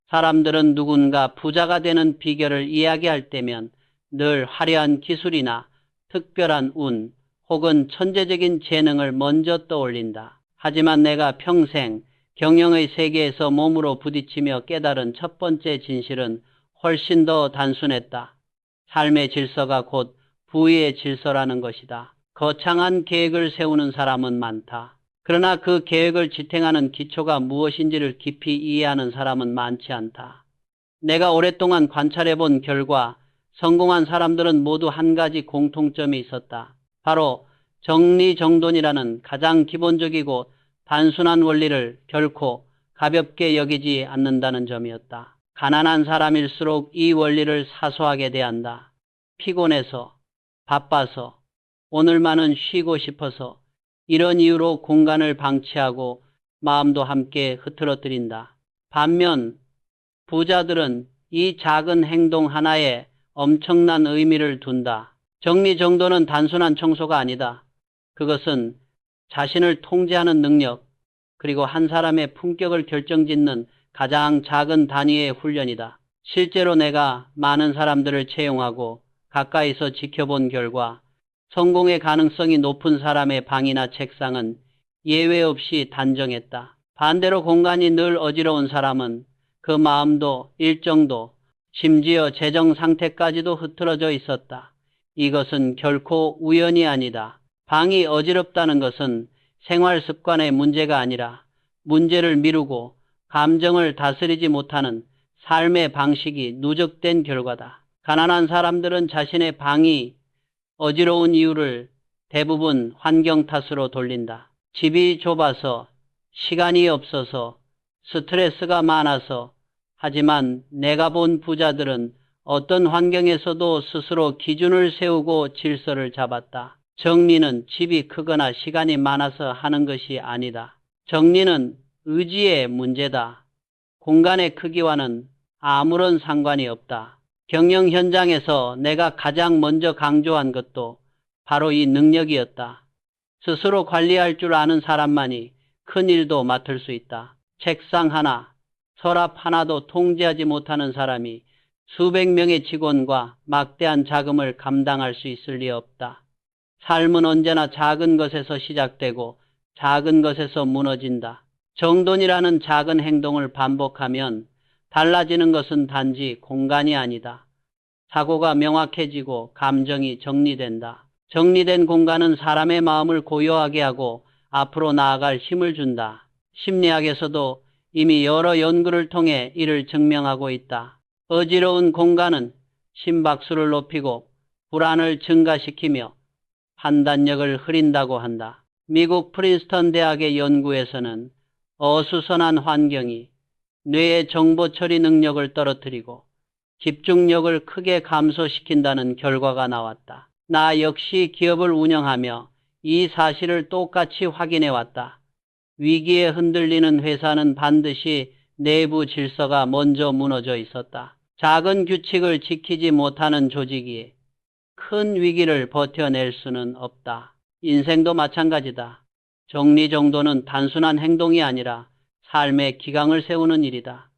사람들은 누군가 부자가 되는 비결을 이야기할 때면 늘 화려한 기술이나 특별한 운 혹은 천재적인 재능을 먼저 떠올린다. 하지만 내가 평생 경영의 세계에서 몸으로 부딪히며 깨달은 첫 번째 진실은 훨씬 더 단순했다. 삶의 질서가 곧 부의 질서라는 것이다. 거창한 계획을 세우는 사람은 많다. 그러나 그 계획을 지탱하는 기초가 무엇인지를 깊이 이해하는 사람은 많지 않다. 내가 오랫동안 관찰해본 결과 성공한 사람들은 모두 한 가지 공통점이 있었다. 바로 정리정돈이라는 가장 기본적이고 단순한 원리를 결코 가볍게 여기지 않는다는 점이었다. 가난한 사람일수록 이 원리를 사소하게 대한다. 피곤해서, 바빠서, 오늘만은 쉬고 싶어서 이런 이유로 공간을 방치하고 마음도 함께 흐트러뜨린다. 반면 부자들은 이 작은 행동 하나에 엄청난 의미를 둔다. 정리정돈은 단순한 청소가 아니다. 그것은 자신을 통제하는 능력, 그리고 한 사람의 품격을 결정짓는 가장 작은 단위의 훈련이다. 실제로 내가 많은 사람들을 채용하고 가까이서 지켜본 결과 성공의 가능성이 높은 사람의 방이나 책상은 예외 없이 단정했다. 반대로 공간이 늘 어지러운 사람은 그 마음도 일정도 심지어 재정 상태까지도 흐트러져 있었다. 이것은 결코 우연이 아니다. 방이 어지럽다는 것은 생활 습관의 문제가 아니라 문제를 미루고 감정을 다스리지 못하는 삶의 방식이 누적된 결과다. 가난한 사람들은 자신의 방이 어지러운 이유를 대부분 환경 탓으로 돌린다. 집이 좁아서, 시간이 없어서, 스트레스가 많아서. 하지만 내가 본 부자들은 어떤 환경에서도 스스로 기준을 세우고 질서를 잡았다. 정리는 집이 크거나 시간이 많아서 하는 것이 아니다. 정리는 의지의 문제다. 공간의 크기와는 아무런 상관이 없다. 경영 현장에서 내가 가장 먼저 강조한 것도 바로 이 능력이었다. 스스로 관리할 줄 아는 사람만이 큰 일도 맡을 수 있다. 책상 하나, 서랍 하나도 통제하지 못하는 사람이 수백 명의 직원과 막대한 자금을 감당할 수 있을 리 없다. 삶은 언제나 작은 것에서 시작되고 작은 것에서 무너진다. 정돈이라는 작은 행동을 반복하면 달라지는 것은 단지 공간이 아니다. 사고가 명확해지고 감정이 정리된다. 정리된 공간은 사람의 마음을 고요하게 하고 앞으로 나아갈 힘을 준다. 심리학에서도 이미 여러 연구를 통해 이를 증명하고 있다. 어지러운 공간은 심박수를 높이고 불안을 증가시키며 판단력을 흐린다고 한다. 미국 프린스턴 대학의 연구에서는 어수선한 환경이 뇌의 정보 처리 능력을 떨어뜨리고 집중력을 크게 감소시킨다는 결과가 나왔다. 나 역시 기업을 운영하며 이 사실을 똑같이 확인해왔다. 위기에 흔들리는 회사는 반드시 내부 질서가 먼저 무너져 있었다. 작은 규칙을 지키지 못하는 조직이 큰 위기를 버텨낼 수는 없다. 인생도 마찬가지다. 정리정돈은 단순한 행동이 아니라 삶의 기강을 세우는 일이다.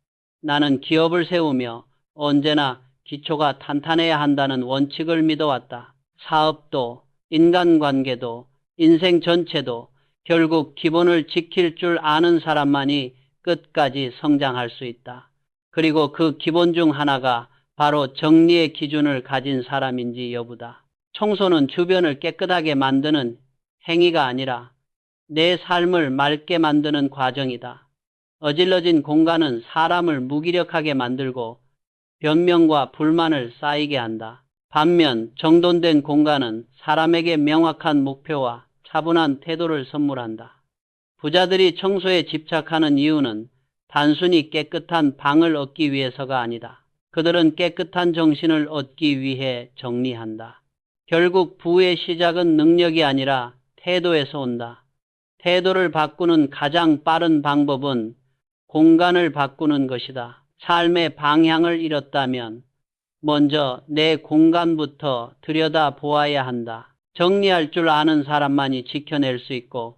나는 기업을 세우며 언제나 기초가 탄탄해야 한다는 원칙을 믿어왔다. 사업도, 인간관계도, 인생 전체도 결국 기본을 지킬 줄 아는 사람만이 끝까지 성장할 수 있다. 그리고 그 기본 중 하나가 바로 정리의 기준을 가진 사람인지 여부다. 청소는 주변을 깨끗하게 만드는 행위가 아니라 내 삶을 맑게 만드는 과정이다. 어질러진 공간은 사람을 무기력하게 만들고 변명과 불만을 쌓이게 한다. 반면 정돈된 공간은 사람에게 명확한 목표와 차분한 태도를 선물한다. 부자들이 청소에 집착하는 이유는 단순히 깨끗한 방을 얻기 위해서가 아니다. 그들은 깨끗한 정신을 얻기 위해 정리한다. 결국 부의 시작은 능력이 아니라 태도에서 온다. 태도를 바꾸는 가장 빠른 방법은 공간을 바꾸는 것이다. 삶의 방향을 잃었다면 먼저 내 공간부터 들여다보아야 한다. 정리할 줄 아는 사람만이 지켜낼 수 있고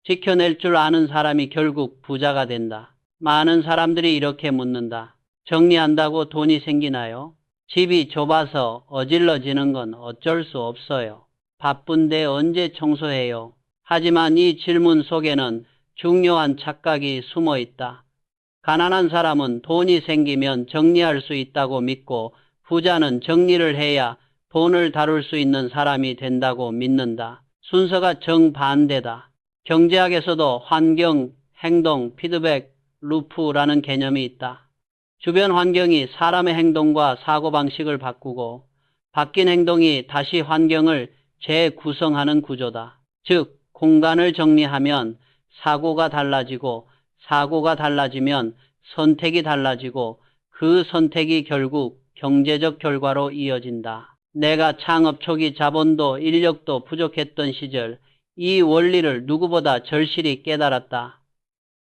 지켜낼 줄 아는 사람이 결국 부자가 된다. 많은 사람들이 이렇게 묻는다. 정리한다고 돈이 생기나요? 집이 좁아서 어질러지는 건 어쩔 수 없어요. 바쁜데 언제 청소해요? 하지만 이 질문 속에는 중요한 착각이 숨어 있다. 가난한 사람은 돈이 생기면 정리할 수 있다고 믿고 부자는 정리를 해야 돈을 다룰 수 있는 사람이 된다고 믿는다. 순서가 정반대다. 경제학에서도 환경, 행동, 피드백, 루프라는 개념이 있다. 주변 환경이 사람의 행동과 사고방식을 바꾸고 바뀐 행동이 다시 환경을 재구성하는 구조다. 즉, 공간을 정리하면 사고가 달라지고 사고가 달라지면 선택이 달라지고 그 선택이 결국 경제적 결과로 이어진다. 내가 창업 초기 자본도 인력도 부족했던 시절 이 원리를 누구보다 절실히 깨달았다.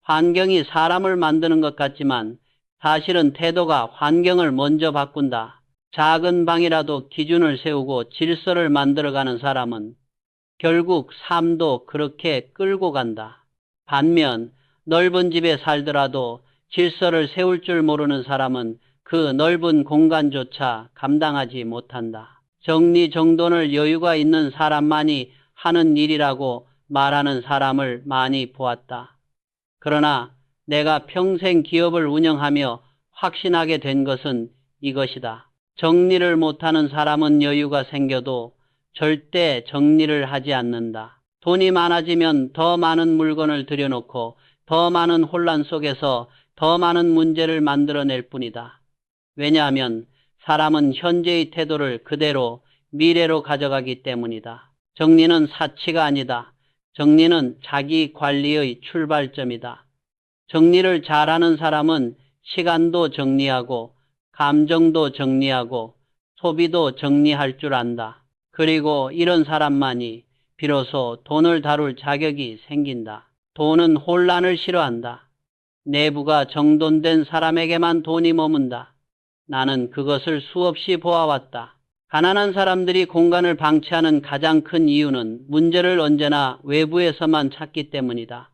환경이 사람을 만드는 것 같지만 사실은 태도가 환경을 먼저 바꾼다. 작은 방이라도 기준을 세우고 질서를 만들어가는 사람은 결국 삶도 그렇게 끌고 간다. 반면 넓은 집에 살더라도 질서를 세울 줄 모르는 사람은 그 넓은 공간조차 감당하지 못한다. 정리정돈을 여유가 있는 사람만이 하는 일이라고 말하는 사람을 많이 보았다. 그러나 내가 평생 기업을 운영하며 확신하게 된 것은 이것이다. 정리를 못하는 사람은 여유가 생겨도 절대 정리를 하지 않는다. 돈이 많아지면 더 많은 물건을 들여놓고 더 많은 혼란 속에서 더 많은 문제를 만들어낼 뿐이다. 왜냐하면 사람은 현재의 태도를 그대로 미래로 가져가기 때문이다. 정리는 사치가 아니다. 정리는 자기 관리의 출발점이다. 정리를 잘하는 사람은 시간도 정리하고 감정도 정리하고 소비도 정리할 줄 안다. 그리고 이런 사람만이 비로소 돈을 다룰 자격이 생긴다. 돈은 혼란을 싫어한다. 내부가 정돈된 사람에게만 돈이 머문다. 나는 그것을 수없이 보아왔다. 가난한 사람들이 공간을 방치하는 가장 큰 이유는 문제를 언제나 외부에서만 찾기 때문이다.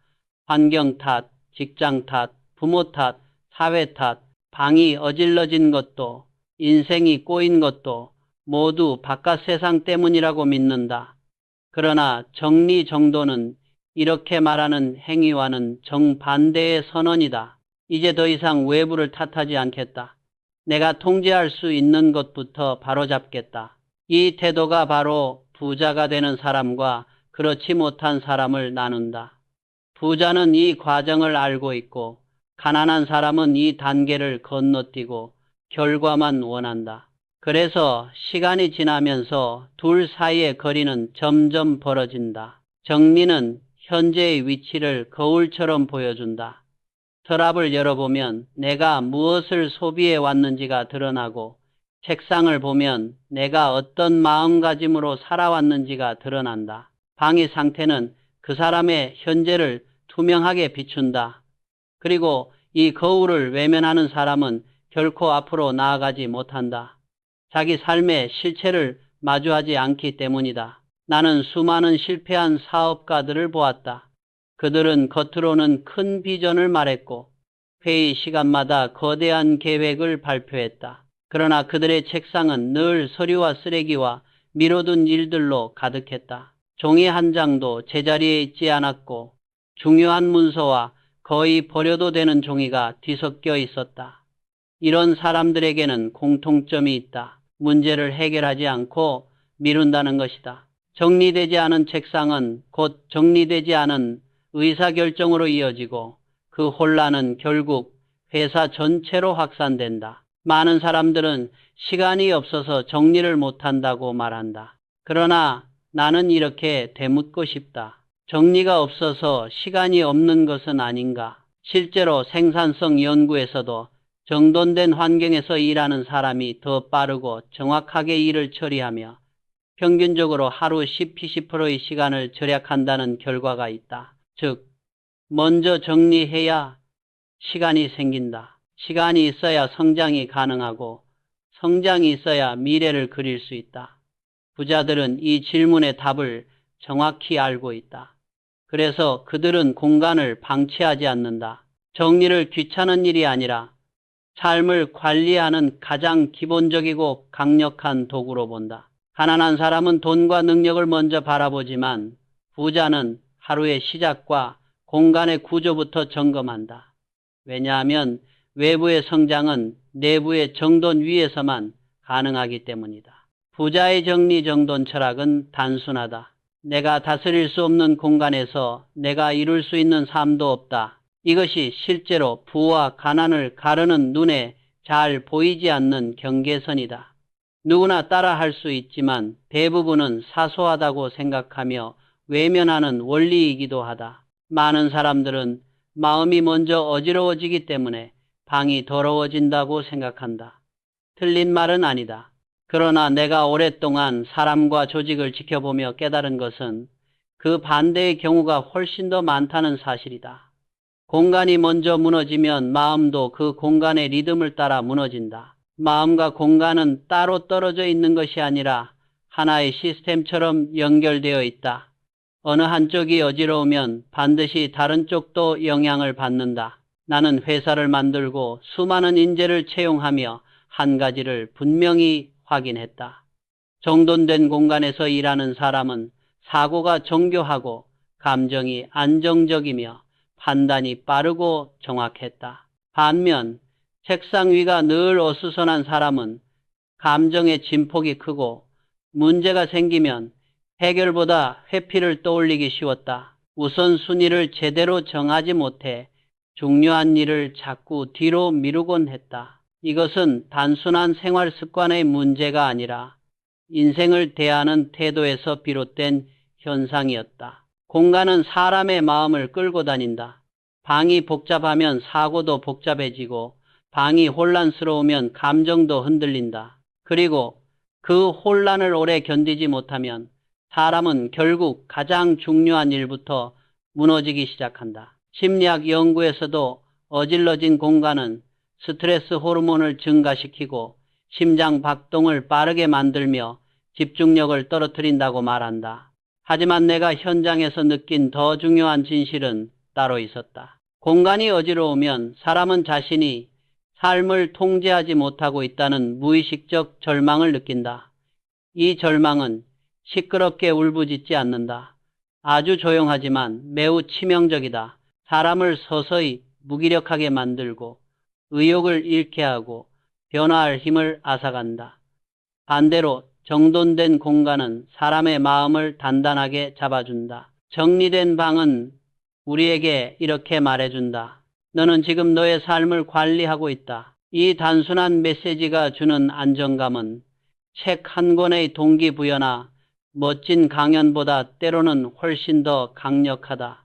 환경 탓, 직장 탓, 부모 탓, 사회 탓, 방이 어질러진 것도, 인생이 꼬인 것도 모두 바깥 세상 때문이라고 믿는다. 그러나 정리정돈은 이렇게 말하는 행위와는 정반대의 선언이다. 이제 더 이상 외부를 탓하지 않겠다. 내가 통제할 수 있는 것부터 바로잡겠다. 이 태도가 바로 부자가 되는 사람과 그렇지 못한 사람을 나눈다. 부자는 이 과정을 알고 있고 가난한 사람은 이 단계를 건너뛰고 결과만 원한다. 그래서 시간이 지나면서 둘 사이의 거리는 점점 벌어진다. 정리는 현재의 위치를 거울처럼 보여준다. 서랍을 열어보면 내가 무엇을 소비해 왔는지가 드러나고 책상을 보면 내가 어떤 마음가짐으로 살아왔는지가 드러난다. 방의 상태는 그 사람의 현재를 투명하게 비춘다. 그리고 이 거울을 외면하는 사람은 결코 앞으로 나아가지 못한다. 자기 삶의 실체를 마주하지 않기 때문이다. 나는 수많은 실패한 사업가들을 보았다. 그들은 겉으로는 큰 비전을 말했고 회의 시간마다 거대한 계획을 발표했다. 그러나 그들의 책상은 늘 서류와 쓰레기와 미뤄둔 일들로 가득했다. 종이 한 장도 제자리에 있지 않았고 중요한 문서와 거의 버려도 되는 종이가 뒤섞여 있었다. 이런 사람들에게는 공통점이 있다. 문제를 해결하지 않고 미룬다는 것이다. 정리되지 않은 책상은 곧 정리되지 않은 의사결정으로 이어지고 그 혼란은 결국 회사 전체로 확산된다. 많은 사람들은 시간이 없어서 정리를 못한다고 말한다. 그러나 나는 이렇게 되묻고 싶다. 정리가 없어서 시간이 없는 것은 아닌가? 실제로 생산성 연구에서도 정돈된 환경에서 일하는 사람이 더 빠르고 정확하게 일을 처리하며 평균적으로 하루 10-20%의 시간을 절약한다는 결과가 있다. 즉, 먼저 정리해야 시간이 생긴다. 시간이 있어야 성장이 가능하고 성장이 있어야 미래를 그릴 수 있다. 부자들은 이 질문의 답을 정확히 알고 있다. 그래서 그들은 공간을 방치하지 않는다. 정리를 귀찮은 일이 아니라 삶을 관리하는 가장 기본적이고 강력한 도구로 본다. 가난한 사람은 돈과 능력을 먼저 바라보지만 부자는 하루의 시작과 공간의 구조부터 점검한다. 왜냐하면 외부의 성장은 내부의 정돈 위에서만 가능하기 때문이다. 부자의 정리정돈 철학은 단순하다. 내가 다스릴 수 없는 공간에서 내가 이룰 수 있는 삶도 없다. 이것이 실제로 부와 가난을 가르는 눈에 잘 보이지 않는 경계선이다. 누구나 따라할 수 있지만 대부분은 사소하다고 생각하며 외면하는 원리이기도 하다. 많은 사람들은 마음이 먼저 어지러워지기 때문에 방이 더러워진다고 생각한다. 틀린 말은 아니다. 그러나 내가 오랫동안 사람과 조직을 지켜보며 깨달은 것은 그 반대의 경우가 훨씬 더 많다는 사실이다. 공간이 먼저 무너지면 마음도 그 공간의 리듬을 따라 무너진다. 마음과 공간은 따로 떨어져 있는 것이 아니라 하나의 시스템처럼 연결되어 있다. 어느 한쪽이 어지러우면 반드시 다른 쪽도 영향을 받는다. 나는 회사를 만들고 수많은 인재를 채용하며 한 가지를 분명히 확인했다. 정돈된 공간에서 일하는 사람은 사고가 정교하고 감정이 안정적이며 판단이 빠르고 정확했다. 반면 책상 위가 늘 어수선한 사람은 감정의 진폭이 크고 문제가 생기면 해결보다 회피를 떠올리기 쉬웠다. 우선순위를 제대로 정하지 못해 중요한 일을 자꾸 뒤로 미루곤 했다. 이것은 단순한 생활 습관의 문제가 아니라 인생을 대하는 태도에서 비롯된 현상이었다. 공간은 사람의 마음을 끌고 다닌다. 방이 복잡하면 사고도 복잡해지고 방이 혼란스러우면 감정도 흔들린다. 그리고 그 혼란을 오래 견디지 못하면 사람은 결국 가장 중요한 일부터 무너지기 시작한다. 심리학 연구에서도 어질러진 공간은 스트레스 호르몬을 증가시키고 심장 박동을 빠르게 만들며 집중력을 떨어뜨린다고 말한다. 하지만 내가 현장에서 느낀 더 중요한 진실은 따로 있었다. 공간이 어지러우면 사람은 자신이 삶을 통제하지 못하고 있다는 무의식적 절망을 느낀다. 이 절망은 시끄럽게 울부짖지 않는다. 아주 조용하지만 매우 치명적이다. 사람을 서서히 무기력하게 만들고 의욕을 잃게 하고 변화할 힘을 앗아간다. 반대로 정돈된 공간은 사람의 마음을 단단하게 잡아준다. 정리된 방은 우리에게 이렇게 말해준다. 너는 지금 너의 삶을 관리하고 있다. 이 단순한 메시지가 주는 안정감은 책 한 권의 동기부여나 멋진 강연보다 때로는 훨씬 더 강력하다.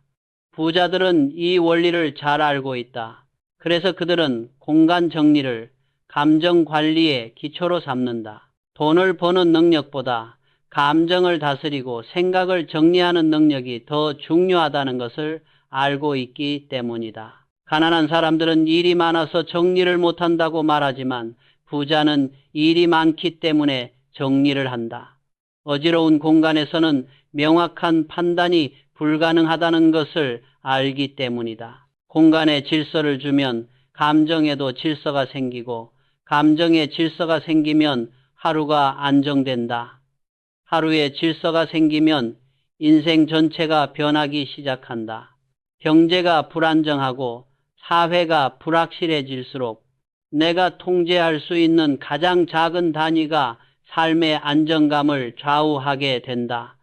부자들은 이 원리를 잘 알고 있다. 그래서 그들은 공간 정리를 감정 관리의 기초로 삼는다. 돈을 버는 능력보다 감정을 다스리고 생각을 정리하는 능력이 더 중요하다는 것을 알고 있기 때문이다. 가난한 사람들은 일이 많아서 정리를 못한다고 말하지만 부자는 일이 많기 때문에 정리를 한다. 어지러운 공간에서는 명확한 판단이 불가능하다는 것을 알기 때문이다. 공간에 질서를 주면 감정에도 질서가 생기고 감정에 질서가 생기면 하루가 안정된다. 하루에 질서가 생기면 인생 전체가 변하기 시작한다. 경제가 불안정하고 사회가 불확실해질수록 내가 통제할 수 있는 가장 작은 단위가 삶의 안정감을 좌우하게 된다.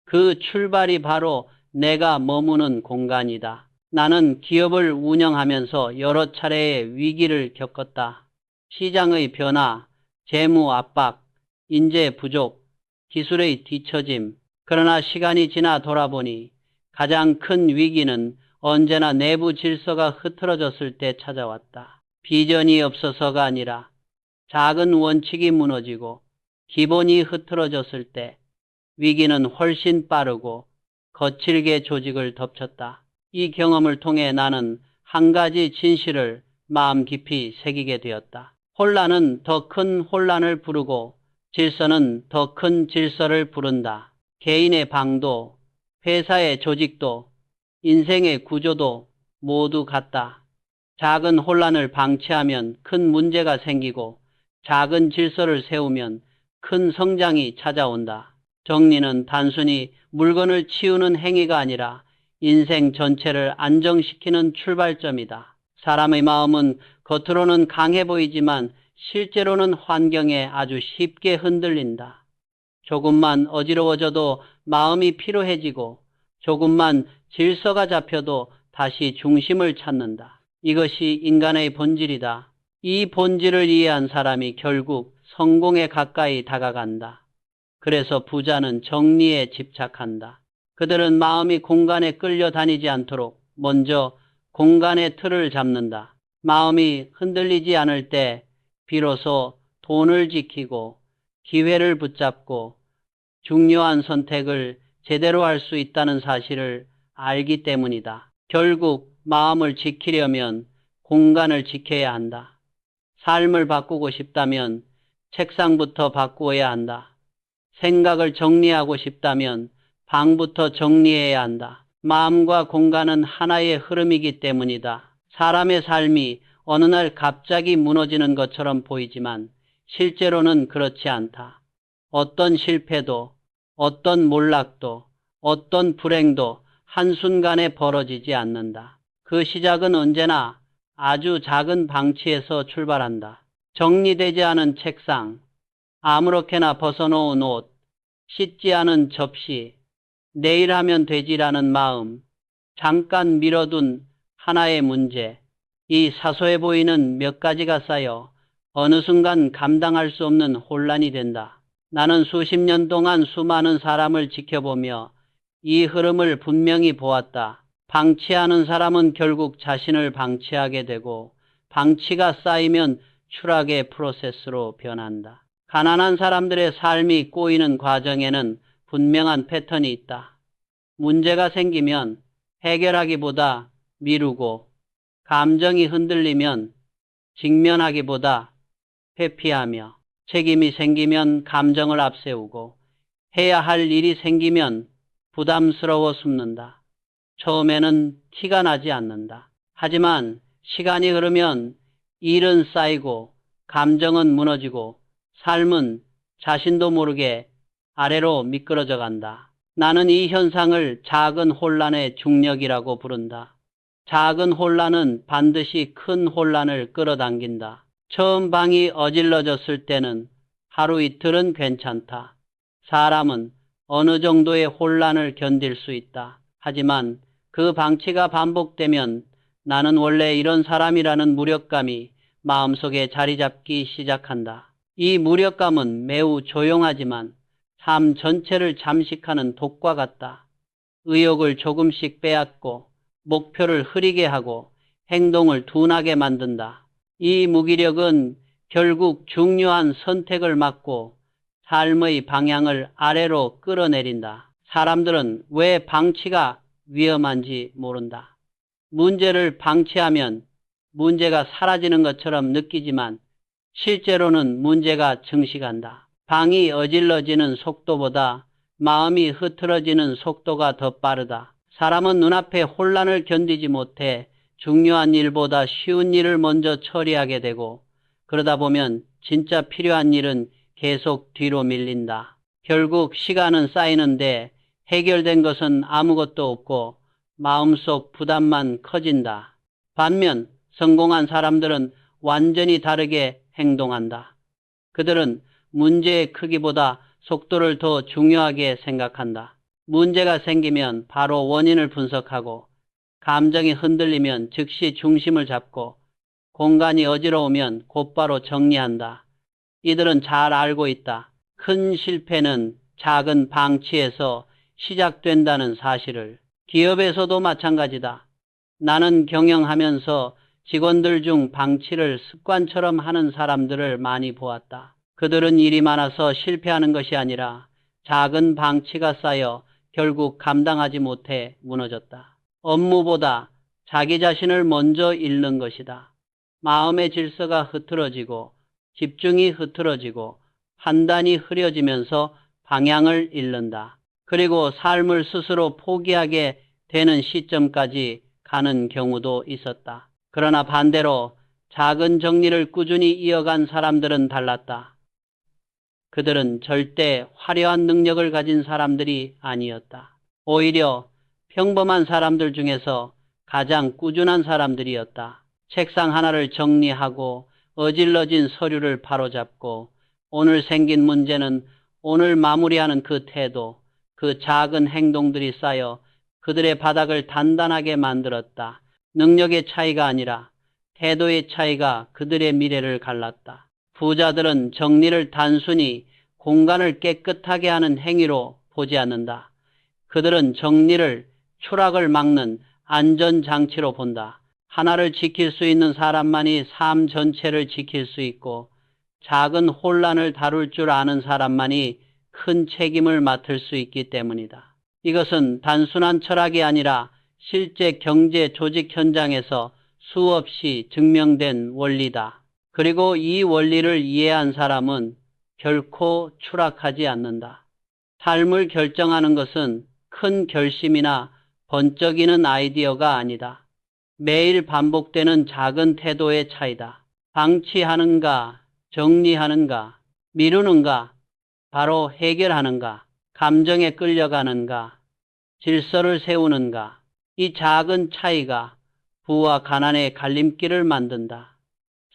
그 출발이 바로 내가 머무는 공간이다. 나는 기업을 운영하면서 여러 차례의 위기를 겪었다. 시장의 변화, 재무 압박, 인재 부족, 기술의 뒤처짐. 그러나 시간이 지나 돌아보니 가장 큰 위기는 언제나 내부 질서가 흐트러졌을 때 찾아왔다. 비전이 없어서가 아니라 작은 원칙이 무너지고 기본이 흐트러졌을 때 위기는 훨씬 빠르고 거칠게 조직을 덮쳤다. 이 경험을 통해 나는 한 가지 진실을 마음 깊이 새기게 되었다. 혼란은 더 큰 혼란을 부르고 질서는 더 큰 질서를 부른다. 개인의 방도, 회사의 조직도, 인생의 구조도 모두 같다. 작은 혼란을 방치하면 큰 문제가 생기고 작은 질서를 세우면 큰 성장이 찾아온다. 정리는 단순히 물건을 치우는 행위가 아니라 인생 전체를 안정시키는 출발점이다. 사람의 마음은 겉으로는 강해 보이지만 실제로는 환경에 아주 쉽게 흔들린다. 조금만 어지러워져도 마음이 피로해지고 조금만 질서가 잡혀도 다시 중심을 찾는다. 이것이 인간의 본질이다. 이 본질을 이해한 사람이 결국 성공에 가까이 다가간다. 그래서 부자는 정리에 집착한다. 그들은 마음이 공간에 끌려다니지 않도록 먼저 공간의 틀을 잡는다. 마음이 흔들리지 않을 때 비로소 돈을 지키고 기회를 붙잡고 중요한 선택을 제대로 할 수 있다는 사실을 알기 때문이다. 결국 마음을 지키려면 공간을 지켜야 한다. 삶을 바꾸고 싶다면 책상부터 바꾸어야 한다. 생각을 정리하고 싶다면 방부터 정리해야 한다. 마음과 공간은 하나의 흐름이기 때문이다. 사람의 삶이 어느 날 갑자기 무너지는 것처럼 보이지만 실제로는 그렇지 않다. 어떤 실패도, 어떤 몰락도, 어떤 불행도 한순간에 벌어지지 않는다. 그 시작은 언제나 아주 작은 방치에서 출발한다. 정리되지 않은 책상, 아무렇게나 벗어놓은 옷, 씻지 않은 접시, 내일 하면 되지라는 마음, 잠깐 미뤄둔 하나의 문제, 이 사소해 보이는 몇 가지가 쌓여 어느 순간 감당할 수 없는 혼란이 된다. 나는 수십 년 동안 수많은 사람을 지켜보며 이 흐름을 분명히 보았다. 방치하는 사람은 결국 자신을 방치하게 되고 방치가 쌓이면 추락의 프로세스로 변한다. 가난한 사람들의 삶이 꼬이는 과정에는 분명한 패턴이 있다. 문제가 생기면 해결하기보다 미루고 감정이 흔들리면 직면하기보다 회피하며 책임이 생기면 감정을 앞세우고 해야 할 일이 생기면 부담스러워 숨는다. 처음에는 티가 나지 않는다. 하지만 시간이 흐르면 일은 쌓이고 감정은 무너지고 삶은 자신도 모르게 아래로 미끄러져 간다. 나는 이 현상을 작은 혼란의 중력이라고 부른다. 작은 혼란은 반드시 큰 혼란을 끌어당긴다. 처음 방이 어질러졌을 때는 하루 이틀은 괜찮다. 사람은 어느 정도의 혼란을 견딜 수 있다. 하지만 그 방치가 반복되면 나는 원래 이런 사람이라는 무력감이 마음속에 자리 잡기 시작한다. 이 무력감은 매우 조용하지만 삶 전체를 잠식하는 독과 같다. 의욕을 조금씩 빼앗고 목표를 흐리게 하고 행동을 둔하게 만든다. 이 무기력은 결국 중요한 선택을 막고 삶의 방향을 아래로 끌어내린다. 사람들은 왜 방치가 위험한지 모른다. 문제를 방치하면 문제가 사라지는 것처럼 느끼지만 실제로는 문제가 증식한다. 방이 어질러지는 속도보다 마음이 흐트러지는 속도가 더 빠르다. 사람은 눈앞에 혼란을 견디지 못해 중요한 일보다 쉬운 일을 먼저 처리하게 되고 그러다 보면 진짜 필요한 일은 계속 뒤로 밀린다. 결국 시간은 쌓이는데 해결된 것은 아무것도 없고 마음속 부담만 커진다. 반면 성공한 사람들은 완전히 다르게 행동한다. 그들은 문제의 크기보다 속도를 더 중요하게 생각한다. 문제가 생기면 바로 원인을 분석하고 감정이 흔들리면 즉시 중심을 잡고 공간이 어지러우면 곧바로 정리한다. 이들은 잘 알고 있다. 큰 실패는 작은 방치에서 시작된다는 사실을. 기업에서도 마찬가지다. 나는 경영하면서 직원들 중 방치를 습관처럼 하는 사람들을 많이 보았다. 그들은 일이 많아서 실패하는 것이 아니라 작은 방치가 쌓여 결국 감당하지 못해 무너졌다. 업무보다 자기 자신을 먼저 잃는 것이다. 마음의 질서가 흐트러지고 집중이 흐트러지고 판단이 흐려지면서 방향을 잃는다. 그리고 삶을 스스로 포기하게 되는 시점까지 가는 경우도 있었다. 그러나 반대로 작은 정리를 꾸준히 이어간 사람들은 달랐다. 그들은 절대 화려한 능력을 가진 사람들이 아니었다. 오히려 평범한 사람들 중에서 가장 꾸준한 사람들이었다. 책상 하나를 정리하고 어질러진 서류를 바로잡고 오늘 생긴 문제는 오늘 마무리하는 그 태도, 그 작은 행동들이 쌓여 그들의 바닥을 단단하게 만들었다. 능력의 차이가 아니라 태도의 차이가 그들의 미래를 갈랐다. 부자들은 정리를 단순히 공간을 깨끗하게 하는 행위로 보지 않는다. 그들은 정리를 추락을 막는 안전장치로 본다. 하나를 지킬 수 있는 사람만이 삶 전체를 지킬 수 있고 작은 혼란을 다룰 줄 아는 사람만이 큰 책임을 맡을 수 있기 때문이다. 이것은 단순한 철학이 아니라 실제 경제 조직 현장에서 수없이 증명된 원리다. 그리고 이 원리를 이해한 사람은 결코 추락하지 않는다. 삶을 결정하는 것은 큰 결심이나 번쩍이는 아이디어가 아니다. 매일 반복되는 작은 태도의 차이다. 방치하는가, 정리하는가, 미루는가, 바로 해결하는가, 감정에 끌려가는가, 질서를 세우는가. 이 작은 차이가 부와 가난의 갈림길을 만든다.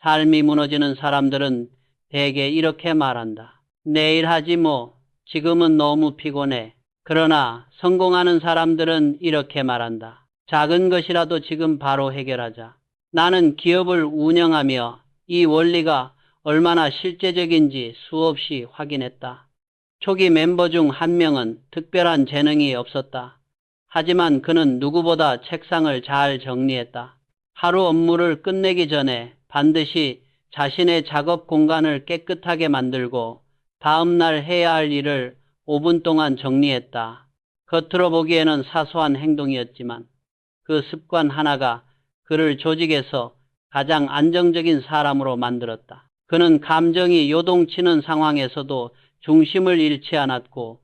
삶이 무너지는 사람들은 대개 이렇게 말한다. 내일 하지 뭐, 지금은 너무 피곤해. 그러나 성공하는 사람들은 이렇게 말한다. 작은 것이라도 지금 바로 해결하자. 나는 기업을 운영하며 이 원리가 얼마나 실제적인지 수없이 확인했다. 초기 멤버 중 한 명은 특별한 재능이 없었다. 하지만 그는 누구보다 책상을 잘 정리했다. 하루 업무를 끝내기 전에 반드시 자신의 작업 공간을 깨끗하게 만들고 다음 날 해야 할 일을 5분 동안 정리했다. 겉으로 보기에는 사소한 행동이었지만 그 습관 하나가 그를 조직에서 가장 안정적인 사람으로 만들었다. 그는 감정이 요동치는 상황에서도 중심을 잃지 않았고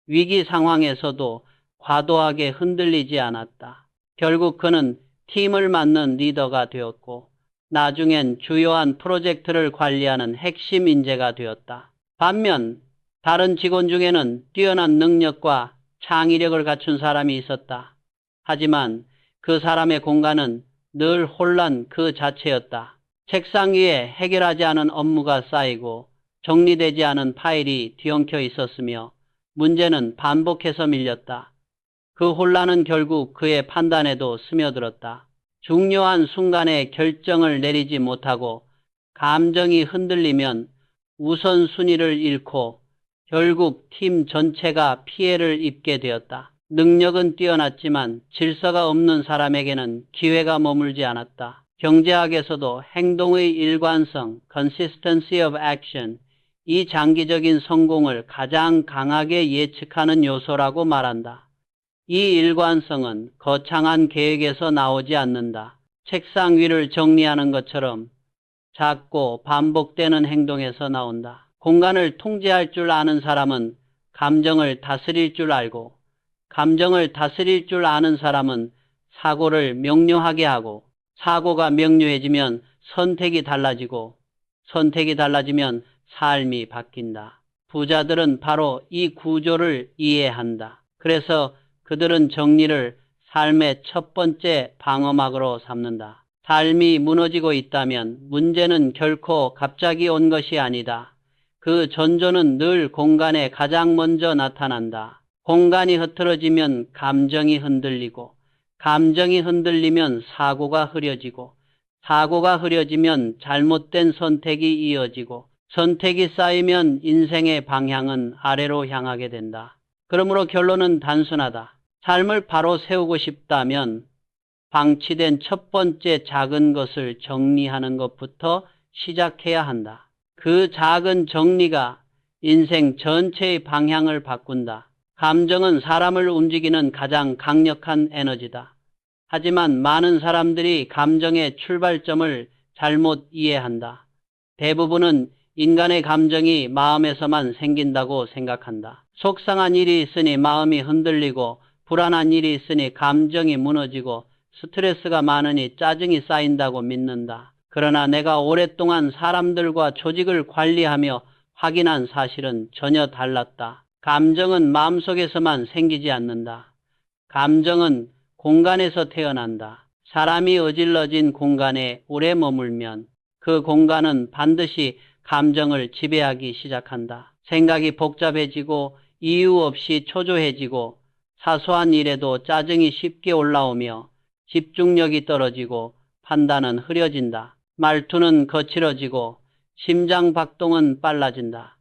위기 상황에서도 과도하게 흔들리지 않았다. 결국 그는 팀을 맡는 리더가 되었고 나중엔 주요한 프로젝트를 관리하는 핵심 인재가 되었다. 반면 다른 직원 중에는 뛰어난 능력과 창의력을 갖춘 사람이 있었다. 하지만 그 사람의 공간은 늘 혼란 그 자체였다. 책상 위에 해결하지 않은 업무가 쌓이고 정리되지 않은 파일이 뒤엉켜 있었으며 문제는 반복해서 밀렸다. 그 혼란은 결국 그의 판단에도 스며들었다. 중요한 순간에 결정을 내리지 못하고 감정이 흔들리면 우선순위를 잃고 결국 팀 전체가 피해를 입게 되었다. 능력은 뛰어났지만 질서가 없는 사람에게는 기회가 머물지 않았다. 경제학에서도 행동의 일관성, consistency of action, 이 장기적인 성공을 가장 강하게 예측하는 요소라고 말한다. 이 일관성은 거창한 계획에서 나오지 않는다. 책상 위를 정리하는 것처럼 작고 반복되는 행동에서 나온다. 공간을 통제할 줄 아는 사람은 감정을 다스릴 줄 알고 감정을 다스릴 줄 아는 사람은 사고를 명료하게 하고 사고가 명료해지면 선택이 달라지고 선택이 달라지면 삶이 바뀐다. 부자들은 바로 이 구조를 이해한다. 그래서 그들은 정리를 삶의 첫 번째 방어막으로 삼는다. 삶이 무너지고 있다면 문제는 결코 갑자기 온 것이 아니다. 그 전조는 늘 공간에 가장 먼저 나타난다. 공간이 흐트러지면 감정이 흔들리고 감정이 흔들리면 사고가 흐려지고 사고가 흐려지면 잘못된 선택이 이어지고 선택이 쌓이면 인생의 방향은 아래로 향하게 된다. 그러므로 결론은 단순하다. 삶을 바로 세우고 싶다면 방치된 첫 번째 작은 것을 정리하는 것부터 시작해야 한다. 그 작은 정리가 인생 전체의 방향을 바꾼다. 감정은 사람을 움직이는 가장 강력한 에너지다. 하지만 많은 사람들이 감정의 출발점을 잘못 이해한다. 대부분은 인간의 감정이 마음에서만 생긴다고 생각한다. 속상한 일이 있으니 마음이 흔들리고 불안한 일이 있으니 감정이 무너지고 스트레스가 많으니 짜증이 쌓인다고 믿는다. 그러나 내가 오랫동안 사람들과 조직을 관리하며 확인한 사실은 전혀 달랐다. 감정은 마음속에서만 생기지 않는다. 감정은 공간에서 태어난다. 사람이 어질러진 공간에 오래 머물면 그 공간은 반드시 감정을 지배하기 시작한다. 생각이 복잡해지고 이유 없이 초조해지고 사소한 일에도 짜증이 쉽게 올라오며 집중력이 떨어지고 판단은 흐려진다. 말투는 거칠어지고 심장 박동은 빨라진다.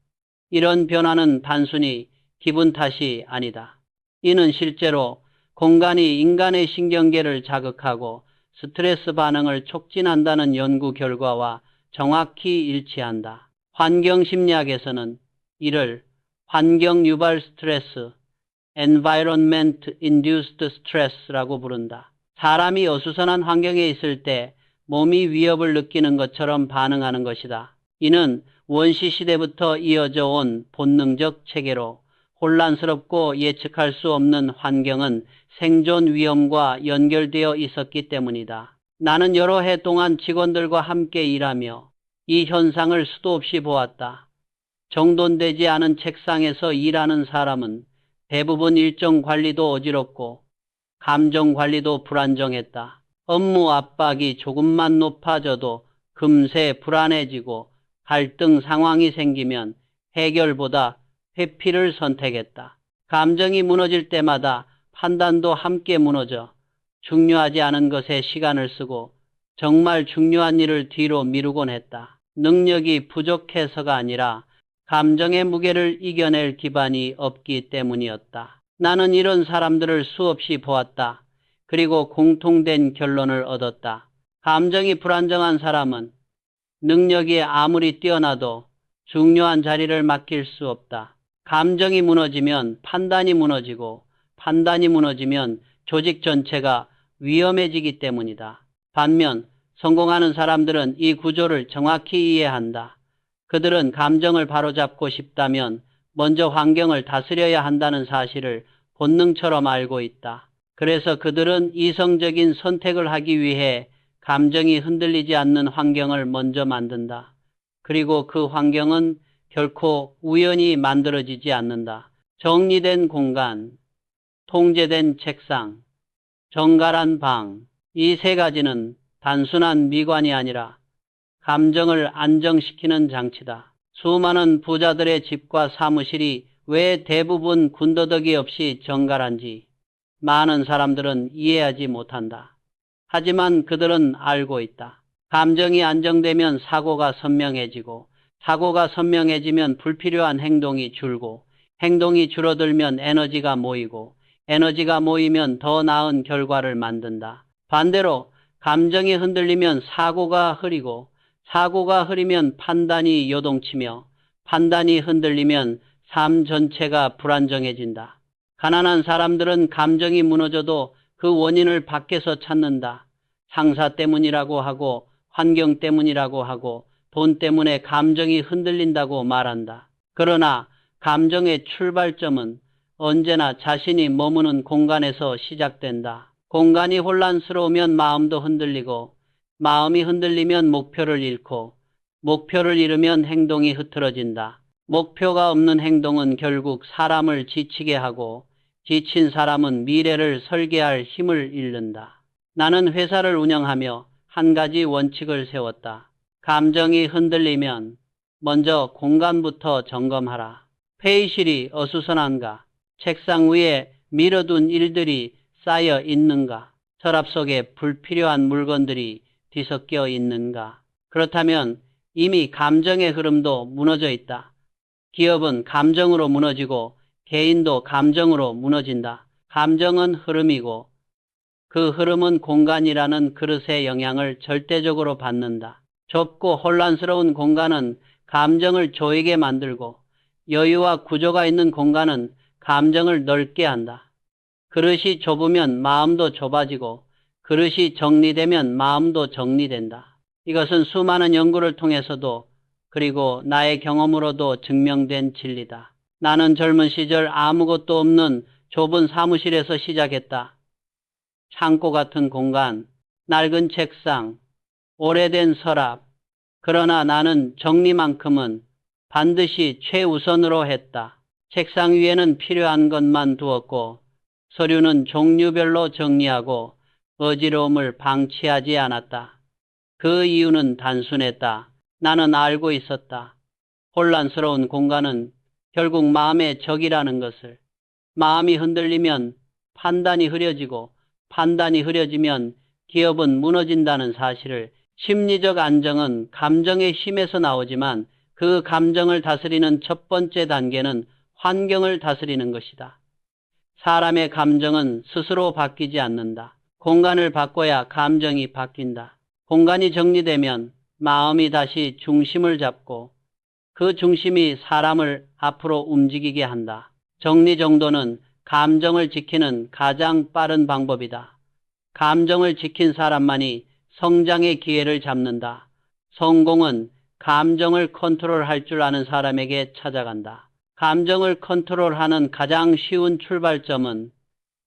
이런 변화는 단순히 기분 탓이 아니다. 이는 실제로 공간이 인간의 신경계를 자극하고 스트레스 반응을 촉진한다는 연구 결과와 정확히 일치한다. 환경심리학에서는 이를 환경 유발 스트레스, Environment Induced Stress라고 부른다. 사람이 어수선한 환경에 있을 때 몸이 위협을 느끼는 것처럼 반응하는 것이다. 이는 원시 시대부터 이어져 온 본능적 체계로 혼란스럽고 예측할 수 없는 환경은 생존 위험과 연결되어 있었기 때문이다. 나는 여러 해 동안 직원들과 함께 일하며 이 현상을 수도 없이 보았다. 정돈되지 않은 책상에서 일하는 사람은 대부분 일정 관리도 어지럽고 감정 관리도 불안정했다. 업무 압박이 조금만 높아져도 금세 불안해지고 갈등 상황이 생기면 해결보다 회피를 선택했다. 감정이 무너질 때마다 판단도 함께 무너져 중요하지 않은 것에 시간을 쓰고 정말 중요한 일을 뒤로 미루곤 했다. 능력이 부족해서가 아니라 감정의 무게를 이겨낼 기반이 없기 때문이었다. 나는 이런 사람들을 수없이 보았다. 그리고 공통된 결론을 얻었다. 감정이 불안정한 사람은 능력이 아무리 뛰어나도 중요한 자리를 맡길 수 없다. 감정이 무너지면 판단이 무너지고 판단이 무너지면 조직 전체가 위험해지기 때문이다. 반면 성공하는 사람들은 이 구조를 정확히 이해한다. 그들은 감정을 바로잡고 싶다면 먼저 환경을 다스려야 한다는 사실을 본능처럼 알고 있다. 그래서 그들은 이성적인 선택을 하기 위해 감정이 흔들리지 않는 환경을 먼저 만든다. 그리고 그 환경은 결코 우연히 만들어지지 않는다. 정리된 공간, 통제된 책상, 정갈한 방, 이 세 가지는 단순한 미관이 아니라 감정을 안정시키는 장치다. 수많은 부자들의 집과 사무실이 왜 대부분 군더더기 없이 정갈한지 많은 사람들은 이해하지 못한다. 하지만 그들은 알고 있다. 감정이 안정되면 사고가 선명해지고 사고가 선명해지면 불필요한 행동이 줄고 행동이 줄어들면 에너지가 모이고 에너지가 모이면 더 나은 결과를 만든다. 반대로 감정이 흔들리면 사고가 흐리고 사고가 흐리면 판단이 요동치며 판단이 흔들리면 삶 전체가 불안정해진다. 가난한 사람들은 감정이 무너져도 그 원인을 밖에서 찾는다. 상사 때문이라고 하고 환경 때문이라고 하고 돈 때문에 감정이 흔들린다고 말한다. 그러나 감정의 출발점은 언제나 자신이 머무는 공간에서 시작된다. 공간이 혼란스러우면 마음도 흔들리고 마음이 흔들리면 목표를 잃고 목표를 잃으면 행동이 흐트러진다. 목표가 없는 행동은 결국 사람을 지치게 하고 지친 사람은 미래를 설계할 힘을 잃는다. 나는 회사를 운영하며 한 가지 원칙을 세웠다. 감정이 흔들리면 먼저 공간부터 점검하라. 회의실이 어수선한가? 책상 위에 미뤄둔 일들이 쌓여 있는가? 서랍 속에 불필요한 물건들이 뒤섞여 있는가? 그렇다면 이미 감정의 흐름도 무너져 있다. 기업은 감정으로 무너지고 개인도 감정으로 무너진다. 감정은 흐름이고 그 흐름은 공간이라는 그릇의 영향을 절대적으로 받는다. 좁고 혼란스러운 공간은 감정을 조이게 만들고 여유와 구조가 있는 공간은 감정을 넓게 한다. 그릇이 좁으면 마음도 좁아지고 그릇이 정리되면 마음도 정리된다. 이것은 수많은 연구를 통해서도 그리고 나의 경험으로도 증명된 진리다. 나는 젊은 시절 아무것도 없는 좁은 사무실에서 시작했다. 창고 같은 공간, 낡은 책상, 오래된 서랍. 그러나 나는 정리만큼은 반드시 최우선으로 했다. 책상 위에는 필요한 것만 두었고 서류는 종류별로 정리하고 어지러움을 방치하지 않았다. 그 이유는 단순했다. 나는 알고 있었다. 혼란스러운 공간은 결국 마음의 적이라는 것을. 마음이 흔들리면 판단이 흐려지고 판단이 흐려지면 기업은 무너진다는 사실을. 심리적 안정은 감정의 힘에서 나오지만 그 감정을 다스리는 첫 번째 단계는 환경을 다스리는 것이다. 사람의 감정은 스스로 바뀌지 않는다. 공간을 바꿔야 감정이 바뀐다. 공간이 정리되면 마음이 다시 중심을 잡고 그 중심이 사람을 앞으로 움직이게 한다. 정리정돈은 감정을 지키는 가장 빠른 방법이다. 감정을 지킨 사람만이 성장의 기회를 잡는다. 성공은 감정을 컨트롤할 줄 아는 사람에게 찾아간다. 감정을 컨트롤하는 가장 쉬운 출발점은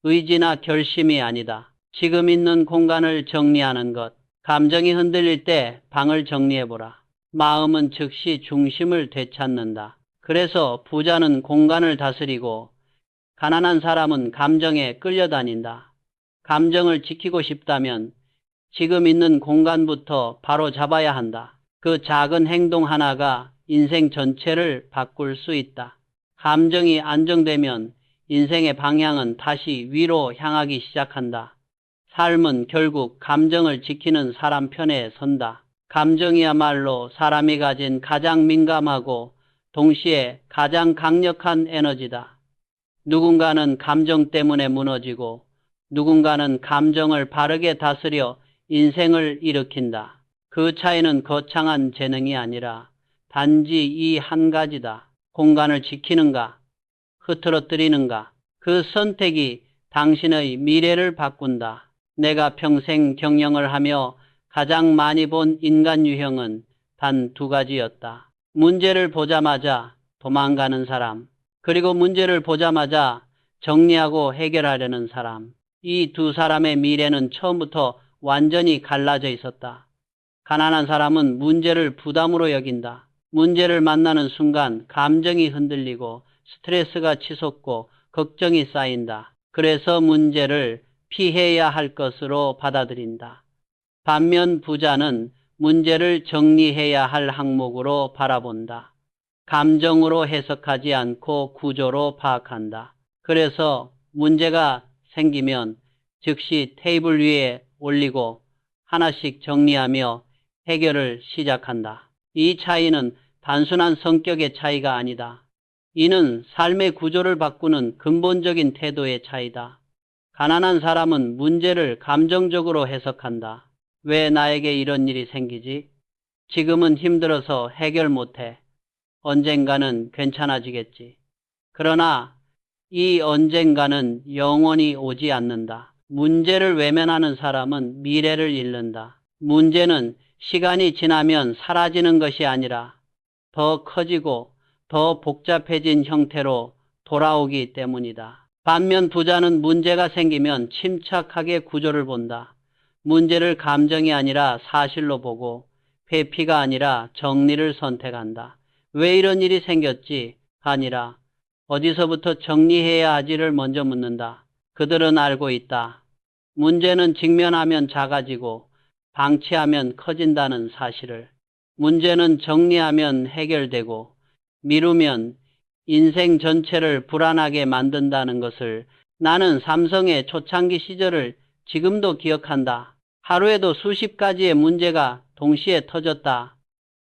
의지나 결심이 아니다. 지금 있는 공간을 정리하는 것. 감정이 흔들릴 때 방을 정리해보라. 마음은 즉시 중심을 되찾는다. 그래서 부자는 공간을 다스리고 가난한 사람은 감정에 끌려다닌다. 감정을 지키고 싶다면 지금 있는 공간부터 바로 잡아야 한다. 그 작은 행동 하나가 인생 전체를 바꿀 수 있다. 감정이 안정되면 인생의 방향은 다시 위로 향하기 시작한다. 삶은 결국 감정을 지키는 사람 편에 선다. 감정이야말로 사람이 가진 가장 민감하고 동시에 가장 강력한 에너지다. 누군가는 감정 때문에 무너지고 누군가는 감정을 바르게 다스려 인생을 일으킨다. 그 차이는 거창한 재능이 아니라 단지 이 한 가지다. 공간을 지키는가, 흐트러뜨리는가. 그 선택이 당신의 미래를 바꾼다. 내가 평생 경영을 하며 가장 많이 본 인간 유형은 단 두 가지였다. 문제를 보자마자 도망가는 사람, 그리고 문제를 보자마자 정리하고 해결하려는 사람. 이 두 사람의 미래는 처음부터 완전히 갈라져 있었다. 가난한 사람은 문제를 부담으로 여긴다. 문제를 만나는 순간 감정이 흔들리고 스트레스가 치솟고 걱정이 쌓인다. 그래서 문제를 피해야 할 것으로 받아들인다. 반면 부자는 문제를 정리해야 할 항목으로 바라본다. 감정으로 해석하지 않고 구조로 파악한다. 그래서 문제가 생기면 즉시 테이블 위에 올리고 하나씩 정리하며 해결을 시작한다. 이 차이는 단순한 성격의 차이가 아니다. 이는 삶의 구조를 바꾸는 근본적인 태도의 차이다. 가난한 사람은 문제를 감정적으로 해석한다. 왜 나에게 이런 일이 생기지? 지금은 힘들어서 해결 못해. 언젠가는 괜찮아지겠지. 그러나 이 언젠가는 영원히 오지 않는다. 문제를 외면하는 사람은 미래를 잃는다. 문제는 시간이 지나면 사라지는 것이 아니라 더 커지고 더 복잡해진 형태로 돌아오기 때문이다. 반면 부자는 문제가 생기면 침착하게 구조를 본다. 문제를 감정이 아니라 사실로 보고 회피가 아니라 정리를 선택한다. 왜 이런 일이 생겼지? 아니라 어디서부터 정리해야 하지를 먼저 묻는다. 그들은 알고 있다. 문제는 직면하면 작아지고 방치하면 커진다는 사실을. 문제는 정리하면 해결되고 미루면 인생 전체를 불안하게 만든다는 것을. 나는 삼성의 초창기 시절을 지금도 기억한다. 하루에도 수십 가지의 문제가 동시에 터졌다.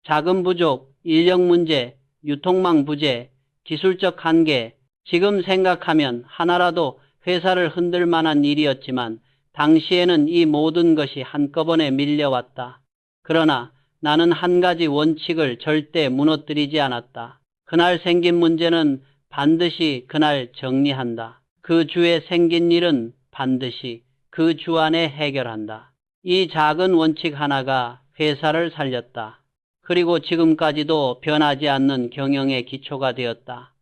자금 부족, 인력 문제, 유통망 부재, 기술적 한계. 지금 생각하면 하나라도 회사를 흔들 만한 일이었지만 당시에는 이 모든 것이 한꺼번에 밀려왔다. 그러나 나는 한 가지 원칙을 절대 무너뜨리지 않았다. 그날 생긴 문제는 반드시 그날 정리한다. 그 주에 생긴 일은 반드시 그 주 안에 해결한다. 이 작은 원칙 하나가 회사를 살렸다. 그리고 지금까지도 변하지 않는 경영의 기초가 되었다.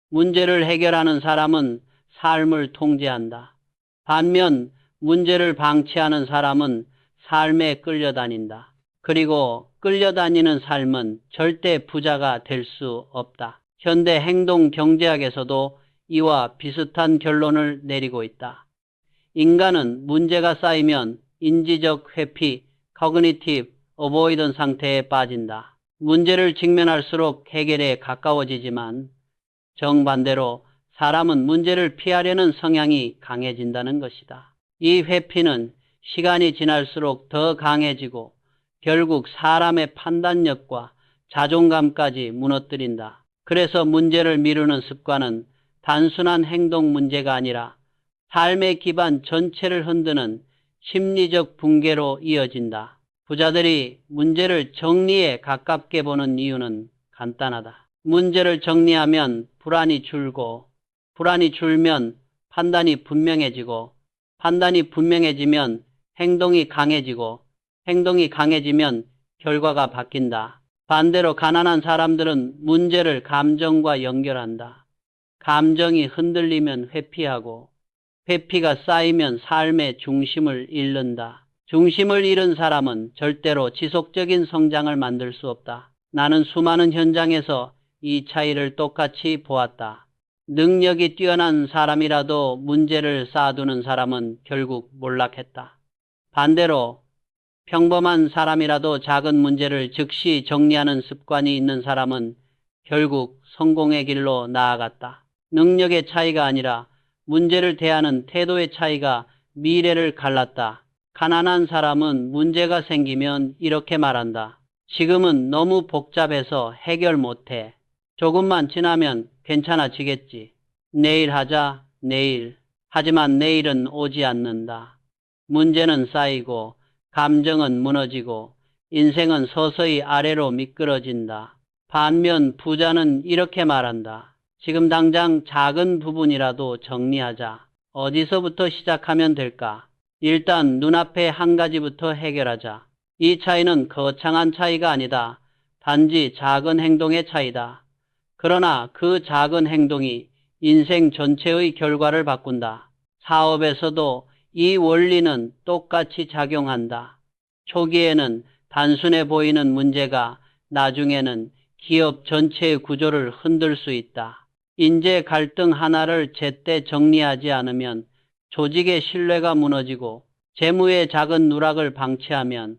문제를 해결하는 사람은 삶을 통제한다. 반면 문제를 방치하는 사람은 삶에 끌려다닌다. 그리고 끌려다니는 삶은 절대 부자가 될 수 없다. 현대 행동 경제학에서도 이와 비슷한 결론을 내리고 있다. 인간은 문제가 쌓이면 인지적 회피, cognitive avoidance 상태에 빠진다. 문제를 직면할수록 해결에 가까워지지만 정반대로 사람은 문제를 피하려는 성향이 강해진다는 것이다. 이 회피는 시간이 지날수록 더 강해지고 결국 사람의 판단력과 자존감까지 무너뜨린다. 그래서 문제를 미루는 습관은 단순한 행동 문제가 아니라 삶의 기반 전체를 흔드는 심리적 붕괴로 이어진다. 부자들이 문제를 정리에 가깝게 보는 이유는 간단하다. 문제를 정리하면 불안이 줄고, 불안이 줄면 판단이 분명해지고, 판단이 분명해지면 행동이 강해지고, 행동이 강해지면 결과가 바뀐다. 반대로 가난한 사람들은 문제를 감정과 연결한다. 감정이 흔들리면 회피하고, 회피가 쌓이면 삶의 중심을 잃는다. 중심을 잃은 사람은 절대로 지속적인 성장을 만들 수 없다. 나는 수많은 현장에서 이 차이를 똑같이 보았다. 능력이 뛰어난 사람이라도 문제를 쌓아두는 사람은 결국 몰락했다. 반대로 평범한 사람이라도 작은 문제를 즉시 정리하는 습관이 있는 사람은 결국 성공의 길로 나아갔다. 능력의 차이가 아니라 문제를 대하는 태도의 차이가 미래를 갈랐다. 가난한 사람은 문제가 생기면 이렇게 말한다. 지금은 너무 복잡해서 해결 못해. 조금만 지나면 괜찮아지겠지. 내일 하자, 내일. 하지만 내일은 오지 않는다. 문제는 쌓이고, 감정은 무너지고, 인생은 서서히 아래로 미끄러진다. 반면 부자는 이렇게 말한다. 지금 당장 작은 부분이라도 정리하자. 어디서부터 시작하면 될까? 일단 눈앞에 한 가지부터 해결하자. 이 차이는 거창한 차이가 아니다. 단지 작은 행동의 차이다. 그러나 그 작은 행동이 인생 전체의 결과를 바꾼다. 사업에서도 이 원리는 똑같이 작용한다. 초기에는 단순해 보이는 문제가 나중에는 기업 전체의 구조를 흔들 수 있다. 인재 갈등 하나를 제때 정리하지 않으면 조직의 신뢰가 무너지고 재무의 작은 누락을 방치하면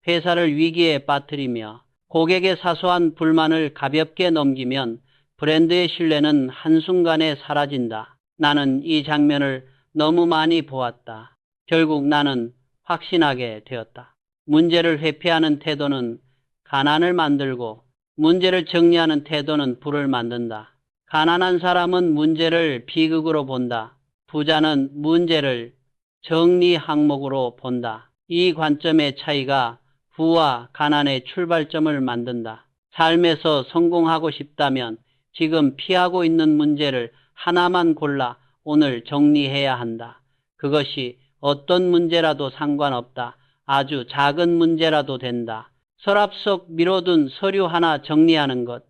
회사를 위기에 빠뜨리며 고객의 사소한 불만을 가볍게 넘기면 브랜드의 신뢰는 한순간에 사라진다. 나는 이 장면을 너무 많이 보았다. 결국 나는 확신하게 되었다. 문제를 회피하는 태도는 가난을 만들고 문제를 정리하는 태도는 부를 만든다. 가난한 사람은 문제를 비극으로 본다. 부자는 문제를 정리 항목으로 본다. 이 관점의 차이가 부와 가난의 출발점을 만든다. 삶에서 성공하고 싶다면 지금 피하고 있는 문제를 하나만 골라 오늘 정리해야 한다. 그것이 어떤 문제라도 상관없다. 아주 작은 문제라도 된다. 서랍 속 미뤄둔 서류 하나 정리하는 것.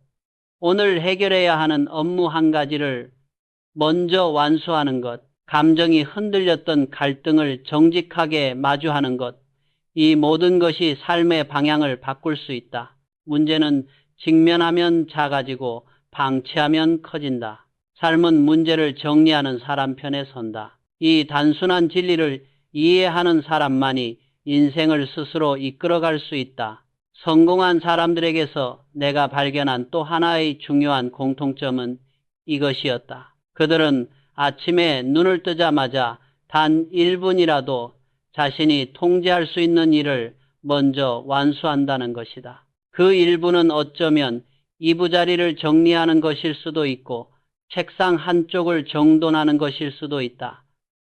오늘 해결해야 하는 업무 한 가지를 먼저 완수하는 것. 감정이 흔들렸던 갈등을 정직하게 마주하는 것. 이 모든 것이 삶의 방향을 바꿀 수 있다. 문제는 직면하면 작아지고 방치하면 커진다. 삶은 문제를 정리하는 사람 편에 선다. 이 단순한 진리를 이해하는 사람만이 인생을 스스로 이끌어갈 수 있다. 성공한 사람들에게서 내가 발견한 또 하나의 중요한 공통점은 이것이었다. 그들은 아침에 눈을 뜨자마자 단 1분이라도 자신이 통제할 수 있는 일을 먼저 완수한다는 것이다. 그 1분은 어쩌면 이부자리를 정리하는 것일 수도 있고 책상 한쪽을 정돈하는 것일 수도 있다.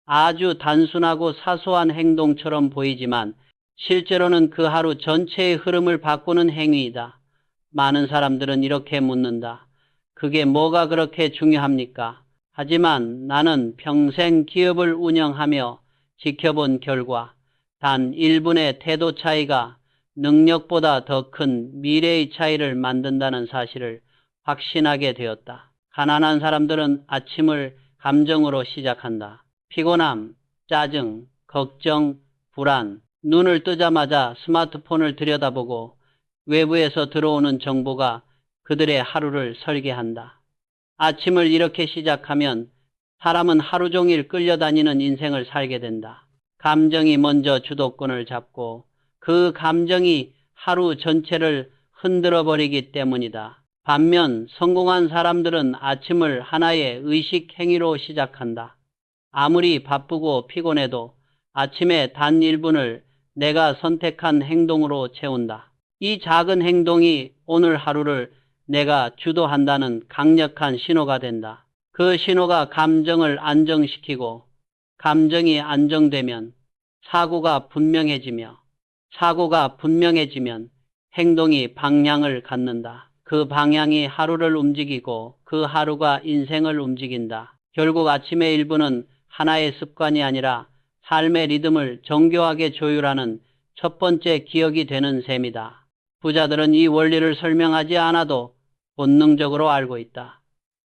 아주 단순하고 사소한 행동처럼 보이지만 실제로는 그 하루 전체의 흐름을 바꾸는 행위이다. 많은 사람들은 이렇게 묻는다. 그게 뭐가 그렇게 중요합니까? 하지만 나는 평생 기업을 운영하며 지켜본 결과 단 1분의 태도 차이가 능력보다 더 큰 미래의 차이를 만든다는 사실을 확신하게 되었다. 가난한 사람들은 아침을 감정으로 시작한다. 피곤함, 짜증, 걱정, 불안, 눈을 뜨자마자 스마트폰을 들여다보고 외부에서 들어오는 정보가 그들의 하루를 설계한다. 아침을 이렇게 시작하면 사람은 하루 종일 끌려다니는 인생을 살게 된다. 감정이 먼저 주도권을 잡고 그 감정이 하루 전체를 흔들어 버리기 때문이다. 반면 성공한 사람들은 아침을 하나의 의식 행위로 시작한다. 아무리 바쁘고 피곤해도 아침에 단 1분을 내가 선택한 행동으로 채운다. 이 작은 행동이 오늘 하루를 내가 주도한다는 강력한 신호가 된다. 그 신호가 감정을 안정시키고 감정이 안정되면 사고가 분명해지며 사고가 분명해지면 행동이 방향을 갖는다. 그 방향이 하루를 움직이고 그 하루가 인생을 움직인다. 결국 아침의 1분은 하나의 습관이 아니라 삶의 리듬을 정교하게 조율하는 첫 번째 기억이 되는 셈이다. 부자들은 이 원리를 설명하지 않아도 본능적으로 알고 있다.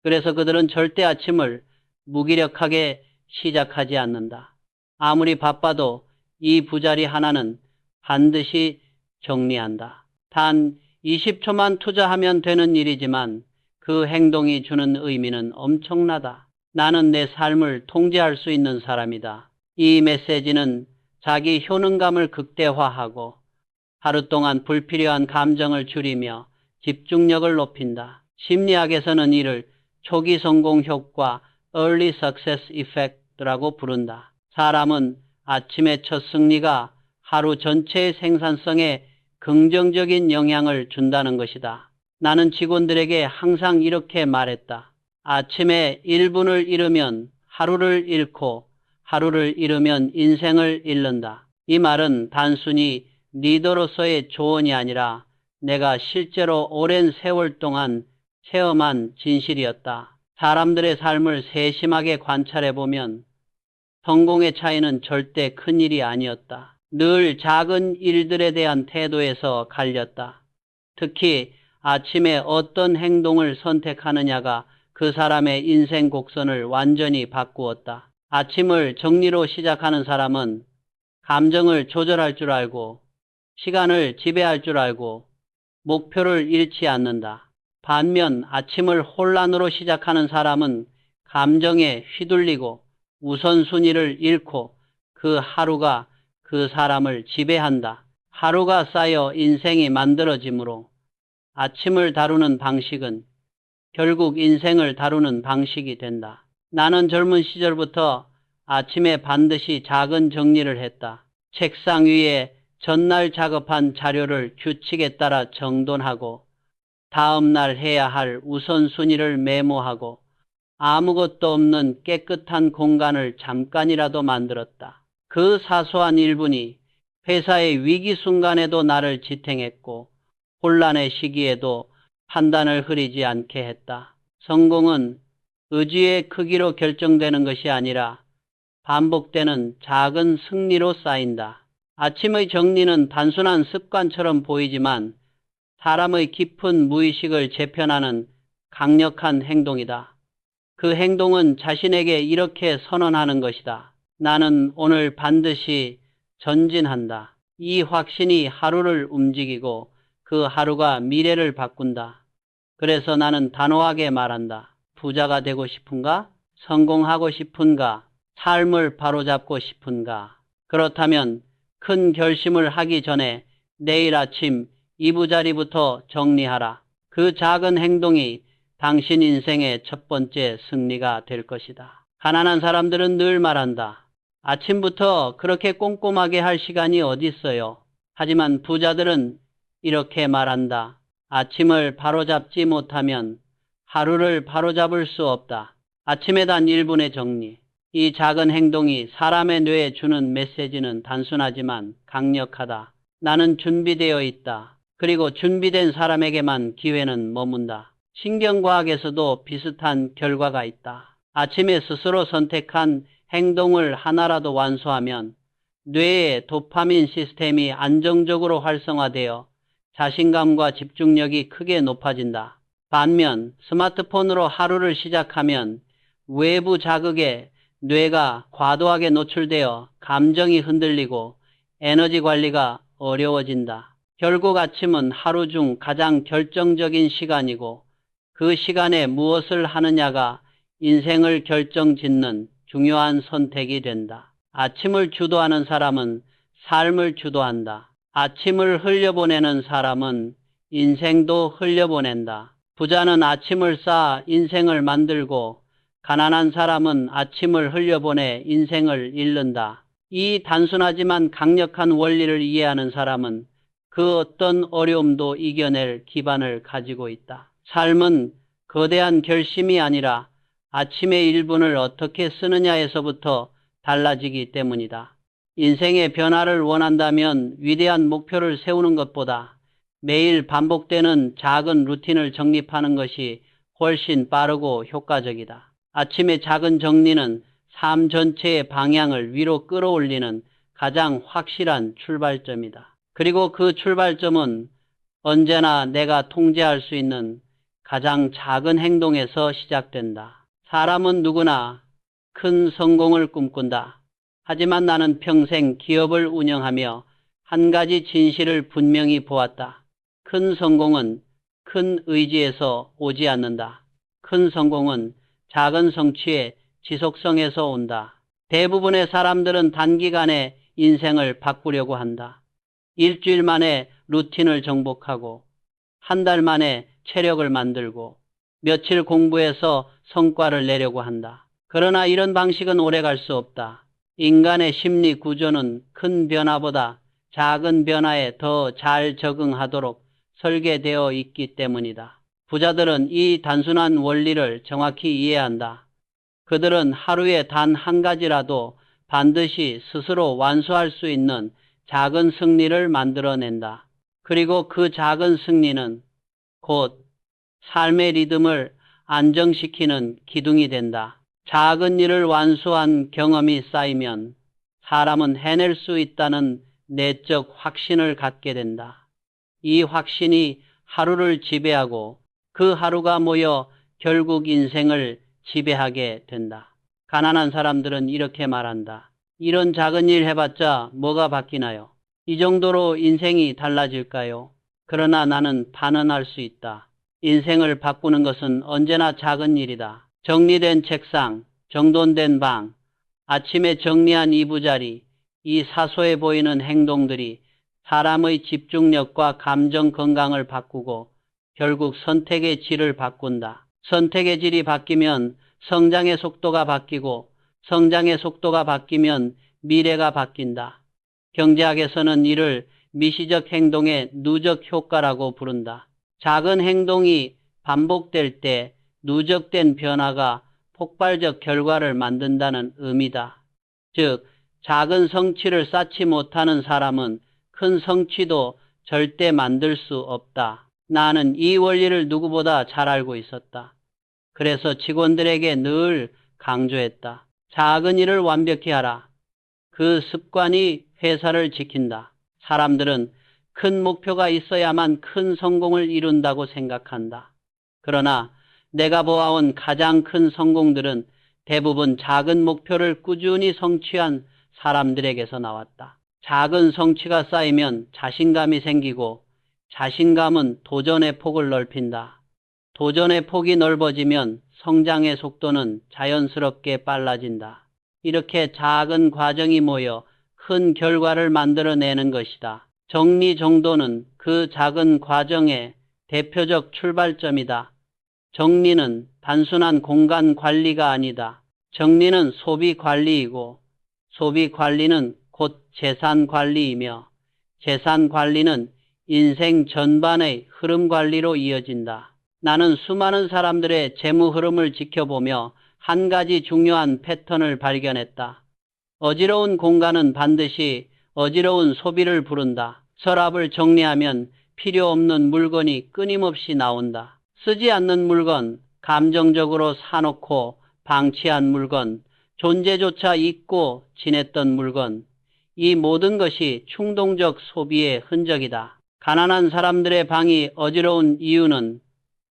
그래서 그들은 절대 아침을 무기력하게 시작하지 않는다. 아무리 바빠도 이 부자리 하나는 반드시 정리한다. 단 20초만 투자하면 되는 일이지만 그 행동이 주는 의미는 엄청나다. 나는 내 삶을 통제할 수 있는 사람이다. 이 메시지는 자기 효능감을 극대화하고 하루 동안 불필요한 감정을 줄이며 집중력을 높인다. 심리학에서는 이를 초기 성공 효과 (Early Success Effect라고 부른다. 사람은 아침의 첫 승리가 하루 전체의 생산성에 긍정적인 영향을 준다는 것이다. 나는 직원들에게 항상 이렇게 말했다. 아침에 1분을 잃으면 하루를 잃고 하루를 잃으면 인생을 잃는다. 이 말은 단순히 리더로서의 조언이 아니라 내가 실제로 오랜 세월 동안 체험한 진실이었다. 사람들의 삶을 세심하게 관찰해보면 성공의 차이는 절대 큰 일이 아니었다. 늘 작은 일들에 대한 태도에서 갈렸다. 특히 아침에 어떤 행동을 선택하느냐가 그 사람의 인생 곡선을 완전히 바꾸었다. 아침을 정리로 시작하는 사람은 감정을 조절할 줄 알고 시간을 지배할 줄 알고 목표를 잃지 않는다. 반면 아침을 혼란으로 시작하는 사람은 감정에 휘둘리고 우선순위를 잃고 그 하루가 그 사람을 지배한다. 하루가 쌓여 인생이 만들어지므로 아침을 다루는 방식은 결국 인생을 다루는 방식이 된다. 나는 젊은 시절부터 아침에 반드시 작은 정리를 했다. 책상 위에 전날 작업한 자료를 규칙에 따라 정돈하고 다음 날 해야 할 우선순위를 메모하고 아무것도 없는 깨끗한 공간을 잠깐이라도 만들었다. 그 사소한 1분이 회사의 위기 순간에도 나를 지탱했고 혼란의 시기에도 판단을 흐리지 않게 했다. 성공은 의지의 크기로 결정되는 것이 아니라 반복되는 작은 승리로 쌓인다. 아침의 정리는 단순한 습관처럼 보이지만 사람의 깊은 무의식을 재편하는 강력한 행동이다. 그 행동은 자신에게 이렇게 선언하는 것이다. 나는 오늘 반드시 전진한다. 이 확신이 하루를 움직이고 그 하루가 미래를 바꾼다. 그래서 나는 단호하게 말한다. 부자가 되고 싶은가? 성공하고 싶은가? 삶을 바로잡고 싶은가? 그렇다면 큰 결심을 하기 전에 내일 아침 이부자리부터 정리하라. 그 작은 행동이 당신 인생의 첫 번째 승리가 될 것이다. 가난한 사람들은 늘 말한다. 아침부터 그렇게 꼼꼼하게 할 시간이 어디 있어요? 하지만 부자들은 이렇게 말한다. 아침을 바로잡지 못하면 하루를 바로잡을 수 없다. 아침에 단 1분의 정리. 이 작은 행동이 사람의 뇌에 주는 메시지는 단순하지만 강력하다. 나는 준비되어 있다. 그리고 준비된 사람에게만 기회는 머문다. 신경과학에서도 비슷한 결과가 있다. 아침에 스스로 선택한 행동을 하나라도 완수하면 뇌의 도파민 시스템이 안정적으로 활성화되어 자신감과 집중력이 크게 높아진다. 반면 스마트폰으로 하루를 시작하면 외부 자극에 뇌가 과도하게 노출되어 감정이 흔들리고 에너지 관리가 어려워진다. 결국 아침은 하루 중 가장 결정적인 시간이고 그 시간에 무엇을 하느냐가 인생을 결정짓는 중요한 선택이 된다. 아침을 주도하는 사람은 삶을 주도한다. 아침을 흘려보내는 사람은 인생도 흘려보낸다. 부자는 아침을 쌓아 인생을 만들고 가난한 사람은 아침을 흘려보내 인생을 잃는다. 이 단순하지만 강력한 원리를 이해하는 사람은 그 어떤 어려움도 이겨낼 기반을 가지고 있다. 삶은 거대한 결심이 아니라 아침의 1분을 어떻게 쓰느냐에서부터 달라지기 때문이다. 인생의 변화를 원한다면 위대한 목표를 세우는 것보다 매일 반복되는 작은 루틴을 정립하는 것이 훨씬 빠르고 효과적이다. 아침의 작은 정리는 삶 전체의 방향을 위로 끌어올리는 가장 확실한 출발점이다. 그리고 그 출발점은 언제나 내가 통제할 수 있는 가장 작은 행동에서 시작된다. 사람은 누구나 큰 성공을 꿈꾼다. 하지만 나는 평생 기업을 운영하며 한 가지 진실을 분명히 보았다. 큰 성공은 큰 의지에서 오지 않는다. 큰 성공은 작은 성취의 지속성에서 온다. 대부분의 사람들은 단기간에 인생을 바꾸려고 한다. 일주일 만에 루틴을 정복하고 한 달 만에 체력을 만들고 며칠 공부해서 성과를 내려고 한다. 그러나 이런 방식은 오래갈 수 없다. 인간의 심리 구조는 큰 변화보다 작은 변화에 더 잘 적응하도록 설계되어 있기 때문이다. 부자들은 이 단순한 원리를 정확히 이해한다. 그들은 하루에 단 한 가지라도 반드시 스스로 완수할 수 있는 작은 승리를 만들어낸다. 그리고 그 작은 승리는 곧 삶의 리듬을 안정시키는 기둥이 된다. 작은 일을 완수한 경험이 쌓이면 사람은 해낼 수 있다는 내적 확신을 갖게 된다. 이 확신이 하루를 지배하고 그 하루가 모여 결국 인생을 지배하게 된다. 가난한 사람들은 이렇게 말한다. 이런 작은 일 해봤자 뭐가 바뀌나요? 이 정도로 인생이 달라질까요? 그러나 나는 단언할 수 있다. 인생을 바꾸는 것은 언제나 작은 일이다. 정리된 책상, 정돈된 방, 아침에 정리한 이부자리, 이 사소해 보이는 행동들이 사람의 집중력과 감정 건강을 바꾸고 결국 선택의 질을 바꾼다. 선택의 질이 바뀌면 성장의 속도가 바뀌고 성장의 속도가 바뀌면 미래가 바뀐다. 경제학에서는 이를 미시적 행동의 누적 효과라고 부른다. 작은 행동이 반복될 때 누적된 변화가 폭발적 결과를 만든다는 의미다. 즉, 작은 성취를 쌓지 못하는 사람은 큰 성취도 절대 만들 수 없다. 나는 이 원리를 누구보다 잘 알고 있었다. 그래서 직원들에게 늘 강조했다. 작은 일을 완벽히 하라. 그 습관이 회사를 지킨다. 사람들은 큰 목표가 있어야만 큰 성공을 이룬다고 생각한다. 그러나 내가 보아온 가장 큰 성공들은 대부분 작은 목표를 꾸준히 성취한 사람들에게서 나왔다. 작은 성취가 쌓이면 자신감이 생기고 자신감은 도전의 폭을 넓힌다. 도전의 폭이 넓어지면 성장의 속도는 자연스럽게 빨라진다. 이렇게 작은 과정이 모여 큰 결과를 만들어내는 것이다. 정리정돈은 그 작은 과정의 대표적 출발점이다. 정리는 단순한 공간 관리가 아니다. 정리는 소비 관리이고 소비 관리는 곧 재산 관리이며 재산 관리는 인생 전반의 흐름 관리로 이어진다. 나는 수많은 사람들의 재무 흐름을 지켜보며 한 가지 중요한 패턴을 발견했다. 어지러운 공간은 반드시 어지러운 소비를 부른다. 서랍을 정리하면 필요 없는 물건이 끊임없이 나온다. 쓰지 않는 물건, 감정적으로 사놓고 방치한 물건, 존재조차 잊고 지냈던 물건, 이 모든 것이 충동적 소비의 흔적이다. 가난한 사람들의 방이 어지러운 이유는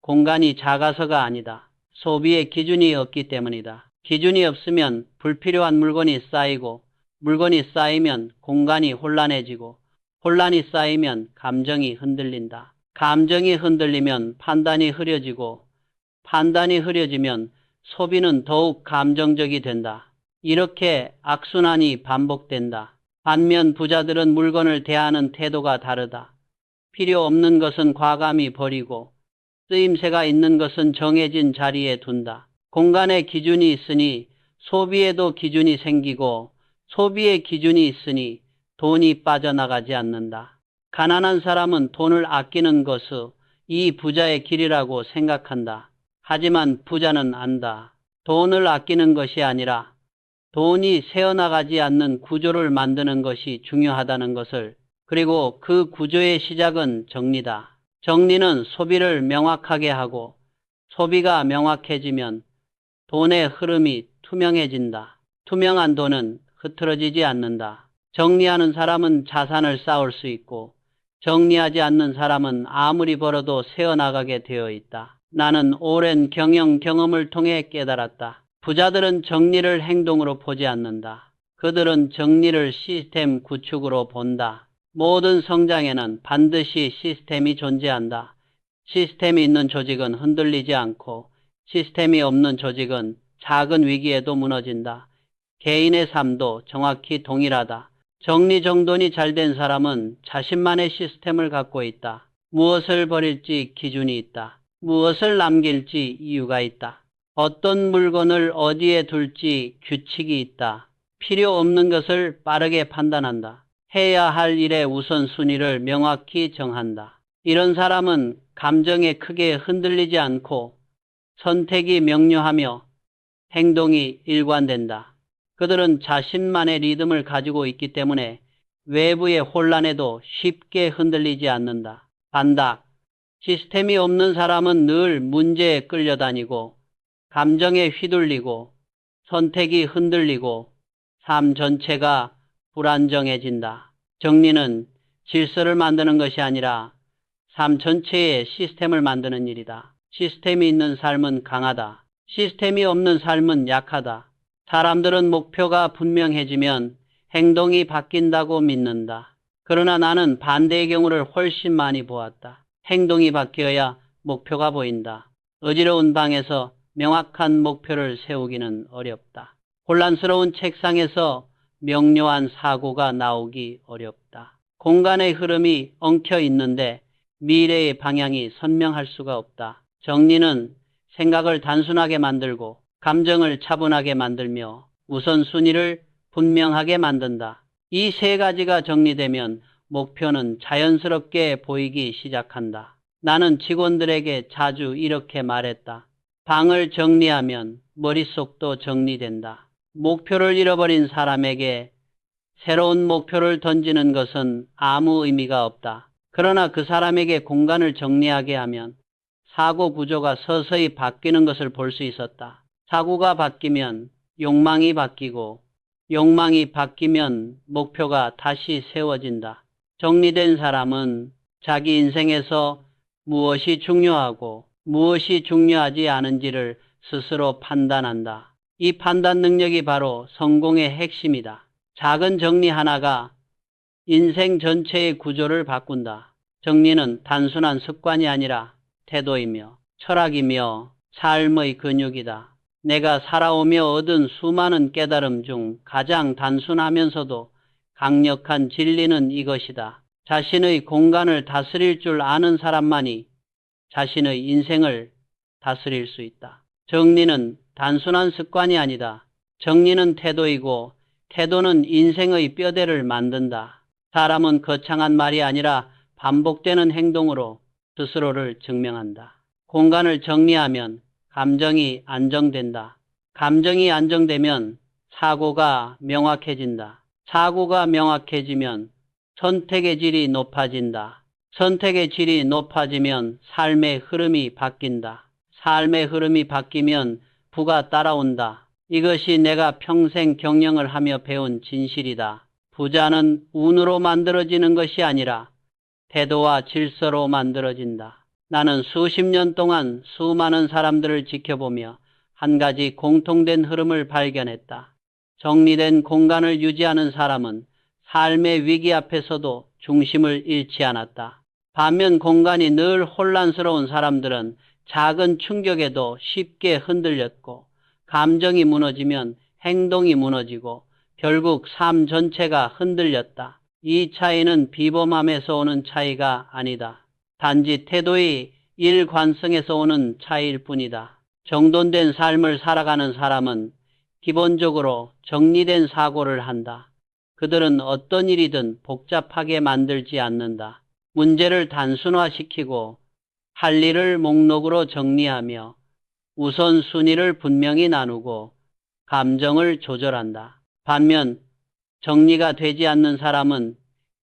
공간이 작아서가 아니다. 소비의 기준이 없기 때문이다. 기준이 없으면 불필요한 물건이 쌓이고, 물건이 쌓이면 공간이 혼란해지고, 혼란이 쌓이면 감정이 흔들린다. 감정이 흔들리면 판단이 흐려지고, 판단이 흐려지면 소비는 더욱 감정적이 된다. 이렇게 악순환이 반복된다. 반면 부자들은 물건을 대하는 태도가 다르다. 필요 없는 것은 과감히 버리고 쓰임새가 있는 것은 정해진 자리에 둔다. 공간에 기준이 있으니 소비에도 기준이 생기고 소비에 기준이 있으니 돈이 빠져나가지 않는다. 가난한 사람은 돈을 아끼는 것이 이 부자의 길이라고 생각한다. 하지만 부자는 안다. 돈을 아끼는 것이 아니라 돈이 새어나가지 않는 구조를 만드는 것이 중요하다는 것을, 그리고 그 구조의 시작은 정리다. 정리는 소비를 명확하게 하고 소비가 명확해지면 돈의 흐름이 투명해진다. 투명한 돈은 흐트러지지 않는다. 정리하는 사람은 자산을 쌓을 수 있고 정리하지 않는 사람은 아무리 벌어도 새어나가게 되어 있다. 나는 오랜 경험을 통해 깨달았다. 부자들은 정리를 행동으로 보지 않는다. 그들은 정리를 시스템 구축으로 본다. 모든 성장에는 반드시 시스템이 존재한다. 시스템이 있는 조직은 흔들리지 않고 시스템이 없는 조직은 작은 위기에도 무너진다. 개인의 삶도 정확히 동일하다. 정리정돈이 잘된 사람은 자신만의 시스템을 갖고 있다. 무엇을 버릴지 기준이 있다. 무엇을 남길지 이유가 있다. 어떤 물건을 어디에 둘지 규칙이 있다. 필요 없는 것을 빠르게 판단한다. 해야 할 일의 우선순위를 명확히 정한다. 이런 사람은 감정에 크게 흔들리지 않고 선택이 명료하며 행동이 일관된다. 그들은 자신만의 리듬을 가지고 있기 때문에 외부의 혼란에도 쉽게 흔들리지 않는다. 반박. 시스템이 없는 사람은 늘 문제에 끌려다니고 감정에 휘둘리고 선택이 흔들리고 삶 전체가 불안정해진다. 정리는 질서를 만드는 것이 아니라 삶 전체의 시스템을 만드는 일이다. 시스템이 있는 삶은 강하다. 시스템이 없는 삶은 약하다. 사람들은 목표가 분명해지면 행동이 바뀐다고 믿는다. 그러나 나는 반대의 경우를 훨씬 많이 보았다. 행동이 바뀌어야 목표가 보인다. 어지러운 방에서 명확한 목표를 세우기는 어렵다. 혼란스러운 책상에서 명료한 사고가 나오기 어렵다. 공간의 흐름이 엉켜 있는데 미래의 방향이 선명할 수가 없다. 정리는 생각을 단순하게 만들고 감정을 차분하게 만들며 우선순위를 분명하게 만든다. 이 세 가지가 정리되면 목표는 자연스럽게 보이기 시작한다. 나는 직원들에게 자주 이렇게 말했다. 방을 정리하면 머릿속도 정리된다. 목표를 잃어버린 사람에게 새로운 목표를 던지는 것은 아무 의미가 없다. 그러나 그 사람에게 공간을 정리하게 하면 사고 구조가 서서히 바뀌는 것을 볼 수 있었다. 사고가 바뀌면 욕망이 바뀌고 욕망이 바뀌면 목표가 다시 세워진다. 정리된 사람은 자기 인생에서 무엇이 중요하고 무엇이 중요하지 않은지를 스스로 판단한다. 이 판단 능력이 바로 성공의 핵심이다. 작은 정리 하나가 인생 전체의 구조를 바꾼다. 정리는 단순한 습관이 아니라 태도이며 철학이며 삶의 근육이다. 내가 살아오며 얻은 수많은 깨달음 중 가장 단순하면서도 강력한 진리는 이것이다. 자신의 공간을 다스릴 줄 아는 사람만이 자신의 인생을 다스릴 수 있다. 정리는 단순한 습관이 아니다. 정리는 태도이고 태도는 인생의 뼈대를 만든다. 사람은 거창한 말이 아니라 반복되는 행동으로 스스로를 증명한다. 공간을 정리하면 감정이 안정된다. 감정이 안정되면 사고가 명확해진다. 사고가 명확해지면 선택의 질이 높아진다. 선택의 질이 높아지면 삶의 흐름이 바뀐다. 삶의 흐름이 바뀌면 부가 따라온다. 이것이 내가 평생 경영을 하며 배운 진실이다. 부자는 운으로 만들어지는 것이 아니라 태도와 질서로 만들어진다. 나는 수십 년 동안 수많은 사람들을 지켜보며 한 가지 공통된 흐름을 발견했다. 정리된 공간을 유지하는 사람은 삶의 위기 앞에서도 중심을 잃지 않았다. 반면 공간이 늘 혼란스러운 사람들은 작은 충격에도 쉽게 흔들렸고, 감정이 무너지면 행동이 무너지고 결국 삶 전체가 흔들렸다. 이 차이는 비범함에서 오는 차이가 아니다. 단지 태도의 일관성에서 오는 차이일 뿐이다. 정돈된 삶을 살아가는 사람은 기본적으로 정리된 사고를 한다. 그들은 어떤 일이든 복잡하게 만들지 않는다. 문제를 단순화시키고 할 일을 목록으로 정리하며 우선순위를 분명히 나누고 감정을 조절한다. 반면 정리가 되지 않는 사람은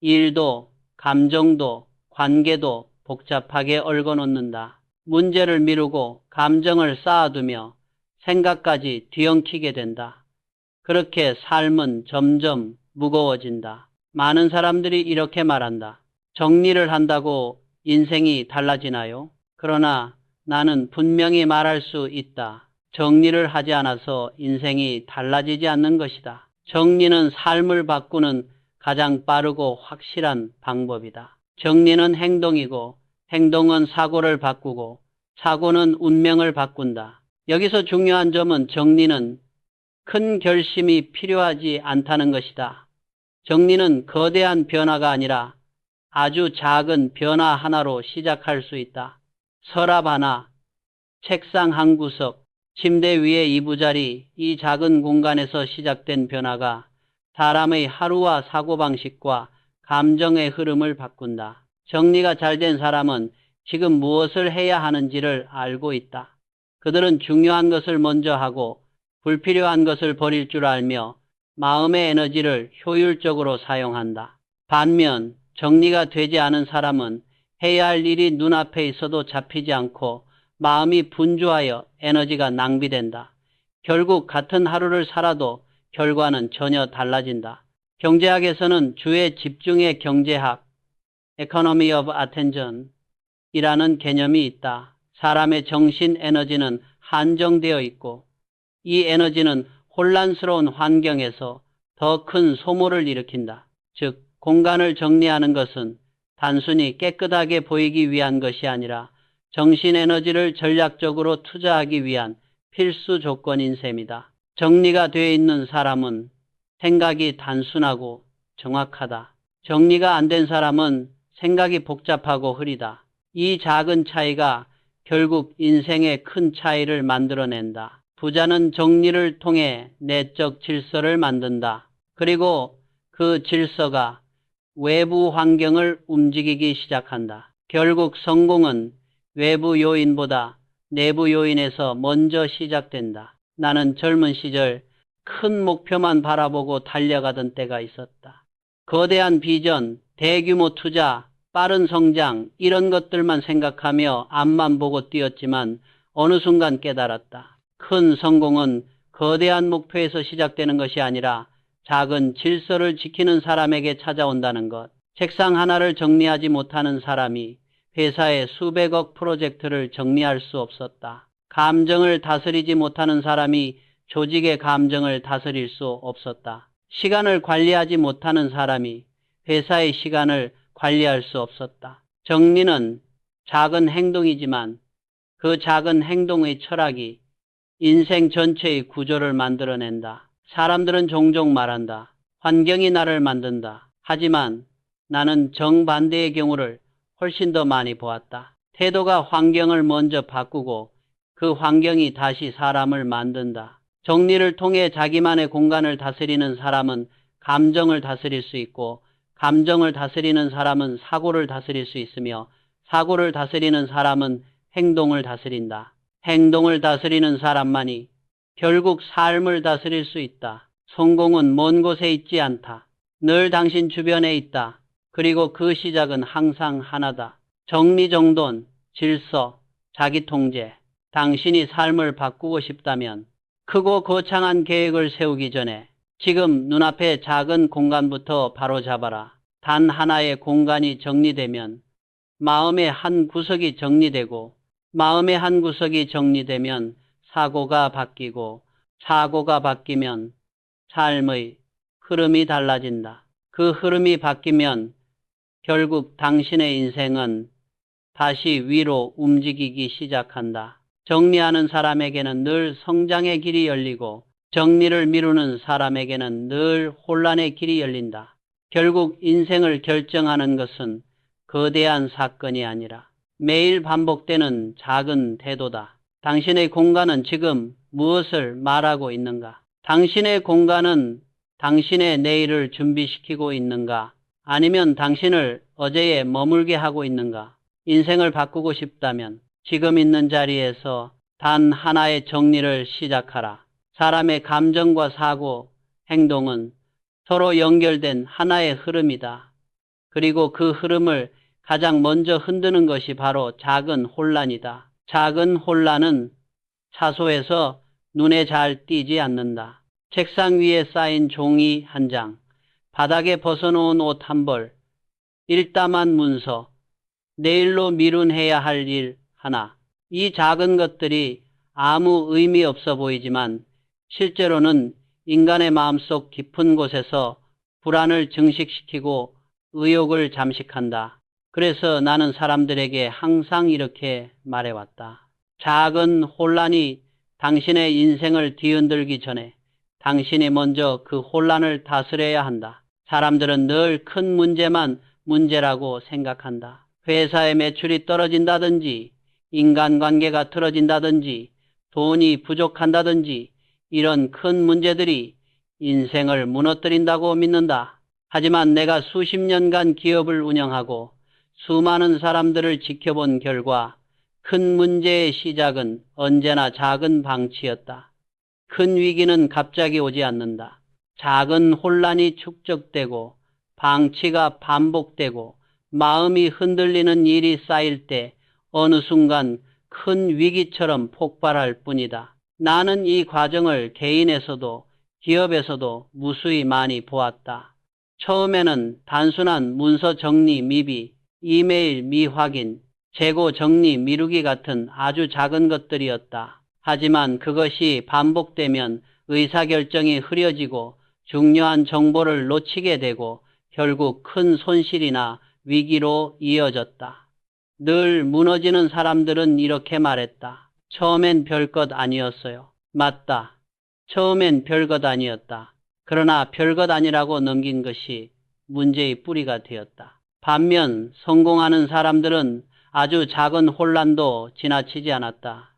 일도 감정도 관계도 복잡하게 얽어놓는다. 문제를 미루고 감정을 쌓아두며 생각까지 뒤엉키게 된다. 그렇게 삶은 점점 무거워진다. 많은 사람들이 이렇게 말한다. 정리를 한다고 인생이 달라지나요? 그러나 나는 분명히 말할 수 있다. 정리를 하지 않아서 인생이 달라지지 않는 것이다. 정리는 삶을 바꾸는 가장 빠르고 확실한 방법이다. 정리는 행동이고 행동은 사고를 바꾸고 사고는 운명을 바꾼다. 여기서 중요한 점은 정리는 큰 결심이 필요하지 않다는 것이다. 정리는 거대한 변화가 아니라 아주 작은 변화 하나로 시작할 수 있다. 서랍 하나, 책상 한 구석, 침대 위에 이부자리, 이 작은 공간에서 시작된 변화가 사람의 하루와 사고방식과 감정의 흐름을 바꾼다. 정리가 잘 된 사람은 지금 무엇을 해야 하는지를 알고 있다. 그들은 중요한 것을 먼저 하고 불필요한 것을 버릴 줄 알며 마음의 에너지를 효율적으로 사용한다. 반면 정리가 되지 않은 사람은 해야 할 일이 눈앞에 있어도 잡히지 않고 마음이 분주하여 에너지가 낭비된다. 결국 같은 하루를 살아도 결과는 전혀 달라진다. 경제학에서는 주의 집중의 경제학, Economy of Attention 이라는 개념이 있다. 사람의 정신 에너지는 한정되어 있고 이 에너지는 혼란스러운 환경에서 더 큰 소모를 일으킨다. 즉, 공간을 정리하는 것은 단순히 깨끗하게 보이기 위한 것이 아니라 정신 에너지를 전략적으로 투자하기 위한 필수 조건인 셈이다. 정리가 되어 있는 사람은 생각이 단순하고 정확하다. 정리가 안 된 사람은 생각이 복잡하고 흐리다. 이 작은 차이가 결국 인생의 큰 차이를 만들어낸다. 부자는 정리를 통해 내적 질서를 만든다. 그리고 그 질서가 외부 환경을 움직이기 시작한다. 결국 성공은 외부 요인보다 내부 요인에서 먼저 시작된다. 나는 젊은 시절 큰 목표만 바라보고 달려가던 때가 있었다. 거대한 비전, 대규모 투자, 빠른 성장 이런 것들만 생각하며 앞만 보고 뛰었지만 어느 순간 깨달았다. 큰 성공은 거대한 목표에서 시작되는 것이 아니라 작은 질서를 지키는 사람에게 찾아온다는 것. 책상 하나를 정리하지 못하는 사람이 회사의 수백억 프로젝트를 정리할 수 없었다. 감정을 다스리지 못하는 사람이 조직의 감정을 다스릴 수 없었다. 시간을 관리하지 못하는 사람이 회사의 시간을 관리할 수 없었다. 정리는 작은 행동이지만 그 작은 행동의 철학이 인생 전체의 구조를 만들어낸다. 사람들은 종종 말한다. 환경이 나를 만든다. 하지만 나는 정반대의 경우를 훨씬 더 많이 보았다. 태도가 환경을 먼저 바꾸고 그 환경이 다시 사람을 만든다. 정리를 통해 자기만의 공간을 다스리는 사람은 감정을 다스릴 수 있고 감정을 다스리는 사람은 사고를 다스릴 수 있으며 사고를 다스리는 사람은 행동을 다스린다. 행동을 다스리는 사람만이 결국 삶을 다스릴 수 있다. 성공은 먼 곳에 있지 않다. 늘 당신 주변에 있다. 그리고 그 시작은 항상 하나다. 정리정돈, 질서, 자기통제. 당신이 삶을 바꾸고 싶다면 크고 거창한 계획을 세우기 전에 지금 눈앞의 작은 공간부터 바로잡아라. 단 하나의 공간이 정리되면 마음의 한 구석이 정리되고 마음의 한 구석이 정리되면 사고가 바뀌고 사고가 바뀌면 삶의 흐름이 달라진다. 그 흐름이 바뀌면 결국 당신의 인생은 다시 위로 움직이기 시작한다. 정리하는 사람에게는 늘 성장의 길이 열리고 정리를 미루는 사람에게는 늘 혼란의 길이 열린다. 결국 인생을 결정하는 것은 거대한 사건이 아니라 매일 반복되는 작은 태도다. 당신의 공간은 지금 무엇을 말하고 있는가? 당신의 공간은 당신의 내일을 준비시키고 있는가? 아니면 당신을 어제에 머물게 하고 있는가? 인생을 바꾸고 싶다면 지금 있는 자리에서 단 하나의 정리를 시작하라. 사람의 감정과 사고, 행동은 서로 연결된 하나의 흐름이다. 그리고 그 흐름을 가장 먼저 흔드는 것이 바로 작은 혼란이다. 작은 혼란은 사소해서 눈에 잘 띄지 않는다. 책상 위에 쌓인 종이 한 장, 바닥에 벗어놓은 옷 한 벌, 일담한 문서, 내일로 미룬해야 할 일 하나. 이 작은 것들이 아무 의미 없어 보이지만 실제로는 인간의 마음속 깊은 곳에서 불안을 증식시키고 의욕을 잠식한다. 그래서 나는 사람들에게 항상 이렇게 말해왔다. 작은 혼란이 당신의 인생을 뒤흔들기 전에 당신이 먼저 그 혼란을 다스려야 한다. 사람들은 늘 큰 문제만 문제라고 생각한다. 회사의 매출이 떨어진다든지, 인간관계가 틀어진다든지, 돈이 부족한다든지 이런 큰 문제들이 인생을 무너뜨린다고 믿는다. 하지만 내가 수십 년간 기업을 운영하고 수많은 사람들을 지켜본 결과 큰 문제의 시작은 언제나 작은 방치였다. 큰 위기는 갑자기 오지 않는다. 작은 혼란이 축적되고 방치가 반복되고 마음이 흔들리는 일이 쌓일 때 어느 순간 큰 위기처럼 폭발할 뿐이다. 나는 이 과정을 개인에서도 기업에서도 무수히 많이 보았다. 처음에는 단순한 문서 정리 미비, 이메일 미확인, 재고 정리 미루기 같은 아주 작은 것들이었다. 하지만 그것이 반복되면 의사결정이 흐려지고 중요한 정보를 놓치게 되고 결국 큰 손실이나 위기로 이어졌다. 늘 무너지는 사람들은 이렇게 말했다. 처음엔 별것 아니었어요. 맞다. 처음엔 별것 아니었다. 그러나 별것 아니라고 넘긴 것이 문제의 뿌리가 되었다. 반면 성공하는 사람들은 아주 작은 혼란도 지나치지 않았다.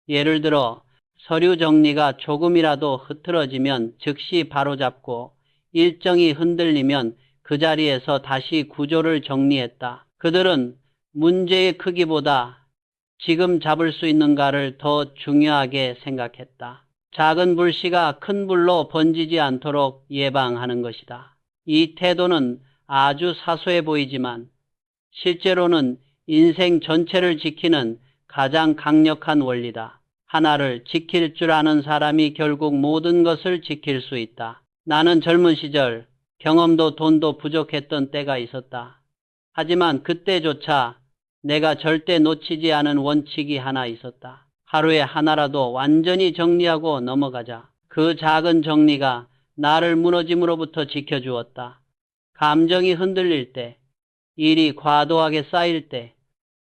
예를 들어 서류 정리가 조금이라도 흐트러지면 즉시 바로잡고 일정이 흔들리면 그 자리에서 다시 구조를 정리했다. 그들은 문제의 크기보다 지금 잡을 수 있는가를 더 중요하게 생각했다. 작은 불씨가 큰 불로 번지지 않도록 예방하는 것이다. 이 태도는 아주 사소해 보이지만 실제로는 인생 전체를 지키는 가장 강력한 원리다. 하나를 지킬 줄 아는 사람이 결국 모든 것을 지킬 수 있다. 나는 젊은 시절 경험도 돈도 부족했던 때가 있었다. 하지만 그때조차 내가 절대 놓치지 않은 원칙이 하나 있었다. 하루에 하나라도 완전히 정리하고 넘어가자. 그 작은 정리가 나를 무너짐으로부터 지켜주었다. 감정이 흔들릴 때, 일이 과도하게 쌓일 때,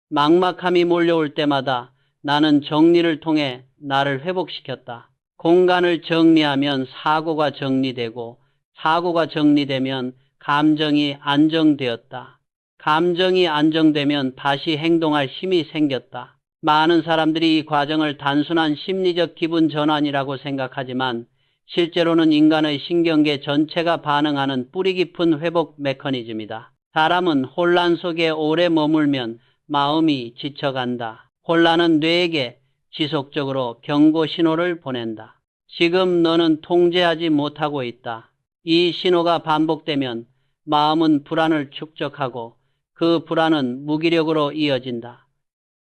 막막함이 몰려올 때마다 나는 정리를 통해 나를 회복시켰다. 공간을 정리하면 사고가 정리되고 사고가 정리되면 감정이 안정되었다. 감정이 안정되면 다시 행동할 힘이 생겼다. 많은 사람들이 이 과정을 단순한 심리적 기분 전환이라고 생각하지만 실제로는 인간의 신경계 전체가 반응하는 뿌리 깊은 회복 메커니즘이다. 사람은 혼란 속에 오래 머물면 마음이 지쳐간다. 혼란은 뇌에게 지속적으로 경고 신호를 보낸다. 지금 너는 통제하지 못하고 있다. 이 신호가 반복되면 마음은 불안을 축적하고 그 불안은 무기력으로 이어진다.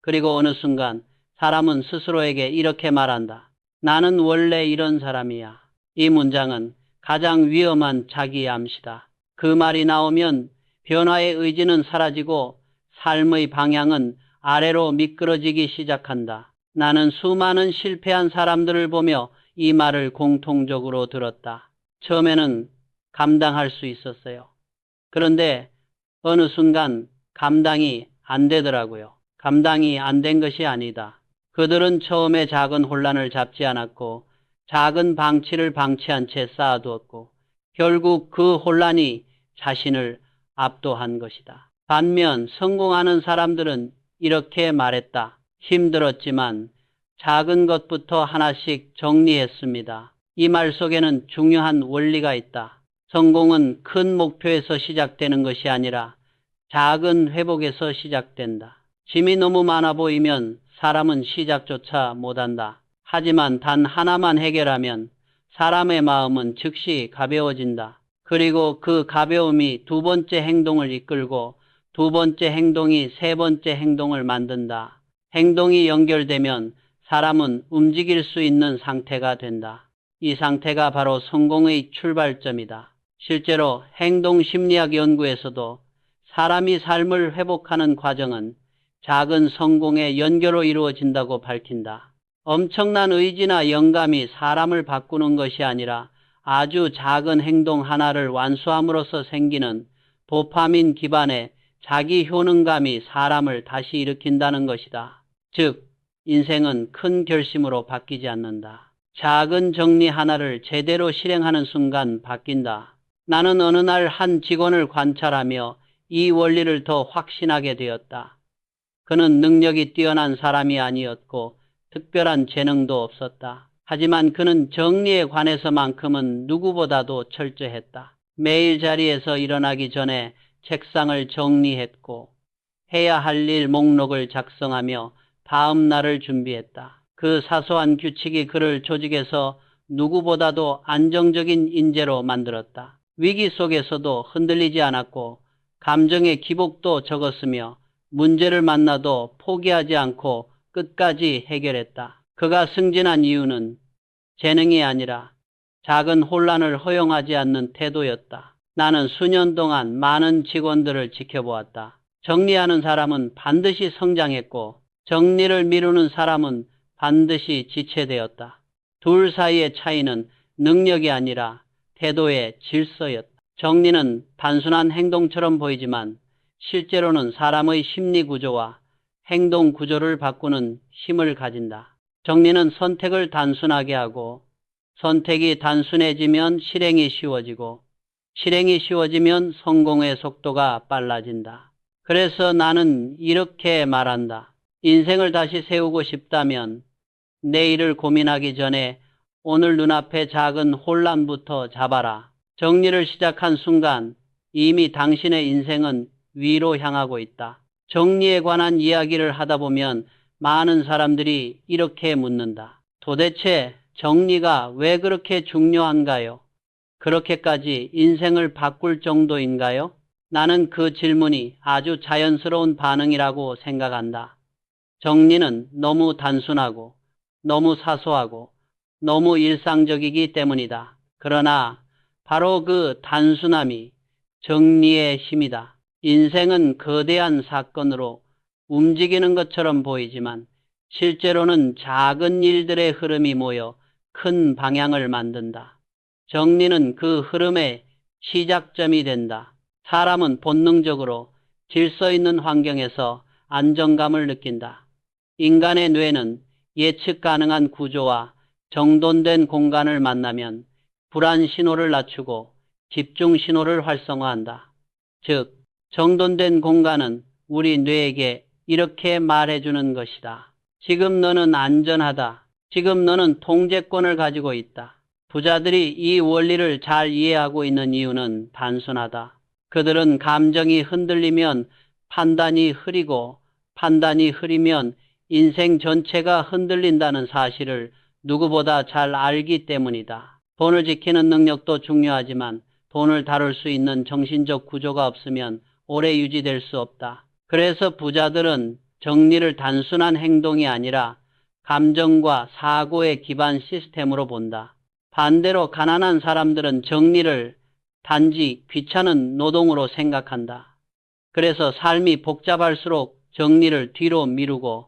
그리고 어느 순간 사람은 스스로에게 이렇게 말한다. 나는 원래 이런 사람이야. 이 문장은 가장 위험한 자기암시다. 그 말이 나오면 변화의 의지는 사라지고 삶의 방향은 아래로 미끄러지기 시작한다. 나는 수많은 실패한 사람들을 보며 이 말을 공통적으로 들었다. 처음에는 감당할 수 있었어요. 그런데 어느 순간 감당이 안 되더라고요. 감당이 안 된 것이 아니다. 그들은 처음에 작은 혼란을 잡지 않았고 작은 방치를 방치한 채 쌓아두었고 결국 그 혼란이 자신을 압도한 것이다. 반면 성공하는 사람들은 이렇게 말했다. 힘들었지만 작은 것부터 하나씩 정리했습니다. 이 말 속에는 중요한 원리가 있다. 성공은 큰 목표에서 시작되는 것이 아니라 작은 회복에서 시작된다. 짐이 너무 많아 보이면 사람은 시작조차 못한다. 하지만 단 하나만 해결하면 사람의 마음은 즉시 가벼워진다. 그리고 그 가벼움이 두 번째 행동을 이끌고 두 번째 행동이 세 번째 행동을 만든다. 행동이 연결되면 사람은 움직일 수 있는 상태가 된다. 이 상태가 바로 성공의 출발점이다. 실제로 행동심리학 연구에서도 사람이 삶을 회복하는 과정은 작은 성공의 연결로 이루어진다고 밝힌다. 엄청난 의지나 영감이 사람을 바꾸는 것이 아니라 아주 작은 행동 하나를 완수함으로써 생기는 도파민 기반의 자기 효능감이 사람을 다시 일으킨다는 것이다. 즉, 인생은 큰 결심으로 바뀌지 않는다. 작은 정리 하나를 제대로 실행하는 순간 바뀐다. 나는 어느 날 한 직원을 관찰하며 이 원리를 더 확신하게 되었다. 그는 능력이 뛰어난 사람이 아니었고 특별한 재능도 없었다. 하지만 그는 정리에 관해서만큼은 누구보다도 철저했다. 매일 자리에서 일어나기 전에 책상을 정리했고 해야 할 일 목록을 작성하며 다음 날을 준비했다. 그 사소한 규칙이 그를 조직에서 누구보다도 안정적인 인재로 만들었다. 위기 속에서도 흔들리지 않았고 감정의 기복도 적었으며 문제를 만나도 포기하지 않고 끝까지 해결했다. 그가 승진한 이유는 재능이 아니라 작은 혼란을 허용하지 않는 태도였다. 나는 수년 동안 많은 직원들을 지켜보았다. 정리하는 사람은 반드시 성장했고 정리를 미루는 사람은 반드시 지체되었다. 둘 사이의 차이는 능력이 아니라 태도의 질서였다. 정리는 단순한 행동처럼 보이지만 실제로는 사람의 심리 구조와 행동 구조를 바꾸는 힘을 가진다. 정리는 선택을 단순하게 하고 선택이 단순해지면 실행이 쉬워지고 실행이 쉬워지면 성공의 속도가 빨라진다. 그래서 나는 이렇게 말한다. 인생을 다시 세우고 싶다면 내일을 고민하기 전에 오늘 눈앞의 작은 혼란부터 잡아라. 정리를 시작한 순간 이미 당신의 인생은 위로 향하고 있다. 정리에 관한 이야기를 하다 보면 많은 사람들이 이렇게 묻는다. 도대체 정리가 왜 그렇게 중요한가요? 그렇게까지 인생을 바꿀 정도인가요? 나는 그 질문이 아주 자연스러운 반응이라고 생각한다. 정리는 너무 단순하고 너무 사소하고 너무 일상적이기 때문이다. 그러나 바로 그 단순함이 정리의 힘이다. 인생은 거대한 사건으로 움직이는 것처럼 보이지만 실제로는 작은 일들의 흐름이 모여 큰 방향을 만든다. 정리는 그 흐름의 시작점이 된다. 사람은 본능적으로 질서 있는 환경에서 안정감을 느낀다. 인간의 뇌는 예측 가능한 구조와 정돈된 공간을 만나면 불안 신호를 낮추고 집중 신호를 활성화한다. 즉, 정돈된 공간은 우리 뇌에게 이렇게 말해주는 것이다. 지금 너는 안전하다. 지금 너는 통제권을 가지고 있다. 부자들이 이 원리를 잘 이해하고 있는 이유는 단순하다. 그들은 감정이 흔들리면 판단이 흐리고 판단이 흐리면 인생 전체가 흔들린다는 사실을 누구보다 잘 알기 때문이다. 돈을 지키는 능력도 중요하지만 돈을 다룰 수 있는 정신적 구조가 없으면 오래 유지될 수 없다. 그래서 부자들은 정리를 단순한 행동이 아니라 감정과 사고의 기반 시스템으로 본다. 반대로 가난한 사람들은 정리를 단지 귀찮은 노동으로 생각한다. 그래서 삶이 복잡할수록 정리를 뒤로 미루고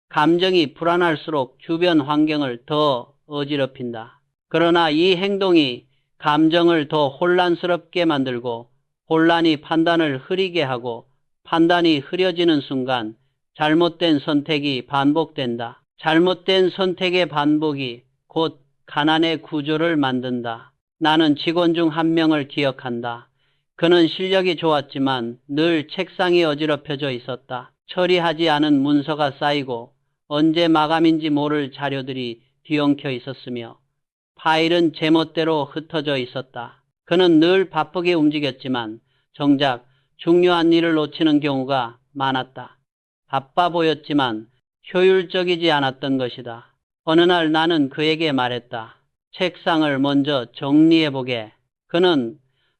감정이 불안할수록 주변 환경을 더 어지럽힌다. 그러나 이 행동이 감정을 더 혼란스럽게 만들고 혼란이 판단을 흐리게 하고 판단이 흐려지는 순간 잘못된 선택이 반복된다. 잘못된 선택의 반복이 곧 가난의 구조를 만든다. 나는 직원 중 한 명을 기억한다. 그는 실력이 좋았지만 늘 책상이 어지럽혀져 있었다. 처리하지 않은 문서가 쌓이고 언제 마감인지 모를 자료들이 뒤엉켜 있었으며 파일은 제멋대로 흩어져 있었다. 그는 늘 바쁘게 움직였지만 정작 중요한 일을 놓치는 경우가 많았다. 바빠 보였지만 효율적이지 않았던 것이다. 어느 날 나는 그에게 말했다. 책상을 먼저 정리해보게. 그는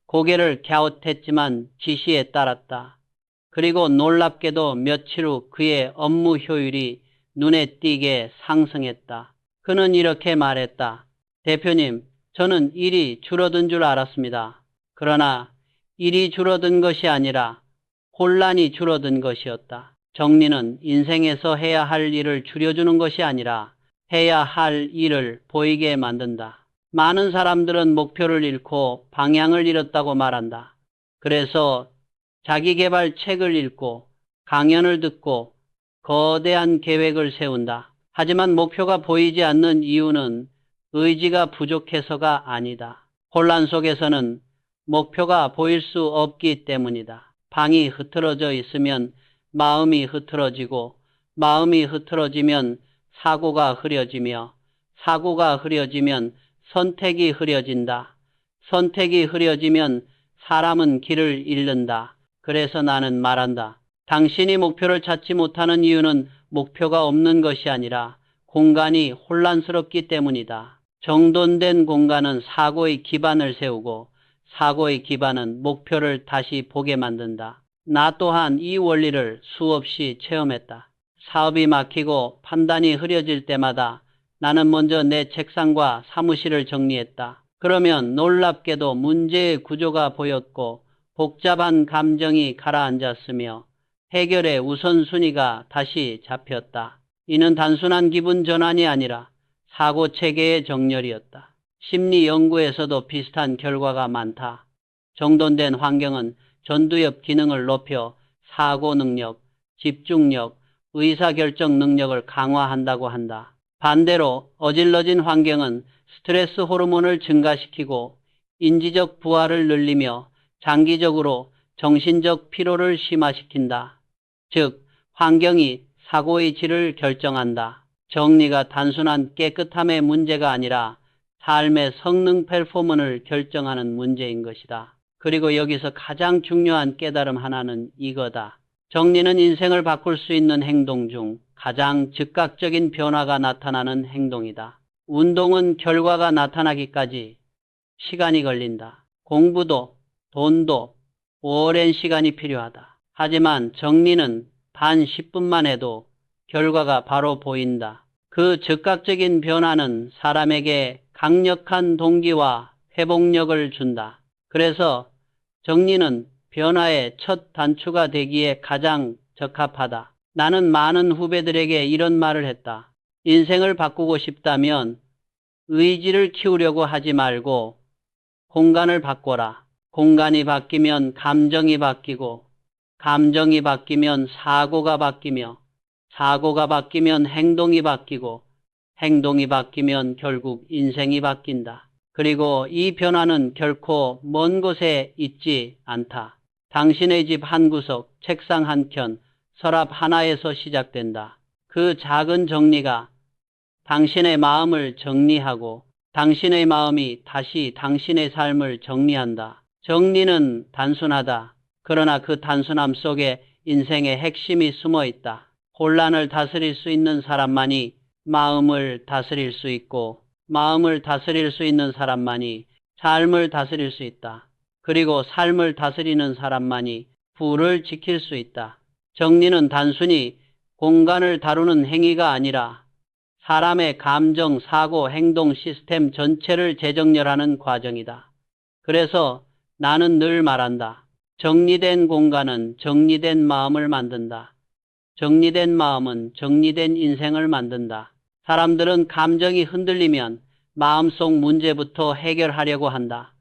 고개를 갸웃했지만 지시에 따랐다. 그리고 놀랍게도 며칠 후 그의 업무 효율이 눈에 띄게 상승했다. 그는 이렇게 말했다. 대표님, 저는 일이 줄어든 줄 알았습니다. 그러나 일이 줄어든 것이 아니라 혼란이 줄어든 것이었다. 정리는 인생에서 해야 할 일을 줄여주는 것이 아니라 해야 할 일을 보이게 만든다. 많은 사람들은 목표를 잃고 방향을 잃었다고 말한다. 그래서 자기계발 책을 읽고 강연을 듣고 거대한 계획을 세운다. 하지만 목표가 보이지 않는 이유는 의지가 부족해서가 아니다. 혼란 속에서는 목표가 보일 수 없기 때문이다. 방이 흐트러져 있으면 마음이 흐트러지고 마음이 흐트러지면 사고가 흐려지며 사고가 흐려지면 선택이 흐려진다. 선택이 흐려지면 사람은 길을 잃는다. 그래서 나는 말한다. 당신이 목표를 찾지 못하는 이유는 목표가 없는 것이 아니라 공간이 혼란스럽기 때문이다. 정돈된 공간은 사고의 기반을 세우고 사고의 기반은 목표를 다시 보게 만든다. 나 또한 이 원리를 수없이 체험했다. 사업이 막히고 판단이 흐려질 때마다 나는 먼저 내 책상과 사무실을 정리했다. 그러면 놀랍게도 문제의 구조가 보였고 복잡한 감정이 가라앉았으며 해결의 우선순위가 다시 잡혔다. 이는 단순한 기분 전환이 아니라 사고체계의 정렬이었다. 심리 연구에서도 비슷한 결과가 많다. 정돈된 환경은 전두엽 기능을 높여 사고 능력, 집중력, 의사결정 능력을 강화한다고 한다. 반대로 어질러진 환경은 스트레스 호르몬을 증가시키고 인지적 부하를 늘리며 장기적으로 정신적 피로를 심화시킨다. 즉, 환경이 사고의 질을 결정한다. 정리가 단순한 깨끗함의 문제가 아니라 삶의 성능 퍼포먼스를 결정하는 문제인 것이다. 그리고 여기서 가장 중요한 깨달음 하나는 이거다. 정리는 인생을 바꿀 수 있는 행동 중 가장 즉각적인 변화가 나타나는 행동이다. 운동은 결과가 나타나기까지 시간이 걸린다. 공부도 돈도 오랜 시간이 필요하다. 하지만 정리는 단 10분만 해도 결과가 바로 보인다. 그 즉각적인 변화는 사람에게 강력한 동기와 회복력을 준다. 그래서 정리는 변화의 첫 단추가 되기에 가장 적합하다. 나는 많은 후배들에게 이런 말을 했다. 인생을 바꾸고 싶다면 의지를 키우려고 하지 말고 공간을 바꿔라. 공간이 바뀌면 감정이 바뀌고 감정이 바뀌면 사고가 바뀌며 사고가 바뀌면 행동이 바뀌고 행동이 바뀌면 결국 인생이 바뀐다. 그리고 이 변화는 결코 먼 곳에 있지 않다. 당신의 집 한 구석, 책상 한 켠, 서랍 하나에서 시작된다. 그 작은 정리가 당신의 마음을 정리하고 당신의 마음이 다시 당신의 삶을 정리한다. 정리는 단순하다. 그러나 그 단순함 속에 인생의 핵심이 숨어 있다. 혼란을 다스릴 수 있는 사람만이 마음을 다스릴 수 있고 마음을 다스릴 수 있는 사람만이 삶을 다스릴 수 있다. 그리고 삶을 다스리는 사람만이 부를 지킬 수 있다. 정리는 단순히 공간을 다루는 행위가 아니라 사람의 감정, 사고, 행동 시스템 전체를 재정렬하는 과정이다. 그래서 나는 늘 말한다. 정리된 공간은 정리된 마음을 만든다. 정리된 마음은 정리된 인생을 만든다. 사람들은 감정이 흔들리면 마음속 문제부터 해결하려고 한다.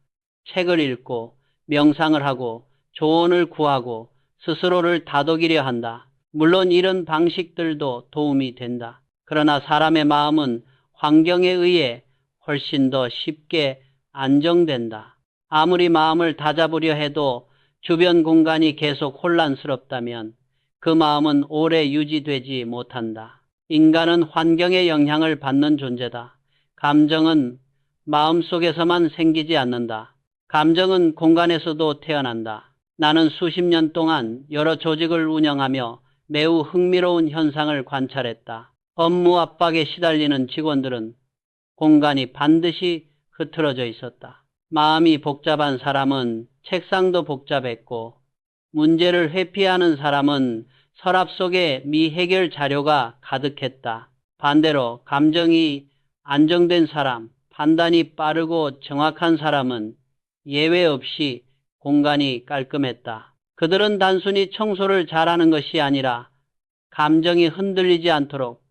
책을 읽고 명상을 하고 조언을 구하고 스스로를 다독이려 한다. 물론 이런 방식들도 도움이 된다. 그러나 사람의 마음은 환경에 의해 훨씬 더 쉽게 안정된다. 아무리 마음을 다잡으려 해도 주변 공간이 계속 혼란스럽다면 그 마음은 오래 유지되지 못한다. 인간은 환경의 영향을 받는 존재다. 감정은 마음속에서만 생기지 않는다. 감정은 공간에서도 태어난다. 나는 수십 년 동안 여러 조직을 운영하며 매우 흥미로운 현상을 관찰했다. 업무 압박에 시달리는 직원들은 공간이 반드시 흐트러져 있었다. 마음이 복잡한 사람은 책상도 복잡했고 문제를 회피하는 사람은 서랍 속에 미해결 자료가 가득했다. 반대로 감정이 안정된 사람, 판단이 빠르고 정확한 사람은 예외 없이 공간이 깔끔했다. 그들은 단순히 청소를 잘하는 것이 아니라 감정이 흔들리지 않도록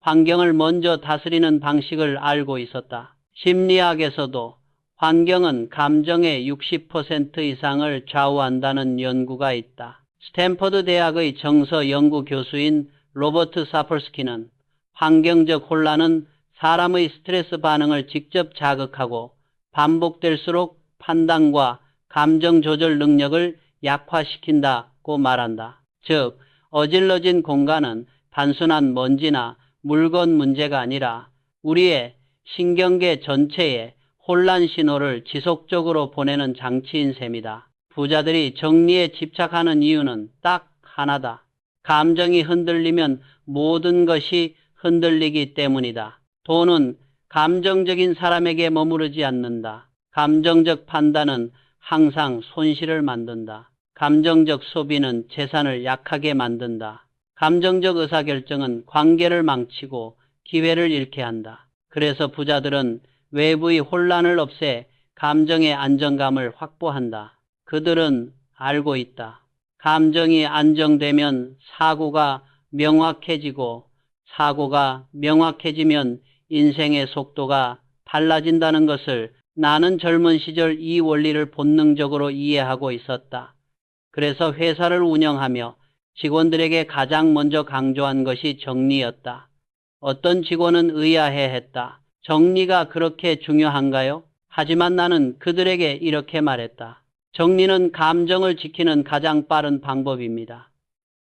환경을 먼저 다스리는 방식을 알고 있었다. 심리학에서도 환경은 감정의 60% 이상을 좌우한다는 연구가 있다. 스탠퍼드 대학의 정서 연구 교수인 로버트 사펄스키는 환경적 혼란은 사람의 스트레스 반응을 직접 자극하고 반복될수록 판단과 감정 조절 능력을 약화시킨다고 말한다. 즉, 어질러진 공간은 단순한 먼지나 물건 문제가 아니라 우리의 신경계 전체에 혼란 신호를 지속적으로 보내는 장치인 셈이다. 부자들이 정리에 집착하는 이유는 딱 하나다. 감정이 흔들리면 모든 것이 흔들리기 때문이다. 돈은 감정적인 사람에게 머무르지 않는다. 감정적 판단은 항상 손실을 만든다. 감정적 소비는 재산을 약하게 만든다. 감정적 의사결정은 관계를 망치고 기회를 잃게 한다. 그래서 부자들은 외부의 혼란을 없애 감정의 안정감을 확보한다. 그들은 알고 있다. 감정이 안정되면 사고가 명확해지고 사고가 명확해지면 인생의 속도가 달라진다는 것을 나는 젊은 시절 이 원리를 본능적으로 이해하고 있었다. 그래서 회사를 운영하며 직원들에게 가장 먼저 강조한 것이 정리였다. 어떤 직원은 의아해했다. 정리가 그렇게 중요한가요? 하지만 나는 그들에게 이렇게 말했다. 정리는 감정을 지키는 가장 빠른 방법입니다.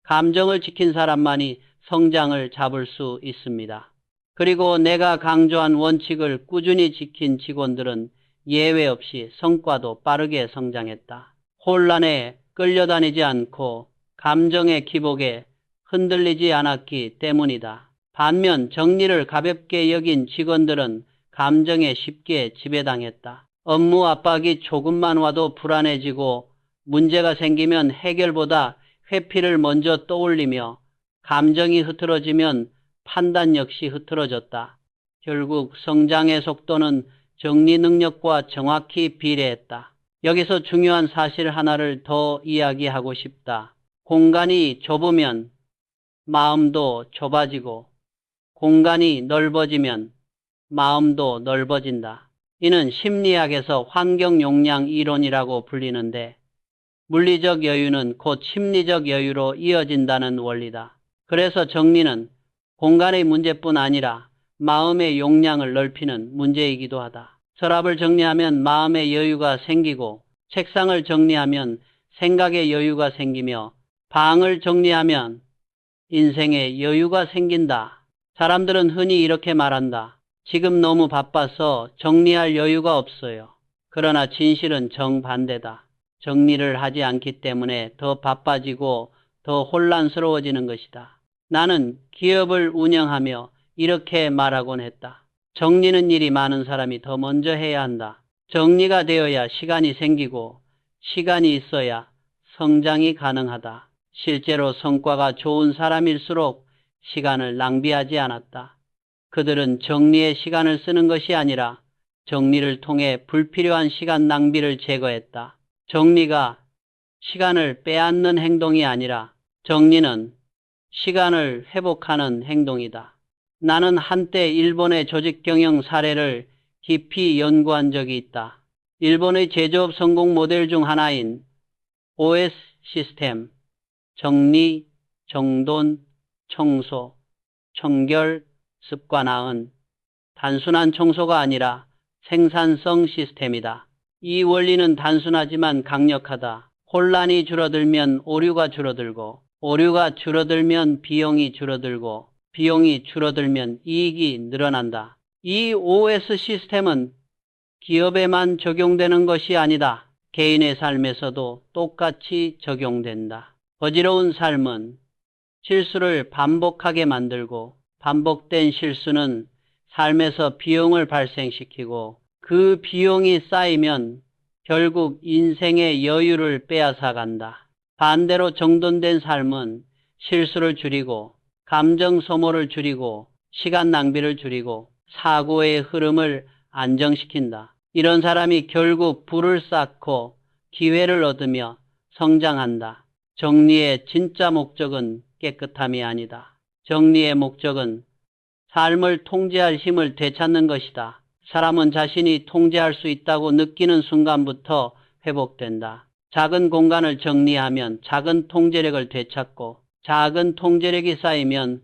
감정을 지킨 사람만이 성장을 잡을 수 있습니다. 그리고 내가 강조한 원칙을 꾸준히 지킨 직원들은 예외 없이 성과도 빠르게 성장했다. 혼란에 끌려다니지 않고 감정의 기복에 흔들리지 않았기 때문이다. 반면 정리를 가볍게 여긴 직원들은 감정에 쉽게 지배당했다. 업무 압박이 조금만 와도 불안해지고 문제가 생기면 해결보다 회피를 먼저 떠올리며 감정이 흐트러지면 판단 역시 흐트러졌다. 결국 성장의 속도는 정리 능력과 정확히 비례했다. 여기서 중요한 사실 하나를 더 이야기하고 싶다. 공간이 좁으면 마음도 좁아지고 공간이 넓어지면 마음도 넓어진다. 이는 심리학에서 환경 용량 이론이라고 불리는데 물리적 여유는 곧 심리적 여유로 이어진다는 원리다. 그래서 정리는 공간의 문제뿐 아니라 마음의 용량을 넓히는 문제이기도 하다. 서랍을 정리하면 마음의 여유가 생기고 책상을 정리하면 생각의 여유가 생기며 방을 정리하면 인생의 여유가 생긴다. 사람들은 흔히 이렇게 말한다. 지금 너무 바빠서 정리할 여유가 없어요. 그러나 진실은 정반대다. 정리를 하지 않기 때문에 더 바빠지고 더 혼란스러워지는 것이다. 나는 기업을 운영하며 이렇게 말하곤 했다. 정리는 일이 많은 사람이 더 먼저 해야 한다. 정리가 되어야 시간이 생기고 시간이 있어야 성장이 가능하다. 실제로 성과가 좋은 사람일수록 시간을 낭비하지 않았다. 그들은 정리에 시간을 쓰는 것이 아니라 정리를 통해 불필요한 시간 낭비를 제거했다. 정리가 시간을 빼앗는 행동이 아니라 정리는 시간을 회복하는 행동이다. 나는 한때 일본의 조직 경영 사례를 깊이 연구한 적이 있다. 일본의 제조업 성공 모델 중 하나인 OS 시스템, 정리, 정돈, 청소, 청결, 습관화은 단순한 청소가 아니라 생산성 시스템이다. 이 원리는 단순하지만 강력하다. 혼란이 줄어들면 오류가 줄어들고, 오류가 줄어들면 비용이 줄어들고, 비용이 줄어들면 이익이 늘어난다. 이 OS 시스템은 기업에만 적용되는 것이 아니다. 개인의 삶에서도 똑같이 적용된다. 어지러운 삶은 실수를 반복하게 만들고 반복된 실수는 삶에서 비용을 발생시키고 그 비용이 쌓이면 결국 인생의 여유를 빼앗아간다. 반대로 정돈된 삶은 실수를 줄이고 감정 소모를 줄이고 시간 낭비를 줄이고 사고의 흐름을 안정시킨다. 이런 사람이 결국 부를 쌓고 기회를 얻으며 성장한다. 정리의 진짜 목적은 깨끗함이 아니다. 정리의 목적은 삶을 통제할 힘을 되찾는 것이다. 사람은 자신이 통제할 수 있다고 느끼는 순간부터 회복된다. 작은 공간을 정리하면 작은 통제력을 되찾고 작은 통제력이 쌓이면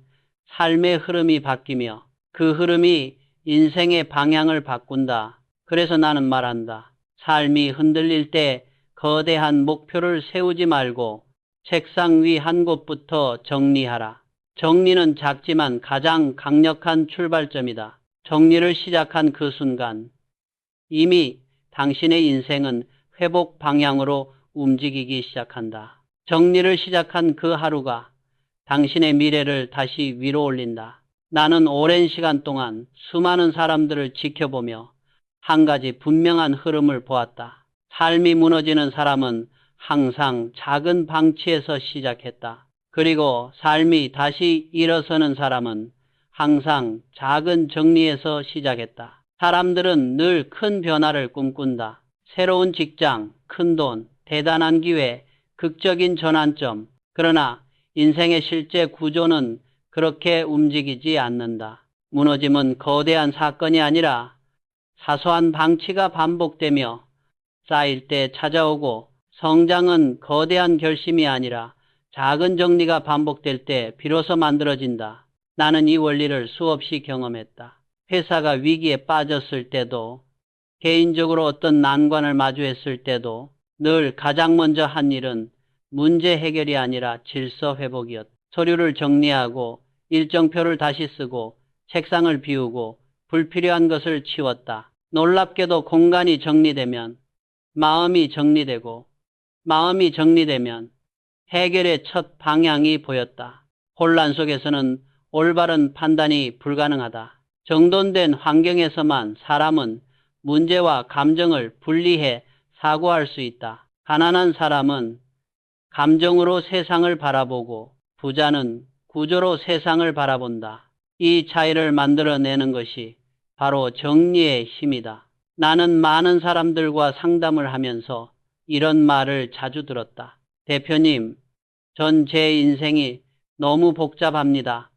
삶의 흐름이 바뀌며 그 흐름이 인생의 방향을 바꾼다. 그래서 나는 말한다. 삶이 흔들릴 때 거대한 목표를 세우지 말고 책상 위 한 곳부터 정리하라. 정리는 작지만 가장 강력한 출발점이다. 정리를 시작한 그 순간 이미 당신의 인생은 회복 방향으로 움직이기 시작한다. 정리를 시작한 그 하루가 당신의 미래를 다시 위로 올린다. 나는 오랜 시간 동안 수많은 사람들을 지켜보며 한 가지 분명한 흐름을 보았다. 삶이 무너지는 사람은 항상 작은 방치에서 시작했다. 그리고 삶이 다시 일어서는 사람은 항상 작은 정리에서 시작했다. 사람들은 늘 큰 변화를 꿈꾼다. 새로운 직장, 큰 돈, 대단한 기회, 극적인 전환점. 그러나 인생의 실제 구조는 그렇게 움직이지 않는다. 무너짐은 거대한 사건이 아니라 사소한 방치가 반복되며 쌓일 때 찾아오고 성장은 거대한 결심이 아니라 작은 정리가 반복될 때 비로소 만들어진다. 나는 이 원리를 수없이 경험했다. 회사가 위기에 빠졌을 때도 개인적으로 어떤 난관을 마주했을 때도 늘 가장 먼저 한 일은 문제 해결이 아니라 질서 회복이었다. 서류를 정리하고 일정표를 다시 쓰고 책상을 비우고 불필요한 것을 치웠다. 놀랍게도 공간이 정리되면 마음이 정리되면 해결의 첫 방향이 보였다. 혼란 속에서는 올바른 판단이 불가능하다. 정돈된 환경에서만 사람은 문제와 감정을 분리해 사고할 수 있다. 가난한 사람은 감정으로 세상을 바라보고 부자는 구조로 세상을 바라본다. 이 차이를 만들어내는 것이 바로 정리의 힘이다. 나는 많은 사람들과 상담을 하면서 이런 말을 자주 들었다. 대표님, 전 제 인생이 너무 복잡합니다.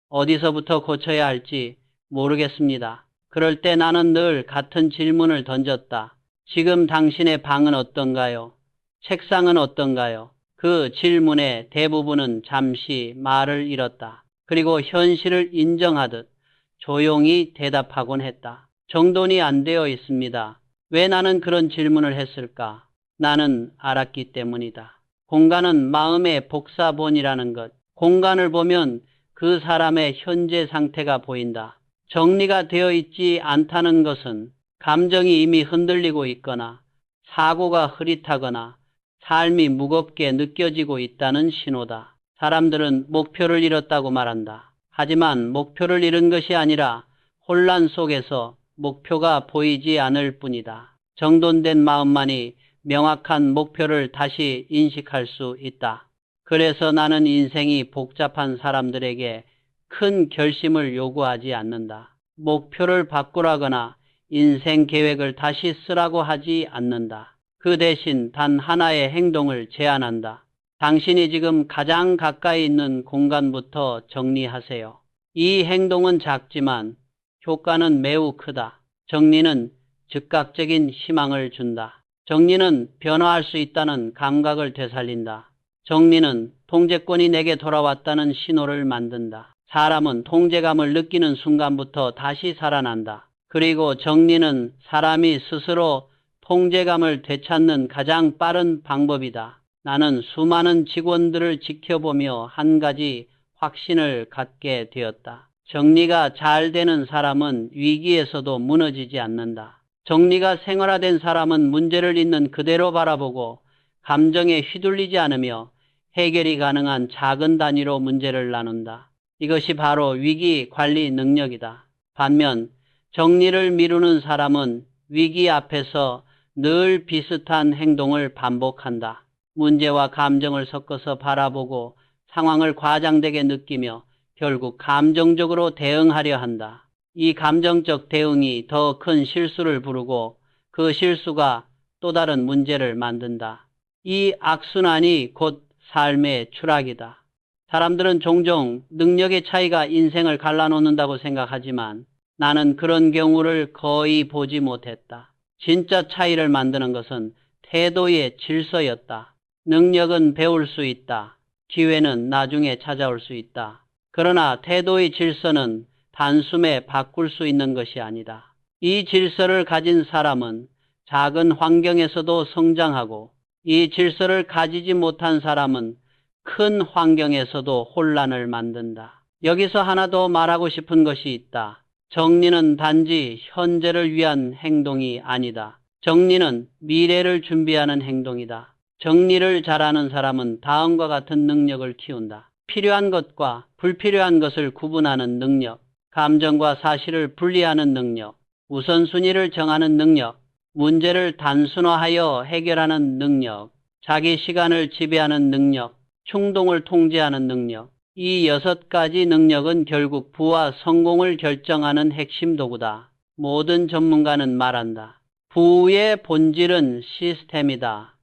어디서부터 고쳐야 할지 모르겠습니다. 그럴 때 나는 늘 같은 질문을 던졌다. 지금 당신의 방은 어떤가요? 책상은 어떤가요? 그 질문의 대부분은 잠시 말을 잃었다. 그리고 현실을 인정하듯 조용히 대답하곤 했다. 정돈이 안 되어 있습니다. 왜 나는 그런 질문을 했을까? 나는 알았기 때문이다. 공간은 마음의 복사본이라는 것. 공간을 보면 그 사람의 현재 상태가 보인다. 정리가 되어 있지 않다는 것은 감정이 이미 흔들리고 있거나 사고가 흐릿하거나 삶이 무겁게 느껴지고 있다는 신호다. 사람들은 목표를 잃었다고 말한다. 하지만 목표를 잃은 것이 아니라 혼란 속에서 목표가 보이지 않을 뿐이다. 정돈된 마음만이 명확한 목표를 다시 인식할 수 있다. 그래서 나는 인생이 복잡한 사람들에게 큰 결심을 요구하지 않는다. 목표를 바꾸라거나 인생 계획을 다시 쓰라고 하지 않는다. 그 대신 단 하나의 행동을 제안한다. 당신이 지금 가장 가까이 있는 공간부터 정리하세요. 이 행동은 작지만 효과는 매우 크다. 정리는 즉각적인 희망을 준다. 정리는 변화할 수 있다는 감각을 되살린다. 정리는 통제권이 내게 돌아왔다는 신호를 만든다. 사람은 통제감을 느끼는 순간부터 다시 살아난다. 그리고 정리는 사람이 스스로 통제감을 되찾는 가장 빠른 방법이다. 나는 수많은 직원들을 지켜보며 한 가지 확신을 갖게 되었다. 정리가 잘 되는 사람은 위기에서도 무너지지 않는다. 정리가 생활화된 사람은 문제를 있는 그대로 바라보고 감정에 휘둘리지 않으며 해결이 가능한 작은 단위로 문제를 나눈다. 이것이 바로 위기 관리 능력이다. 반면 정리를 미루는 사람은 위기 앞에서 늘 비슷한 행동을 반복한다. 문제와 감정을 섞어서 바라보고 상황을 과장되게 느끼며 결국 감정적으로 대응하려 한다. 이 감정적 대응이 더 큰 실수를 부르고 그 실수가 또 다른 문제를 만든다. 이 악순환이 곧 삶의 추락이다. 사람들은 종종 능력의 차이가 인생을 갈라놓는다고 생각하지만 나는 그런 경우를 거의 보지 못했다. 진짜 차이를 만드는 것은 태도의 질서였다. 능력은 배울 수 있다. 기회는 나중에 찾아올 수 있다. 그러나 태도의 질서는 단숨에 바꿀 수 있는 것이 아니다. 이 질서를 가진 사람은 작은 환경에서도 성장하고 이 질서를 가지지 못한 사람은 큰 환경에서도 혼란을 만든다. 여기서 하나 더 말하고 싶은 것이 있다. 정리는 단지 현재를 위한 행동이 아니다. 정리는 미래를 준비하는 행동이다. 정리를 잘하는 사람은 다음과 같은 능력을 키운다. 필요한 것과 불필요한 것을 구분하는 능력, 감정과 사실을 분리하는 능력, 우선순위를 정하는 능력, 문제를 단순화하여 해결하는 능력, 자기 시간을 지배하는 능력, 충동을 통제하는 능력. 이 6가지 능력은 결국 부와 성공을 결정하는 핵심 도구다. 모든 전문가는 말한다. 부의 본질은 시스템이다.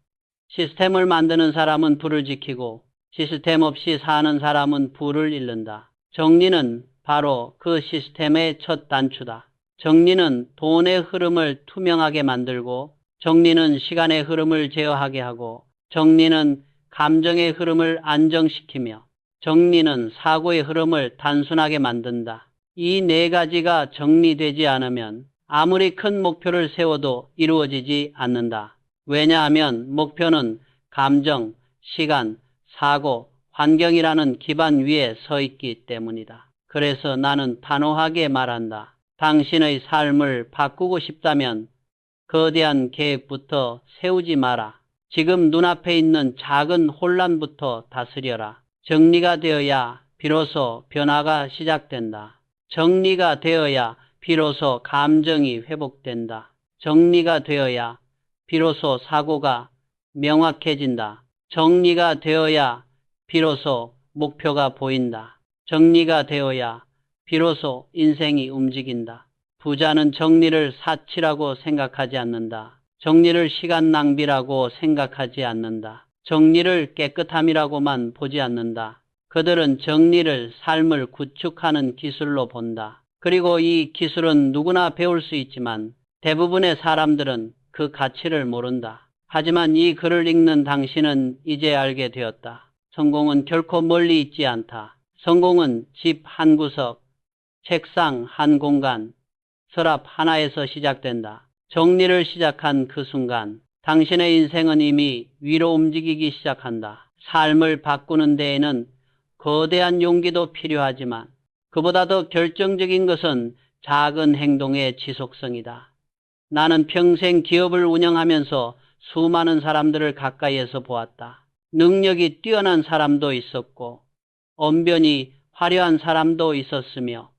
시스템을 만드는 사람은 부를 지키고 시스템 없이 사는 사람은 부를 잃는다. 정리는 바로 그 시스템의 첫 단추다. 정리는 돈의 흐름을 투명하게 만들고 정리는 시간의 흐름을 제어하게 하고 정리는 감정의 흐름을 안정시키며 정리는 사고의 흐름을 단순하게 만든다. 이 4가지가 정리되지 않으면 아무리 큰 목표를 세워도 이루어지지 않는다. 왜냐하면 목표는 감정, 시간, 사고, 환경이라는 기반 위에 서 있기 때문이다. 그래서 나는 단호하게 말한다. 당신의 삶을 바꾸고 싶다면 거대한 계획부터 세우지 마라. 지금 눈앞에 있는 작은 혼란부터 다스려라. 정리가 되어야 비로소 변화가 시작된다. 정리가 되어야 비로소 감정이 회복된다. 정리가 되어야 비로소 사고가 명확해진다. 정리가 되어야 비로소 목표가 보인다. 정리가 되어야 비로소 인생이 움직인다. 부자는 정리를 사치라고 생각하지 않는다. 정리를 시간 낭비라고 생각하지 않는다. 정리를 깨끗함이라고만 보지 않는다. 그들은 정리를 삶을 구축하는 기술로 본다. 그리고 이 기술은 누구나 배울 수 있지만 대부분의 사람들은 그 가치를 모른다. 하지만 이 글을 읽는 당신은 이제 알게 되었다. 성공은 결코 멀리 있지 않다. 성공은 집 한 구석, 책상 한 공간, 서랍 하나에서 시작된다. 정리를 시작한 그 순간 당신의 인생은 이미 위로 움직이기 시작한다. 삶을 바꾸는 데에는 거대한 용기도 필요하지만 그보다 더 결정적인 것은 작은 행동의 지속성이다. 나는 평생 기업을 운영하면서 수많은 사람들을 가까이에서 보았다. 능력이 뛰어난 사람도 있었고 언변이 화려한 사람도 있었으며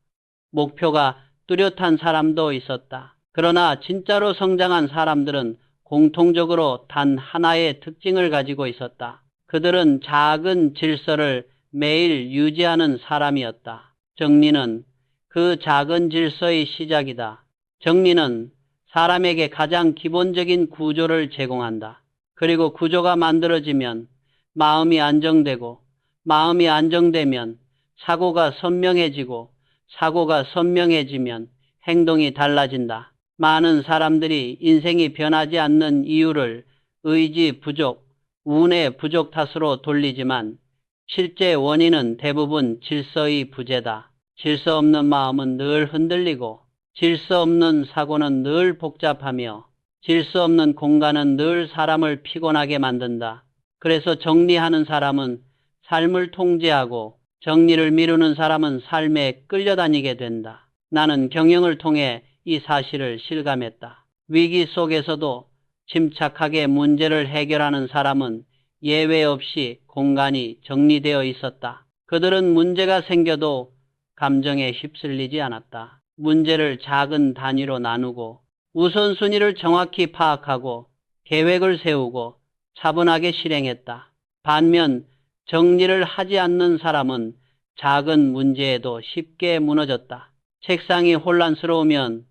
목표가 뚜렷한 사람도 있었다. 그러나 진짜로 성장한 사람들은 공통적으로 단 하나의 특징을 가지고 있었다. 그들은 작은 질서를 매일 유지하는 사람이었다. 정리는 그 작은 질서의 시작이다. 정리는 사람에게 가장 기본적인 구조를 제공한다. 그리고 구조가 만들어지면 마음이 안정되고, 마음이 안정되면 사고가 선명해지고, 사고가 선명해지면 행동이 달라진다. 많은 사람들이 인생이 변하지 않는 이유를 의지 부족, 운의 부족 탓으로 돌리지만 실제 원인은 대부분 질서의 부재다. 질서 없는 마음은 늘 흔들리고, 질서 없는 사고는 늘 복잡하며, 질서 없는 공간은 늘 사람을 피곤하게 만든다. 그래서 정리하는 사람은 삶을 통제하고, 정리를 미루는 사람은 삶에 끌려다니게 된다. 나는 경영을 통해 이 사실을 실감했다. 위기 속에서도 침착하게 문제를 해결하는 사람은 예외 없이 공간이 정리되어 있었다. 그들은 문제가 생겨도 감정에 휩쓸리지 않았다. 문제를 작은 단위로 나누고 우선순위를 정확히 파악하고 계획을 세우고 차분하게 실행했다. 반면 정리를 하지 않는 사람은 작은 문제에도 쉽게 무너졌다. 책상이 혼란스러우면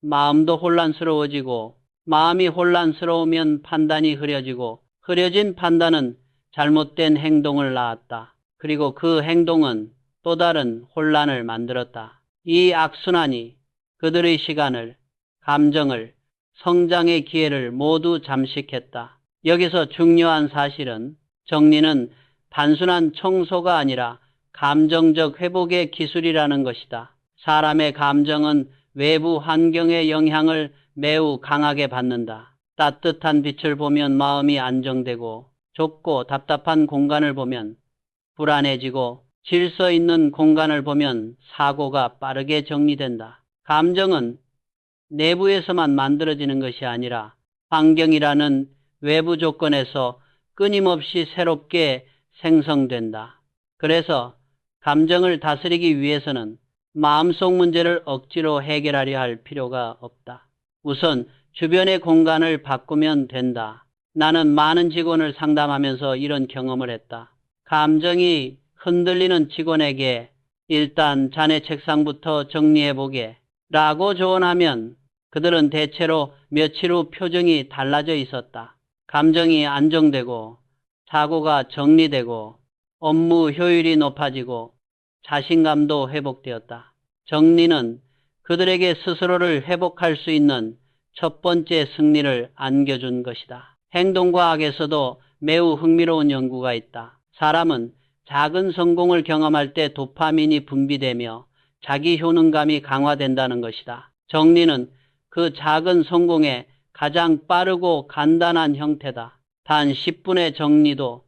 마음도 혼란스러워지고, 마음이 혼란스러우면 판단이 흐려지고, 흐려진 판단은 잘못된 행동을 낳았다. 그리고 그 행동은 또 다른 혼란을 만들었다. 이 악순환이 그들의 시간을, 감정을, 성장의 기회를 모두 잠식했다. 여기서 중요한 사실은 정리는 단순한 청소가 아니라 감정적 회복의 기술이라는 것이다. 사람의 감정은 외부 환경의 영향을 매우 강하게 받는다. 따뜻한 빛을 보면 마음이 안정되고, 좁고 답답한 공간을 보면 불안해지고, 질서 있는 공간을 보면 사고가 빠르게 정리된다. 감정은 내부에서만 만들어지는 것이 아니라 환경이라는 외부 조건에서 끊임없이 새롭게 생성된다. 그래서 감정을 다스리기 위해서는 마음속 문제를 억지로 해결하려 할 필요가 없다. 우선 주변의 공간을 바꾸면 된다. 나는 많은 직원을 상담하면서 이런 경험을 했다. 감정이 흔들리는 직원에게 일단 자네 책상부터 정리해보게 라고 조언하면 그들은 대체로 며칠 후 표정이 달라져 있었다. 감정이 안정되고 사고가 정리되고 업무 효율이 높아지고 자신감도 회복되었다. 정리는 그들에게 스스로를 회복할 수 있는 첫 번째 승리를 안겨준 것이다. 행동과학에서도 매우 흥미로운 연구가 있다. 사람은 작은 성공을 경험할 때 도파민이 분비되며 자기 효능감이 강화된다는 것이다. 정리는 그 작은 성공의 가장 빠르고 간단한 형태다. 단 10분의 정리도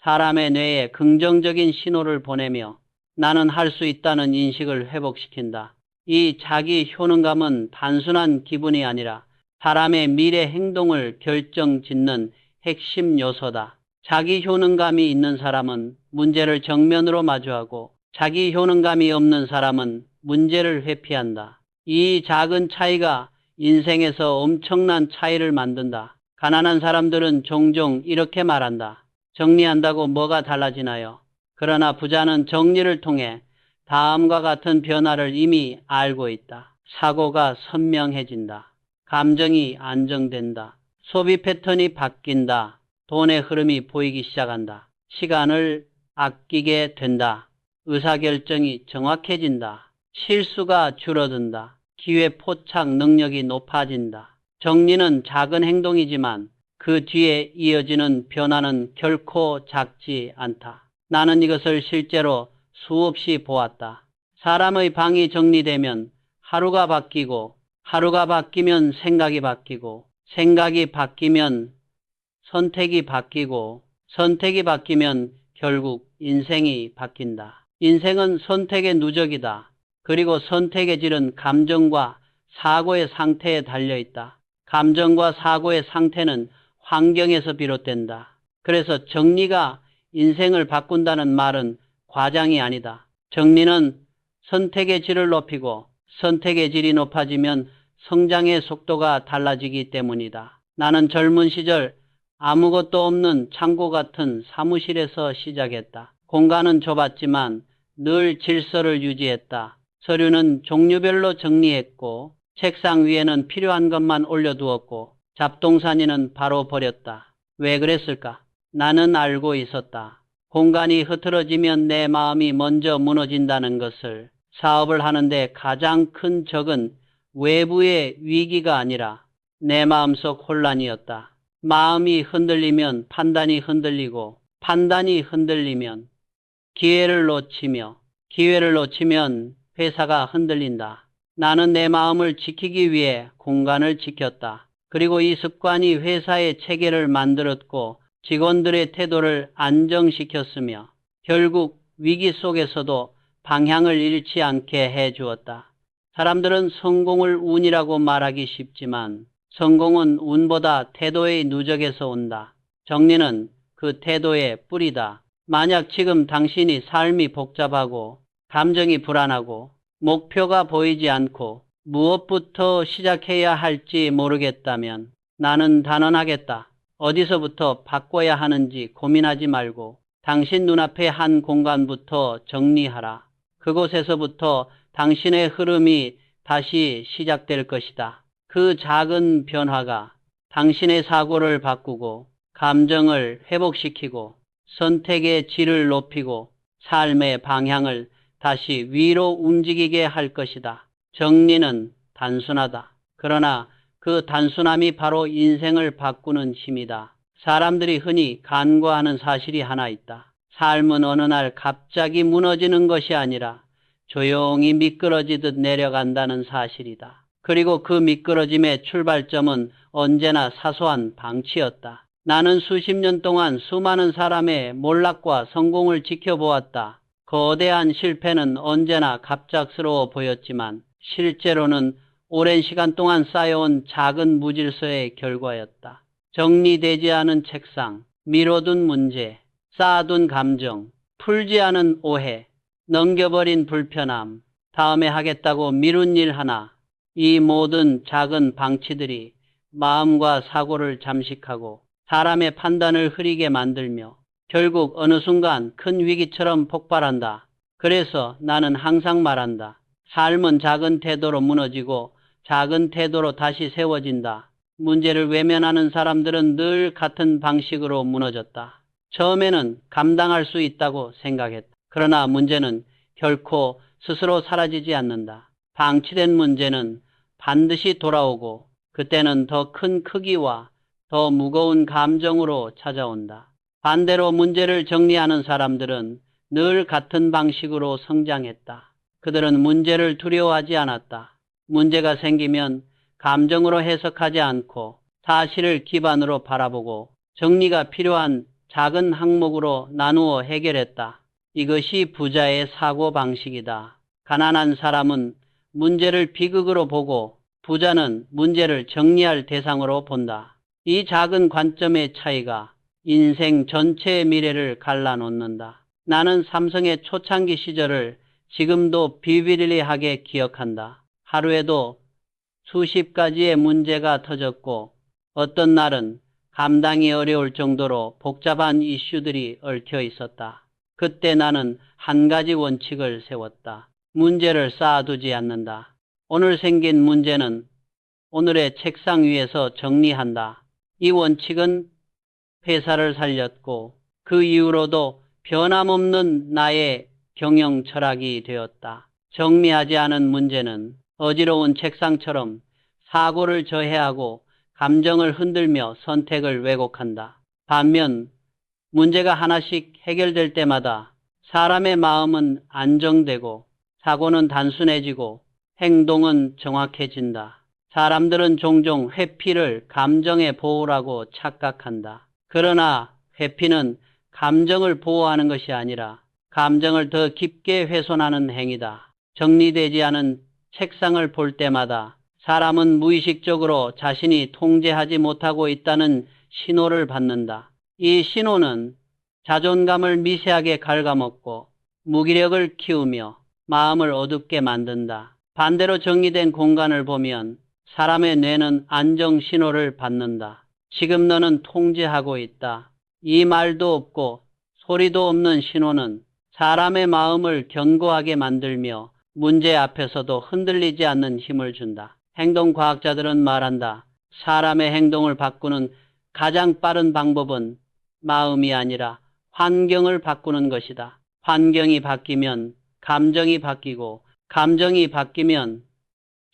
사람의 뇌에 긍정적인 신호를 보내며 나는 할 수 있다는 인식을 회복시킨다. 이 자기 효능감은 단순한 기분이 아니라 사람의 미래 행동을 결정짓는 핵심 요소다. 자기 효능감이 있는 사람은 문제를 정면으로 마주하고 자기 효능감이 없는 사람은 문제를 회피한다. 이 작은 차이가 인생에서 엄청난 차이를 만든다. 가난한 사람들은 종종 이렇게 말한다. 정리한다고 뭐가 달라지나요? 그러나 부자는 정리를 통해 다음과 같은 변화를 이미 알고 있다. 사고가 선명해진다. 감정이 안정된다. 소비 패턴이 바뀐다. 돈의 흐름이 보이기 시작한다. 시간을 아끼게 된다. 의사결정이 정확해진다. 실수가 줄어든다. 기회 포착 능력이 높아진다. 정리는 작은 행동이지만 그 뒤에 이어지는 변화는 결코 작지 않다. 나는 이것을 실제로 수없이 보았다. 사람의 방이 정리되면 하루가 바뀌고, 하루가 바뀌면 생각이 바뀌고, 생각이 바뀌면 선택이 바뀌고, 선택이 바뀌면 결국 인생이 바뀐다. 인생은 선택의 누적이다. 그리고 선택의 질은 감정과 사고의 상태에 달려있다. 감정과 사고의 상태는 환경에서 비롯된다. 그래서 정리가 인생을 바꾼다는 말은 과장이 아니다. 정리는 선택의 질을 높이고 선택의 질이 높아지면 성장의 속도가 달라지기 때문이다. 나는 젊은 시절 아무것도 없는 창고 같은 사무실에서 시작했다. 공간은 좁았지만 늘 질서를 유지했다. 서류는 종류별로 정리했고 책상 위에는 필요한 것만 올려두었고 잡동사니는 바로 버렸다. 왜 그랬을까? 나는 알고 있었다. 공간이 흐트러지면 내 마음이 먼저 무너진다는 것을. 사업을 하는데 가장 큰 적은 외부의 위기가 아니라 내 마음속 혼란이었다. 마음이 흔들리면 판단이 흔들리고, 판단이 흔들리면 기회를 놓치며, 기회를 놓치면 회사가 흔들린다. 나는 내 마음을 지키기 위해 공간을 지켰다. 그리고 이 습관이 회사의 체계를 만들었고 직원들의 태도를 안정시켰으며 결국 위기 속에서도 방향을 잃지 않게 해주었다. 사람들은 성공을 운이라고 말하기 쉽지만 성공은 운보다 태도의 누적에서 온다. 정리는 그 태도의 뿌리다. 만약 지금 당신이 삶이 복잡하고 감정이 불안하고 목표가 보이지 않고 무엇부터 시작해야 할지 모르겠다면 나는 단언하겠다. 어디서부터 바꿔야 하는지 고민하지 말고 당신 눈앞의 한 공간부터 정리하라. 그곳에서부터 당신의 흐름이 다시 시작될 것이다. 그 작은 변화가 당신의 사고를 바꾸고 감정을 회복시키고 선택의 질을 높이고 삶의 방향을 다시 위로 움직이게 할 것이다. 정리는 단순하다. 그러나 그 단순함이 바로 인생을 바꾸는 힘이다. 사람들이 흔히 간과하는 사실이 하나 있다. 삶은 어느 날 갑자기 무너지는 것이 아니라 조용히 미끄러지듯 내려간다는 사실이다. 그리고 그 미끄러짐의 출발점은 언제나 사소한 방치였다. 나는 수십 년 동안 수많은 사람의 몰락과 성공을 지켜보았다. 거대한 실패는 언제나 갑작스러워 보였지만 실제로는 오랜 시간 동안 쌓여온 작은 무질서의 결과였다. 정리되지 않은 책상, 미뤄둔 문제, 쌓아둔 감정, 풀지 않은 오해, 넘겨버린 불편함, 다음에 하겠다고 미룬 일 하나. 이 모든 작은 방치들이 마음과 사고를 잠식하고 사람의 판단을 흐리게 만들며 결국 어느 순간 큰 위기처럼 폭발한다. 그래서 나는 항상 말한다. 삶은 작은 태도로 무너지고 작은 태도로 다시 세워진다. 문제를 외면하는 사람들은 늘 같은 방식으로 무너졌다. 처음에는 감당할 수 있다고 생각했다. 그러나 문제는 결코 스스로 사라지지 않는다. 방치된 문제는 반드시 돌아오고 그때는 더 큰 크기와 더 무거운 감정으로 찾아온다. 반대로 문제를 정리하는 사람들은 늘 같은 방식으로 성장했다. 그들은 문제를 두려워하지 않았다. 문제가 생기면 감정으로 해석하지 않고 사실을 기반으로 바라보고 정리가 필요한 작은 항목으로 나누어 해결했다. 이것이 부자의 사고방식이다. 가난한 사람은 문제를 비극으로 보고 부자는 문제를 정리할 대상으로 본다. 이 작은 관점의 차이가 인생 전체의 미래를 갈라놓는다. 나는 삼성의 초창기 시절을 지금도 비비리하게 기억한다. 하루에도 수십 가지의 문제가 터졌고 어떤 날은 감당이 어려울 정도로 복잡한 이슈들이 얽혀 있었다. 그때 나는 한 가지 원칙을 세웠다. 문제를 쌓아두지 않는다. 오늘 생긴 문제는 오늘의 책상 위에서 정리한다. 이 원칙은 회사를 살렸고 그 이후로도 변함없는 나의 경영 철학이 되었다. 정리하지 않은 문제는 어지러운 책상처럼 사고를 저해하고 감정을 흔들며 선택을 왜곡한다. 반면 문제가 하나씩 해결될 때마다 사람의 마음은 안정되고 사고는 단순해지고 행동은 정확해진다. 사람들은 종종 회피를 감정의 보호라고 착각한다. 그러나 회피는 감정을 보호하는 것이 아니라 감정을 더 깊게 훼손하는 행위다. 정리되지 않은 책상을 볼 때마다 사람은 무의식적으로 자신이 통제하지 못하고 있다는 신호를 받는다. 이 신호는 자존감을 미세하게 갉아먹고 무기력을 키우며 마음을 어둡게 만든다. 반대로 정리된 공간을 보면 사람의 뇌는 안정 신호를 받는다. 지금 너는 통제하고 있다. 이 말도 없고 소리도 없는 신호는 사람의 마음을 견고하게 만들며 문제 앞에서도 흔들리지 않는 힘을 준다. 행동과학자들은 말한다. 사람의 행동을 바꾸는 가장 빠른 방법은 마음이 아니라 환경을 바꾸는 것이다. 환경이 바뀌면 감정이 바뀌고, 감정이 바뀌면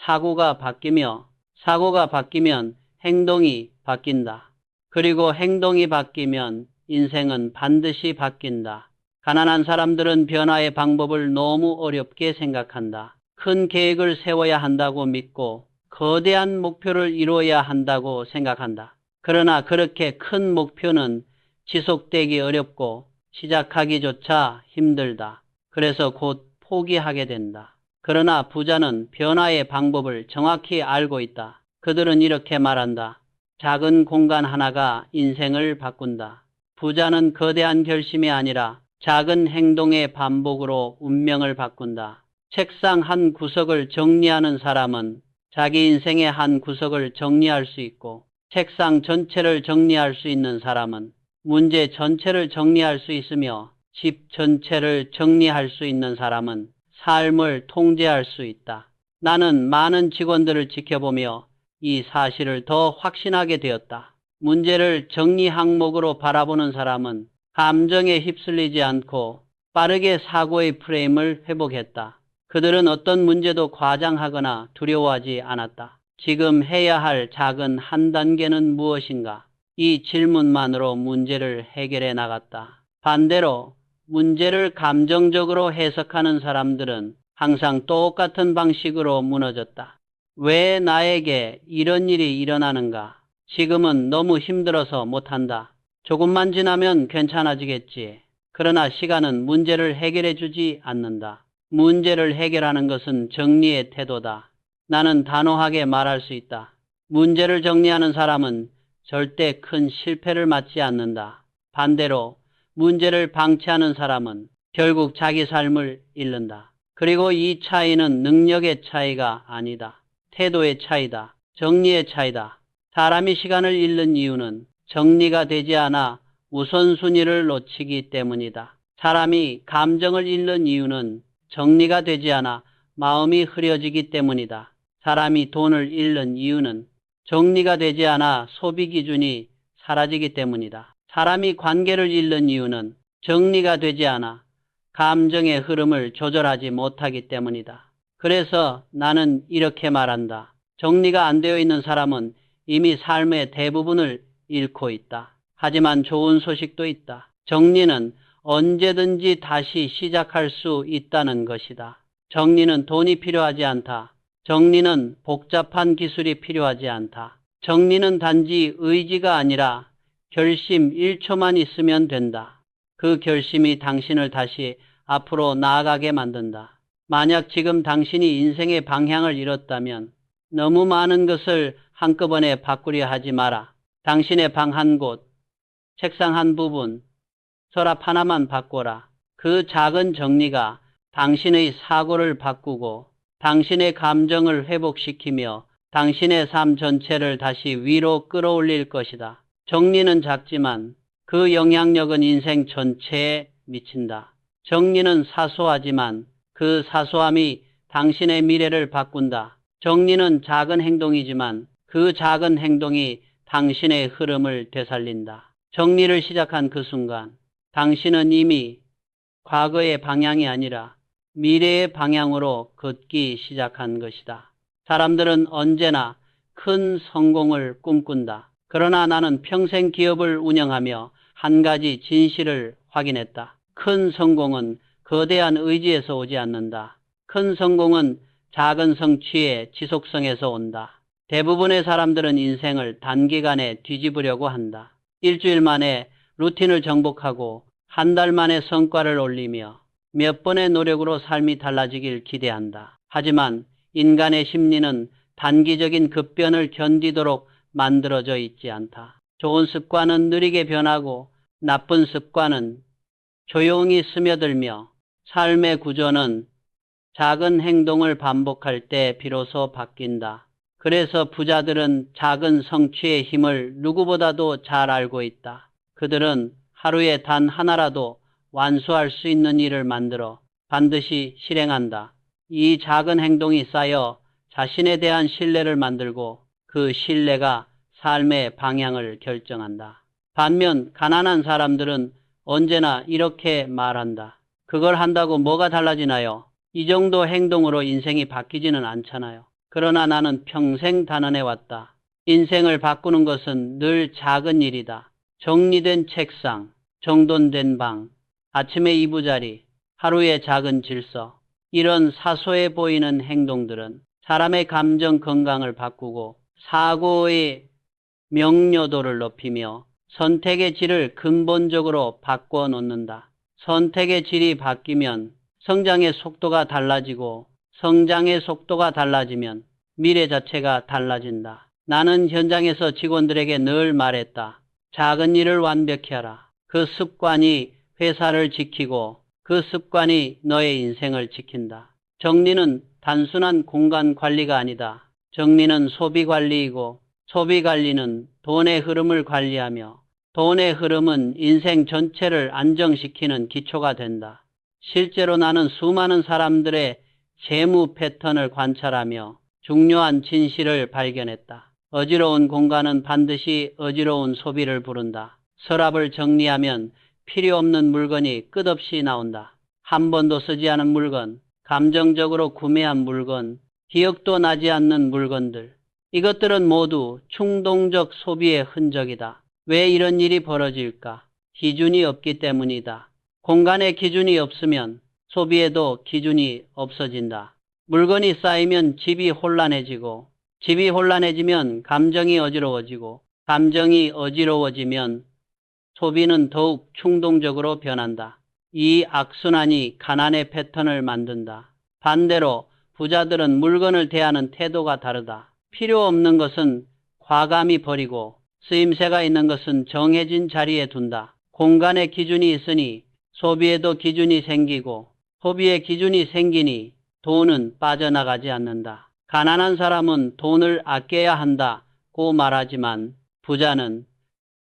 사고가 바뀌며, 사고가 바뀌면 행동이 바뀐다. 그리고 행동이 바뀌면 인생은 반드시 바뀐다. 가난한 사람들은 변화의 방법을 너무 어렵게 생각한다. 큰 계획을 세워야 한다고 믿고 거대한 목표를 이루어야 한다고 생각한다. 그러나 그렇게 큰 목표는 지속되기 어렵고 시작하기조차 힘들다. 그래서 곧 포기하게 된다. 그러나 부자는 변화의 방법을 정확히 알고 있다. 그들은 이렇게 말한다. 작은 공간 하나가 인생을 바꾼다. 부자는 거대한 결심이 아니라 작은 행동의 반복으로 운명을 바꾼다. 책상 한 구석을 정리하는 사람은 자기 인생의 한 구석을 정리할 수 있고, 책상 전체를 정리할 수 있는 사람은 문제 전체를 정리할 수 있으며, 집 전체를 정리할 수 있는 사람은 삶을 통제할 수 있다. 나는 많은 직원들을 지켜보며 이 사실을 더 확신하게 되었다. 문제를 정리 항목으로 바라보는 사람은 감정에 휩쓸리지 않고 빠르게 사고의 프레임을 회복했다. 그들은 어떤 문제도 과장하거나 두려워하지 않았다. 지금 해야 할 작은 한 단계는 무엇인가? 이 질문만으로 문제를 해결해 나갔다. 반대로 문제를 감정적으로 해석하는 사람들은 항상 똑같은 방식으로 무너졌다. 왜 나에게 이런 일이 일어나는가? 지금은 너무 힘들어서 못한다. 조금만 지나면 괜찮아지겠지. 그러나 시간은 문제를 해결해 주지 않는다. 문제를 해결하는 것은 정리의 태도다. 나는 단호하게 말할 수 있다. 문제를 정리하는 사람은 절대 큰 실패를 맞지 않는다. 반대로 문제를 방치하는 사람은 결국 자기 삶을 잃는다. 그리고 이 차이는 능력의 차이가 아니다. 태도의 차이다. 정리의 차이다. 사람이 시간을 잃는 이유는 정리가 되지 않아 우선순위를 놓치기 때문이다. 사람이 감정을 잃는 이유는 정리가 되지 않아 마음이 흐려지기 때문이다. 사람이 돈을 잃는 이유는 정리가 되지 않아 소비 기준이 사라지기 때문이다. 사람이 관계를 잃는 이유는 정리가 되지 않아 감정의 흐름을 조절하지 못하기 때문이다. 그래서 나는 이렇게 말한다. 정리가 안 되어 있는 사람은 이미 삶의 대부분을 잃고 있다. 하지만 좋은 소식도 있다. 정리는 언제든지 다시 시작할 수 있다는 것이다. 정리는 돈이 필요하지 않다. 정리는 복잡한 기술이 필요하지 않다. 정리는 단지 의지가 아니라 결심 1초만 있으면 된다. 그 결심이 당신을 다시 앞으로 나아가게 만든다. 만약 지금 당신이 인생의 방향을 잃었다면 너무 많은 것을 한꺼번에 바꾸려 하지 마라. 당신의 방 한 곳, 책상 한 부분, 서랍 하나만 바꿔라. 그 작은 정리가 당신의 사고를 바꾸고 당신의 감정을 회복시키며 당신의 삶 전체를 다시 위로 끌어올릴 것이다. 정리는 작지만 그 영향력은 인생 전체에 미친다. 정리는 사소하지만 그 사소함이 당신의 미래를 바꾼다. 정리는 작은 행동이지만 그 작은 행동이 당신의 흐름을 되살린다. 정리를 시작한 그 순간 당신은 이미 과거의 방향이 아니라 미래의 방향으로 걷기 시작한 것이다. 사람들은 언제나 큰 성공을 꿈꾼다. 그러나 나는 평생 기업을 운영하며 한 가지 진실을 확인했다. 큰 성공은 거대한 의지에서 오지 않는다. 큰 성공은 작은 성취의 지속성에서 온다. 대부분의 사람들은 인생을 단기간에 뒤집으려고 한다. 일주일 만에 루틴을 정복하고 한 달 만에 성과를 올리며 몇 번의 노력으로 삶이 달라지길 기대한다. 하지만 인간의 심리는 단기적인 급변을 견디도록 만들어져 있지 않다. 좋은 습관은 느리게 변하고 나쁜 습관은 조용히 스며들며 삶의 구조는 작은 행동을 반복할 때 비로소 바뀐다. 그래서 부자들은 작은 성취의 힘을 누구보다도 잘 알고 있다. 그들은 하루에 단 하나라도 완수할 수 있는 일을 만들어 반드시 실행한다. 이 작은 행동이 쌓여 자신에 대한 신뢰를 만들고 그 신뢰가 삶의 방향을 결정한다. 반면 가난한 사람들은 언제나 이렇게 말한다. 그걸 한다고 뭐가 달라지나요? 이 정도 행동으로 인생이 바뀌지는 않잖아요. 그러나 나는 평생 단언해왔다. 인생을 바꾸는 것은 늘 작은 일이다. 정리된 책상, 정돈된 방, 아침의 이부자리, 하루의 작은 질서. 이런 사소해 보이는 행동들은 사람의 감정 건강을 바꾸고 사고의 명료도를 높이며 선택의 질을 근본적으로 바꿔 놓는다. 선택의 질이 바뀌면 성장의 속도가 달라지고 성장의 속도가 달라지면 미래 자체가 달라진다. 나는 현장에서 직원들에게 늘 말했다. 작은 일을 완벽히 하라. 그 습관이 회사를 지키고 그 습관이 너의 인생을 지킨다. 정리는 단순한 공간 관리가 아니다. 정리는 소비 관리이고 소비 관리는 돈의 흐름을 관리하며 돈의 흐름은 인생 전체를 안정시키는 기초가 된다. 실제로 나는 수많은 사람들의 재무 패턴을 관찰하며 중요한 진실을 발견했다. 어지러운 공간은 반드시 어지러운 소비를 부른다. 서랍을 정리하면 필요 없는 물건이 끝없이 나온다. 한 번도 쓰지 않은 물건, 감정적으로 구매한 물건, 기억도 나지 않는 물건들. 이것들은 모두 충동적 소비의 흔적이다. 왜 이런 일이 벌어질까? 기준이 없기 때문이다. 공간에 기준이 없으면 소비에도 기준이 없어진다. 물건이 쌓이면 집이 혼란해지고 집이 혼란해지면 감정이 어지러워지고 감정이 어지러워지면 소비는 더욱 충동적으로 변한다. 이 악순환이 가난의 패턴을 만든다. 반대로 부자들은 물건을 대하는 태도가 다르다. 필요 없는 것은 과감히 버리고 쓰임새가 있는 것은 정해진 자리에 둔다. 공간에 기준이 있으니 소비에도 기준이 생기고 소비에 기준이 생기니 돈은 빠져나가지 않는다. 가난한 사람은 돈을 아껴야 한다고 말하지만 부자는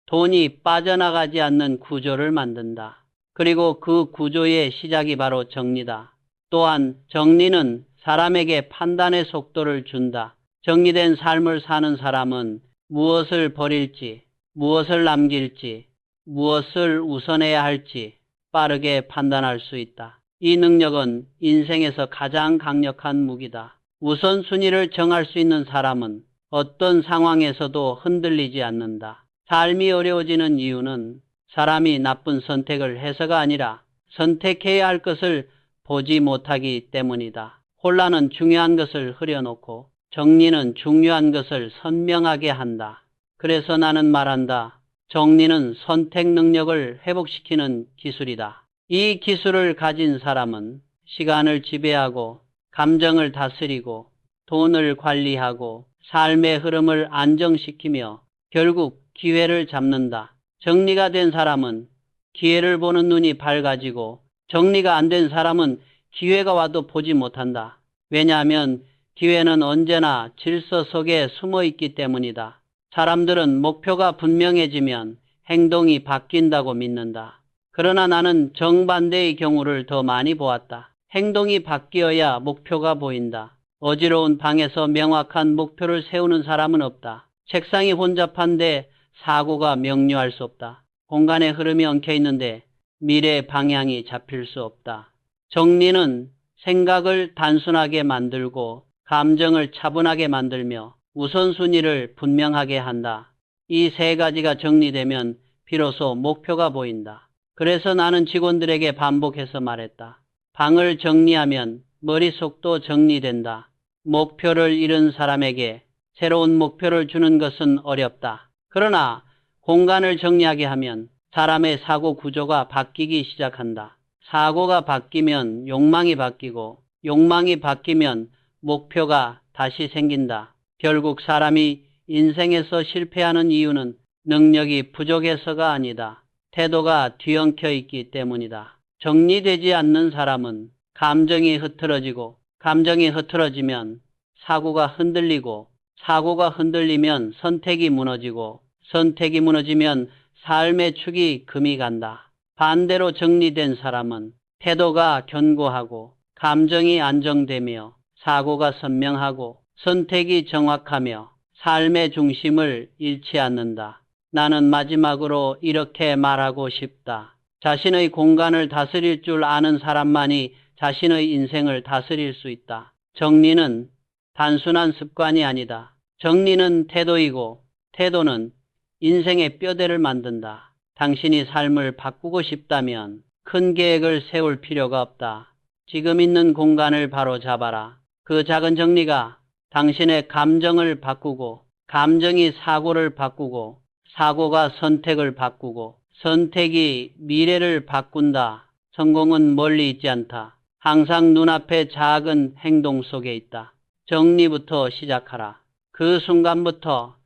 돈이 빠져나가지 않는 구조를 만든다. 그리고 그 구조의 시작이 바로 정리다. 또한 정리는 사람에게 판단의 속도를 준다. 정리된 삶을 사는 사람은 무엇을 버릴지, 무엇을 남길지, 무엇을 우선해야 할지 빠르게 판단할 수 있다. 이 능력은 인생에서 가장 강력한 무기다. 우선순위를 정할 수 있는 사람은 어떤 상황에서도 흔들리지 않는다. 삶이 어려워지는 이유는 사람이 나쁜 선택을 해서가 아니라 선택해야 할 것을 보지 못하기 때문이다. 혼란은 중요한 것을 흐려놓고 정리는 중요한 것을 선명하게 한다. 그래서 나는 말한다. 정리는 선택 능력을 회복시키는 기술이다. 이 기술을 가진 사람은 시간을 지배하고 감정을 다스리고 돈을 관리하고 삶의 흐름을 안정시키며 결국 기회를 잡는다. 정리가 된 사람은 기회를 보는 눈이 밝아지고 정리가 안 된 사람은 기회가 와도 보지 못한다. 왜냐하면 기회는 언제나 질서 속에 숨어 있기 때문이다. 사람들은 목표가 분명해지면 행동이 바뀐다고 믿는다. 그러나 나는 정반대의 경우를 더 많이 보았다. 행동이 바뀌어야 목표가 보인다. 어지러운 방에서 명확한 목표를 세우는 사람은 없다. 책상이 혼잡한데 사고가 명료할 수 없다. 공간의 흐름이 엉켜 있는데 미래의 방향이 잡힐 수 없다. 정리는 생각을 단순하게 만들고 감정을 차분하게 만들며 우선순위를 분명하게 한다. 이 세 가지가 정리되면 비로소 목표가 보인다. 그래서 나는 직원들에게 반복해서 말했다. 방을 정리하면 머릿속도 정리된다. 목표를 잃은 사람에게 새로운 목표를 주는 것은 어렵다. 그러나 공간을 정리하게 하면 사람의 사고 구조가 바뀌기 시작한다. 사고가 바뀌면 욕망이 바뀌고 욕망이 바뀌면 목표가 다시 생긴다. 결국 사람이 인생에서 실패하는 이유는 능력이 부족해서가 아니다. 태도가 뒤엉켜 있기 때문이다. 정리되지 않는 사람은 감정이 흐트러지고 감정이 흐트러지면 사고가 흔들리고 사고가 흔들리면 선택이 무너지고 선택이 무너지면 삶의 축이 금이 간다. 반대로 정리된 사람은 태도가 견고하고 감정이 안정되며 사고가 선명하고 선택이 정확하며 삶의 중심을 잃지 않는다. 나는 마지막으로 이렇게 말하고 싶다. 자신의 공간을 다스릴 줄 아는 사람만이 자신의 인생을 다스릴 수 있다. 정리는 단순한 습관이 아니다. 정리는 태도이고 태도는 인생의 뼈대를 만든다. 당신이 삶을 바꾸고 싶다면 큰 계획을 세울 필요가 없다. 지금 있는 공간을 바로 잡아라. 그 작은 정리가 당신의 감정을 바꾸고, 감정이 사고를 바꾸고, 사고가 선택을 바꾸고, 선택이 미래를 바꾼다. 성공은 멀리 있지 않다. 항상 눈앞의 작은 행동 속에 있다. 정리부터 시작하라. 그 순간부터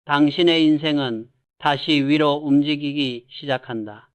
당신의 인생은 다시 위로 움직이기 시작한다.